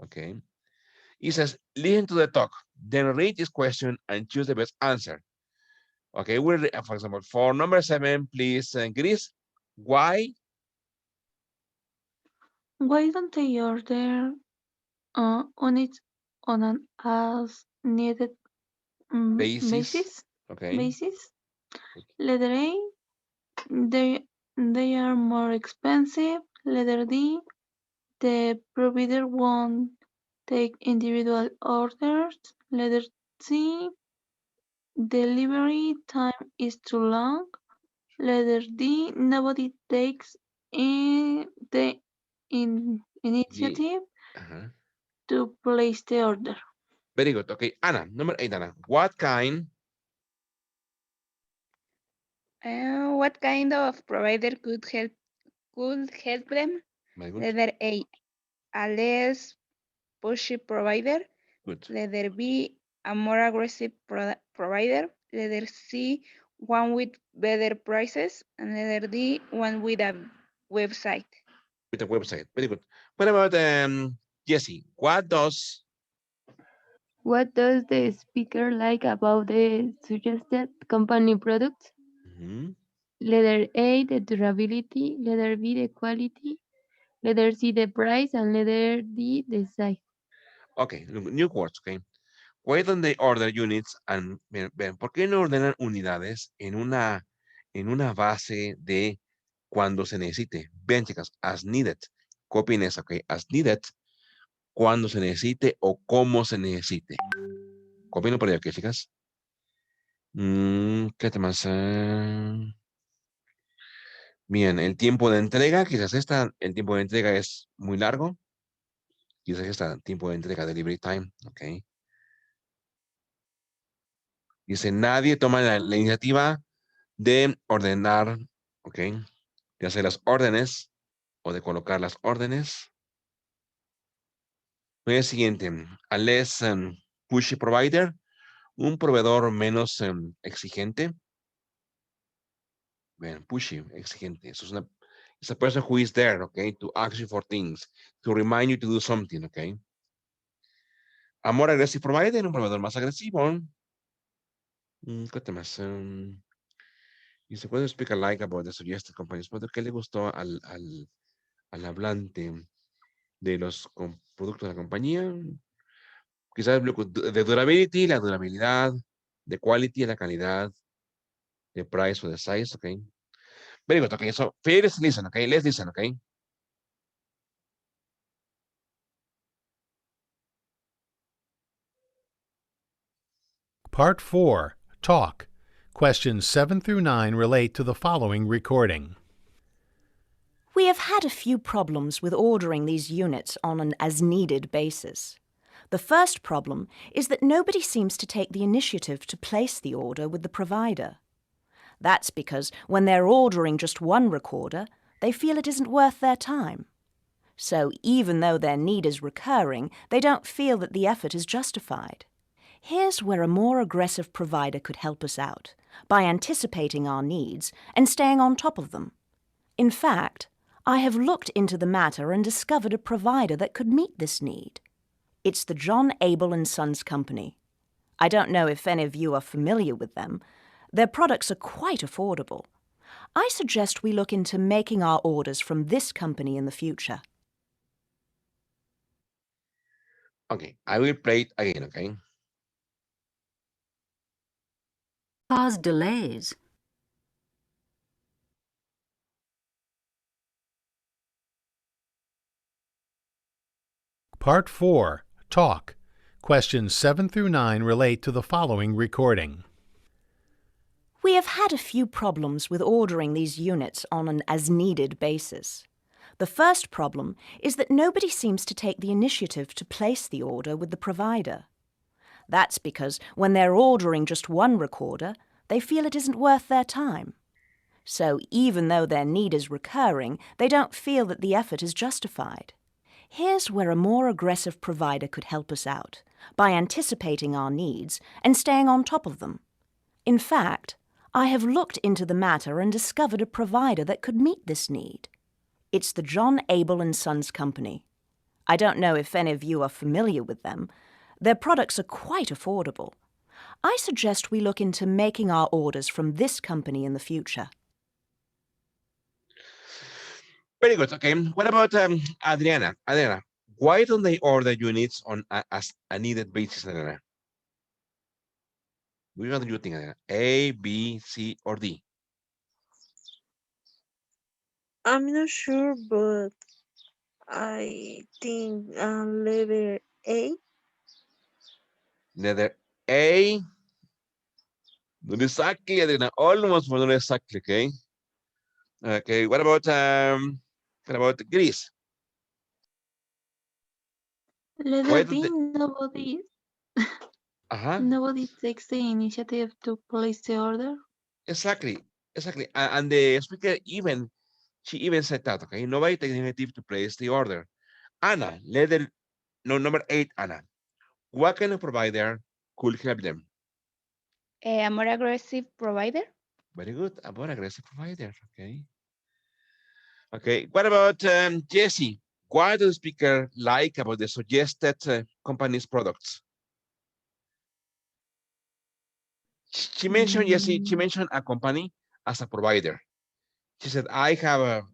Okay. It says, listen to the talk, then read this question and choose the best answer. Okay, for example, for number 7, please, Chris, why? Why don't they order on it on an as needed basis? Okay. Basis. Letter A, they are more expensive. Letter D, the provider won't take individual orders. Letter C, delivery time is too long. Letter D, nobody takes the initiative to place the order. Very good. Okay, Anna, number 8, Anna. What kind of provider could help them? Letter A, a less pushy provider. Good. Letter B, a more aggressive provider. Letter C, one with better prices. And letter D, one with a website. With a website. Very good. What about Jesse? What does the speaker like about the suggested company products? Letter A, the durability. Letter B, the quality. Letter C, the price. And letter D, the size. Okay, new words, okay. Why don't they order units and ven, ¿por qué no ordenan unidades en una base de cuando se necesite? Ven, chicas, as needed. Copien eso, ok. As needed, cuando se necesite o cómo se necesite. Copienlo por ahí, ok, chicas. ¿Qué te más? Bien, el tiempo de entrega, quizás el tiempo de entrega es muy largo. Quizás el tiempo de entrega, delivery time, ok. Dice, nadie toma la iniciativa de ordenar, ok, de hacer las órdenes o de colocar las órdenes. El siguiente, a less pushy provider, un proveedor menos exigente. Bien, pushy, exigente. Eso es it's a person who is there, okay, to ask you for things, to remind you to do something, okay. A more aggressive provider, un proveedor más agresivo. ¿Qué más? Y se puede explicar like about the suggested companies. ¿Qué le gustó al hablante de los productos de la compañía? Quizás de durability, la durabilidad, de quality, la calidad, de price o de size, okay. Very good, okay. So first listen, okay. Let's listen, okay. Part 4. Talk. Questions 7 through 9 relate to the following recording. We have had a few problems with ordering these units on an as-needed basis. The first problem is that nobody seems to take the initiative to place the order with the provider. That's because when they're ordering just one recorder, they feel it isn't worth their time. So even though their need is recurring, they don't feel that the effort is justified. Here's where a more aggressive provider could help us out, by anticipating our needs and staying on top of them. In fact, I have looked into the matter and discovered a provider that could meet this need. It's the John Abel & Sons Company. I don't know if any of you are familiar with them. Their products are quite affordable. I suggest we look into making our orders from this company in the future. Okay, I will play it again, okay? Cause delays. Part 4. Talk. Questions 7 through 9 relate to the following recording. We have had a few problems with ordering these units on an as-needed basis. The first problem is that nobody seems to take the initiative to place the order with the provider. That's because when they're ordering just one recorder, they feel it isn't worth their time. So even though their need is recurring, they don't feel that the effort is justified. Here's where a more aggressive provider could help us out, by anticipating our needs and staying on top of them. In fact, I have looked into the matter and discovered a provider that could meet this need. It's the John Abel & Sons Company. I don't know if any of you are familiar with them. Their products are quite affordable. I suggest we look into making our orders from this company in the future. Very good, okay. What about Adriana? Adriana, why don't they order units on as a needed basis, Adriana? Which one do you think, Adriana? A, B, C, or D? I'm not sure, but I think letter A. Letter A. Not exactly, Adriana. Almost, but not exactly, okay? Okay, what about Gris? Letter B, nobody nobody takes the initiative to place the order. Exactly. And the speaker she even said that, okay? Nobody takes the initiative to place the order. Anna, number 8, Anna. What kind of provider could help them? A more aggressive provider. Very good, a more aggressive provider, okay? Okay, what about Jesse? What does the speaker like about the suggested company's products? She mentioned, Jesse, she mentioned a company as a provider. She said, I have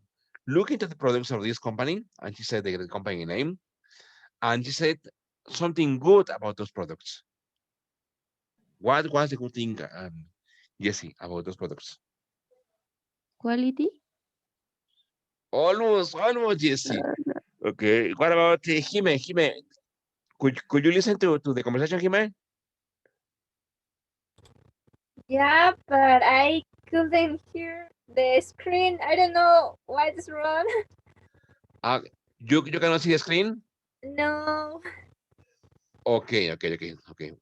looked into the products of this company, and she said the company name, and she said something good about those products. What was the good thing, Jesse, about those products? Quality? Almost, Jesse. Okay, what about Jime? Could you listen to the conversation, Jime? Yeah, but I couldn't hear the screen. I don't know what's wrong. You cannot see the screen? No. Okay.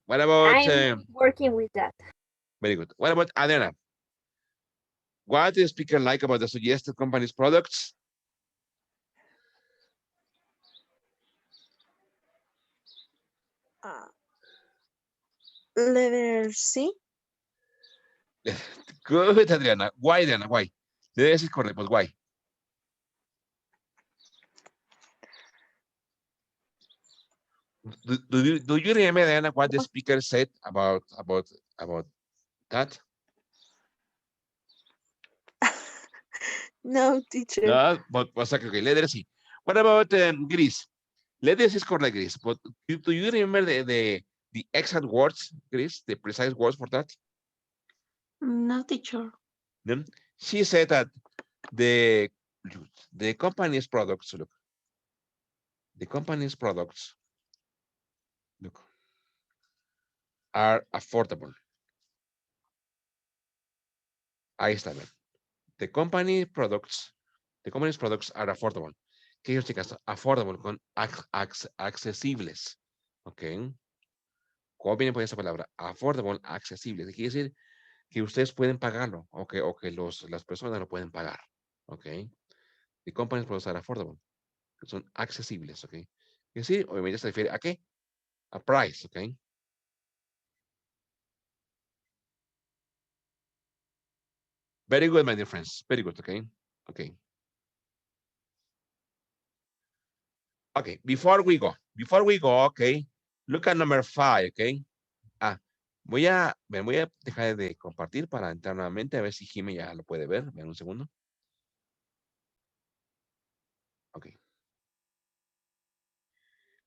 What about I'm working with that. very good. What about Adriana? What does the speaker like about the suggested company's products? Letter C. Good, Adriana. Why, Adriana? Why? This is correct, but why? Do you remember, Adriana, what the speaker said about that? No, teacher. No, but okay, letter C. What about Gris? Letter C is correct, Gris. But do you remember the exact words, Gris? The precise words for that? No, teacher. No? She said that the company's products, look, the company's products, look, are affordable. Ahí está, bien. The company's products are affordable. ¿Qué significa affordable? Con accesibles. ¿Ok? ¿Cómo viene por esa palabra? Affordable, accesible. Quiere decir que ustedes pueden pagarlo o que las personas lo pueden pagar. ¿Ok? The company's products are affordable. Son accesibles. ¿Ok? Es decir, obviamente se refiere a qué? A price. ¿Ok? Very good, my dear friends. Very good. Okay. Okay. Okay. Before we go, okay. Look at number 5. Okay. Voy a dejar de compartir para entrar nuevamente a ver si Jimmy ya lo puede ver. Vean un segundo. Okay.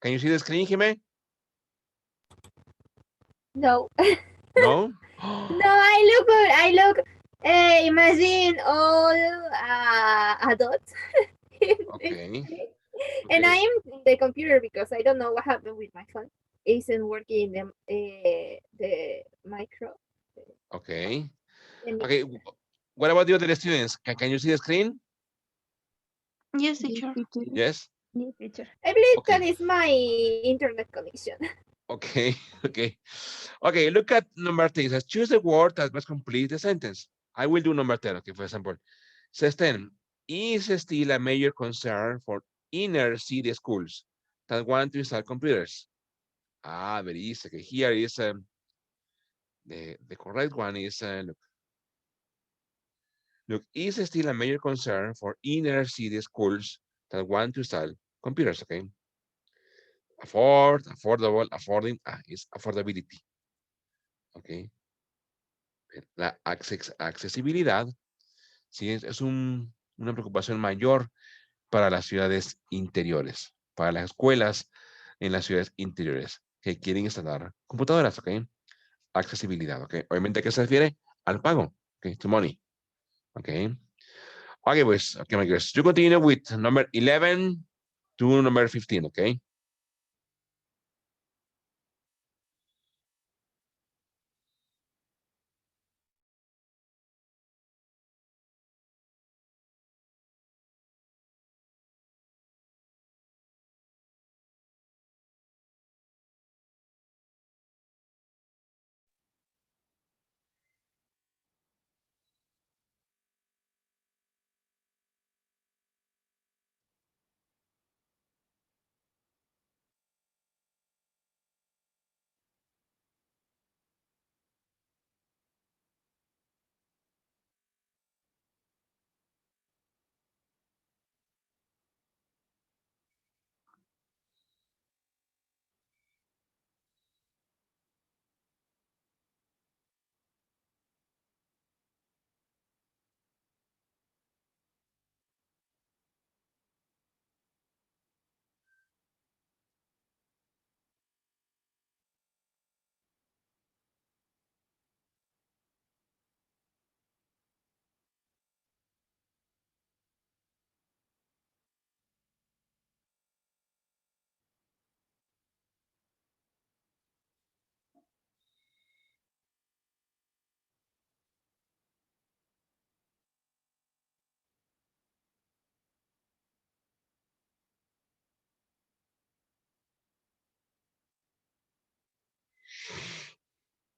Can you see the screen, Jimmy? No. No. No, I look. Imagine all adults. Okay. And I am in the computer because I don't know what happened with my phone. Isn't working the micro. Okay. Okay. What about the other students? Can you see the screen? Yes, teacher. Yes. Yes, teacher. I believe Okay. that is my internet connection. Okay. Okay. Okay. Look at number 10. It says choose the word that must complete the sentence. I will do number 10. Okay. For example, says 10 is still a major concern for inner city schools that want to install computers. Very easy. Okay. Here is the correct one is look, is still a major concern for inner city schools that want to install computers. Okay. Affording is affordability. Okay. La accesibilidad, sí, es una preocupación mayor para las ciudades interiores, para las escuelas en las ciudades interiores que quieren instalar computadoras, ¿ok? Accesibilidad, ¿ok? Obviamente, ¿a qué se refiere? Al pago, ¿ok? To money, ¿ok? Ok, pues, ok, my girls. You continue with number 11 to number 15, ¿ok?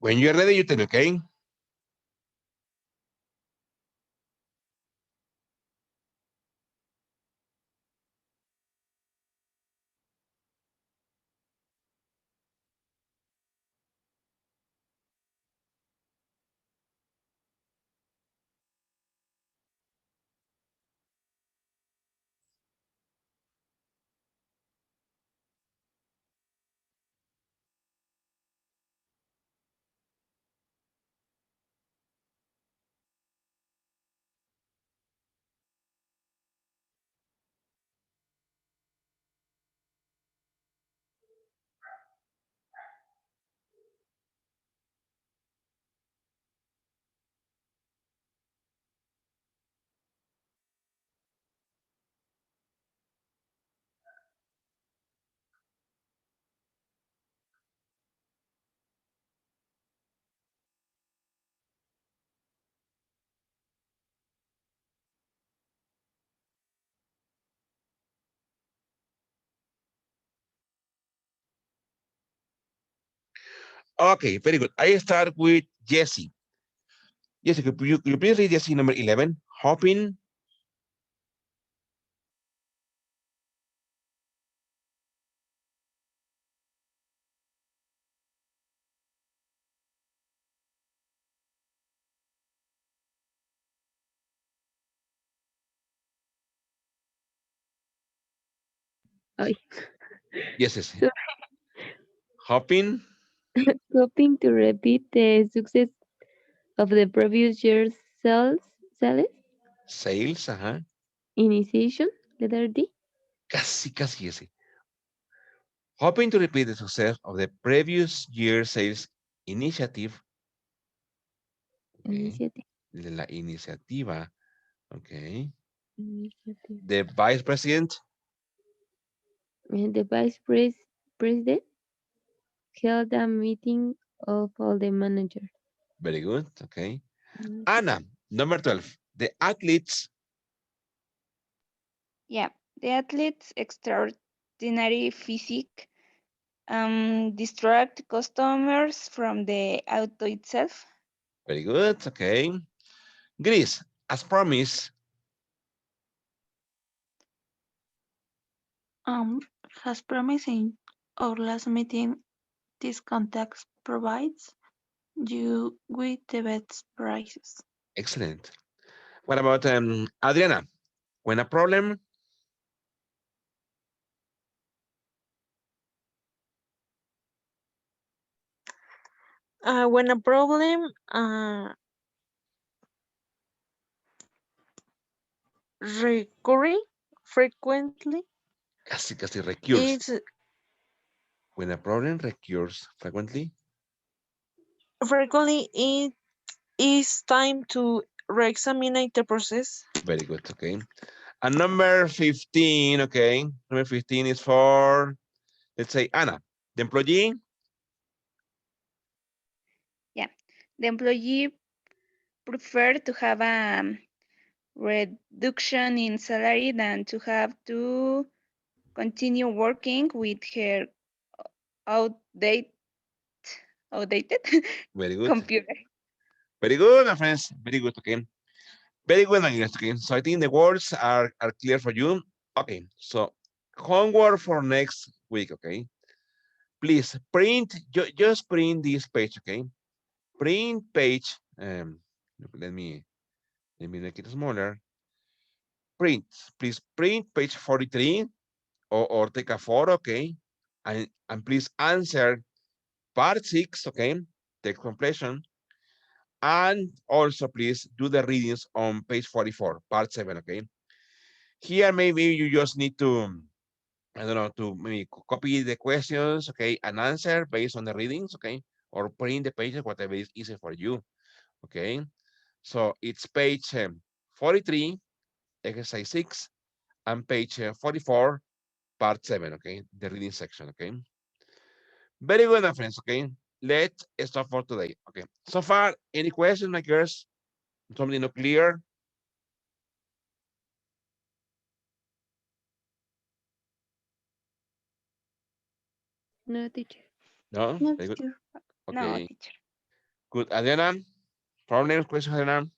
When you're ready, you tell me, okay? Okay, very good. I start with Jesse. Jesse, could you please read Jesse number 11? Hopping. Yes, yes. So, Hopping. hoping to repeat the success of the previous year's sales Sales, initiation, letter D. Casi, casi ese. Hoping to repeat the success of the previous year's sales initiative. Okay. Initiative. La iniciativa. Okay. Initiative. The vice president. And the president held a meeting of all the managers. Very good. Okay. Anna, number 12. The athletes. Yeah, the athlete's extraordinary physique distract customers from the auto itself. Very good. Okay. Grace, as promised. As promised in our last meeting, this contact provides you with the best prices. Excellent. What about Adriana? When a problem. When a problem recurring frequently, Casi recurs. it's When a problem recurs frequently. frequently it is time to re-examine the process. Very good. Okay. And number 15. Okay. Number 15 is for, let's say, Anna, the employee. Yeah, the employee prefer to have a reduction in salary than to have to continue working with her outdated outdated Very good. computer. Very good, my friends. Very good. Okay. Very good, my guys. Okay. So I think the words are clear for you. Okay. So homework for next week. Okay. Please print, just print this page. Okay. Print page. Let me make it smaller. Print, please print page 43 or take a photo, okay? And please answer part 6, okay? Text completion. And also please do the readings on page 44, part 7, okay? Here maybe you just need to, I don't know, to maybe copy the questions, okay, and answer based on the readings, okay? Or print the pages, whatever is easy for you, okay? So it's page 43, exercise 6, and page 44, part 7, okay? The reading section, okay? Very good, my friends, okay? Let's start for today, okay? So far, any questions, my girls? Something not clear? No, teacher. No? No, Very good. teacher. No, Okay. teacher. Good. Adriana, problems, questions, Adriana?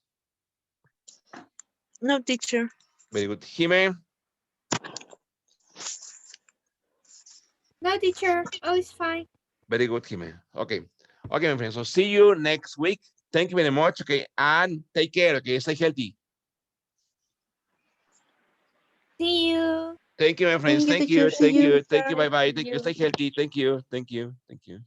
No, teacher. Very good. Jime? No, teacher. All is fine. Very good, Jime. Okay. Okay, my friends. So see you next week. Thank you very much. Okay. And take care. Okay. Stay healthy. See you. Thank you, my friends. Thank you. teacher. See Thank you. you. Thank you. Bye. Bye-bye. See Thank you. you. Stay healthy. Thank you. Thank you. Thank you.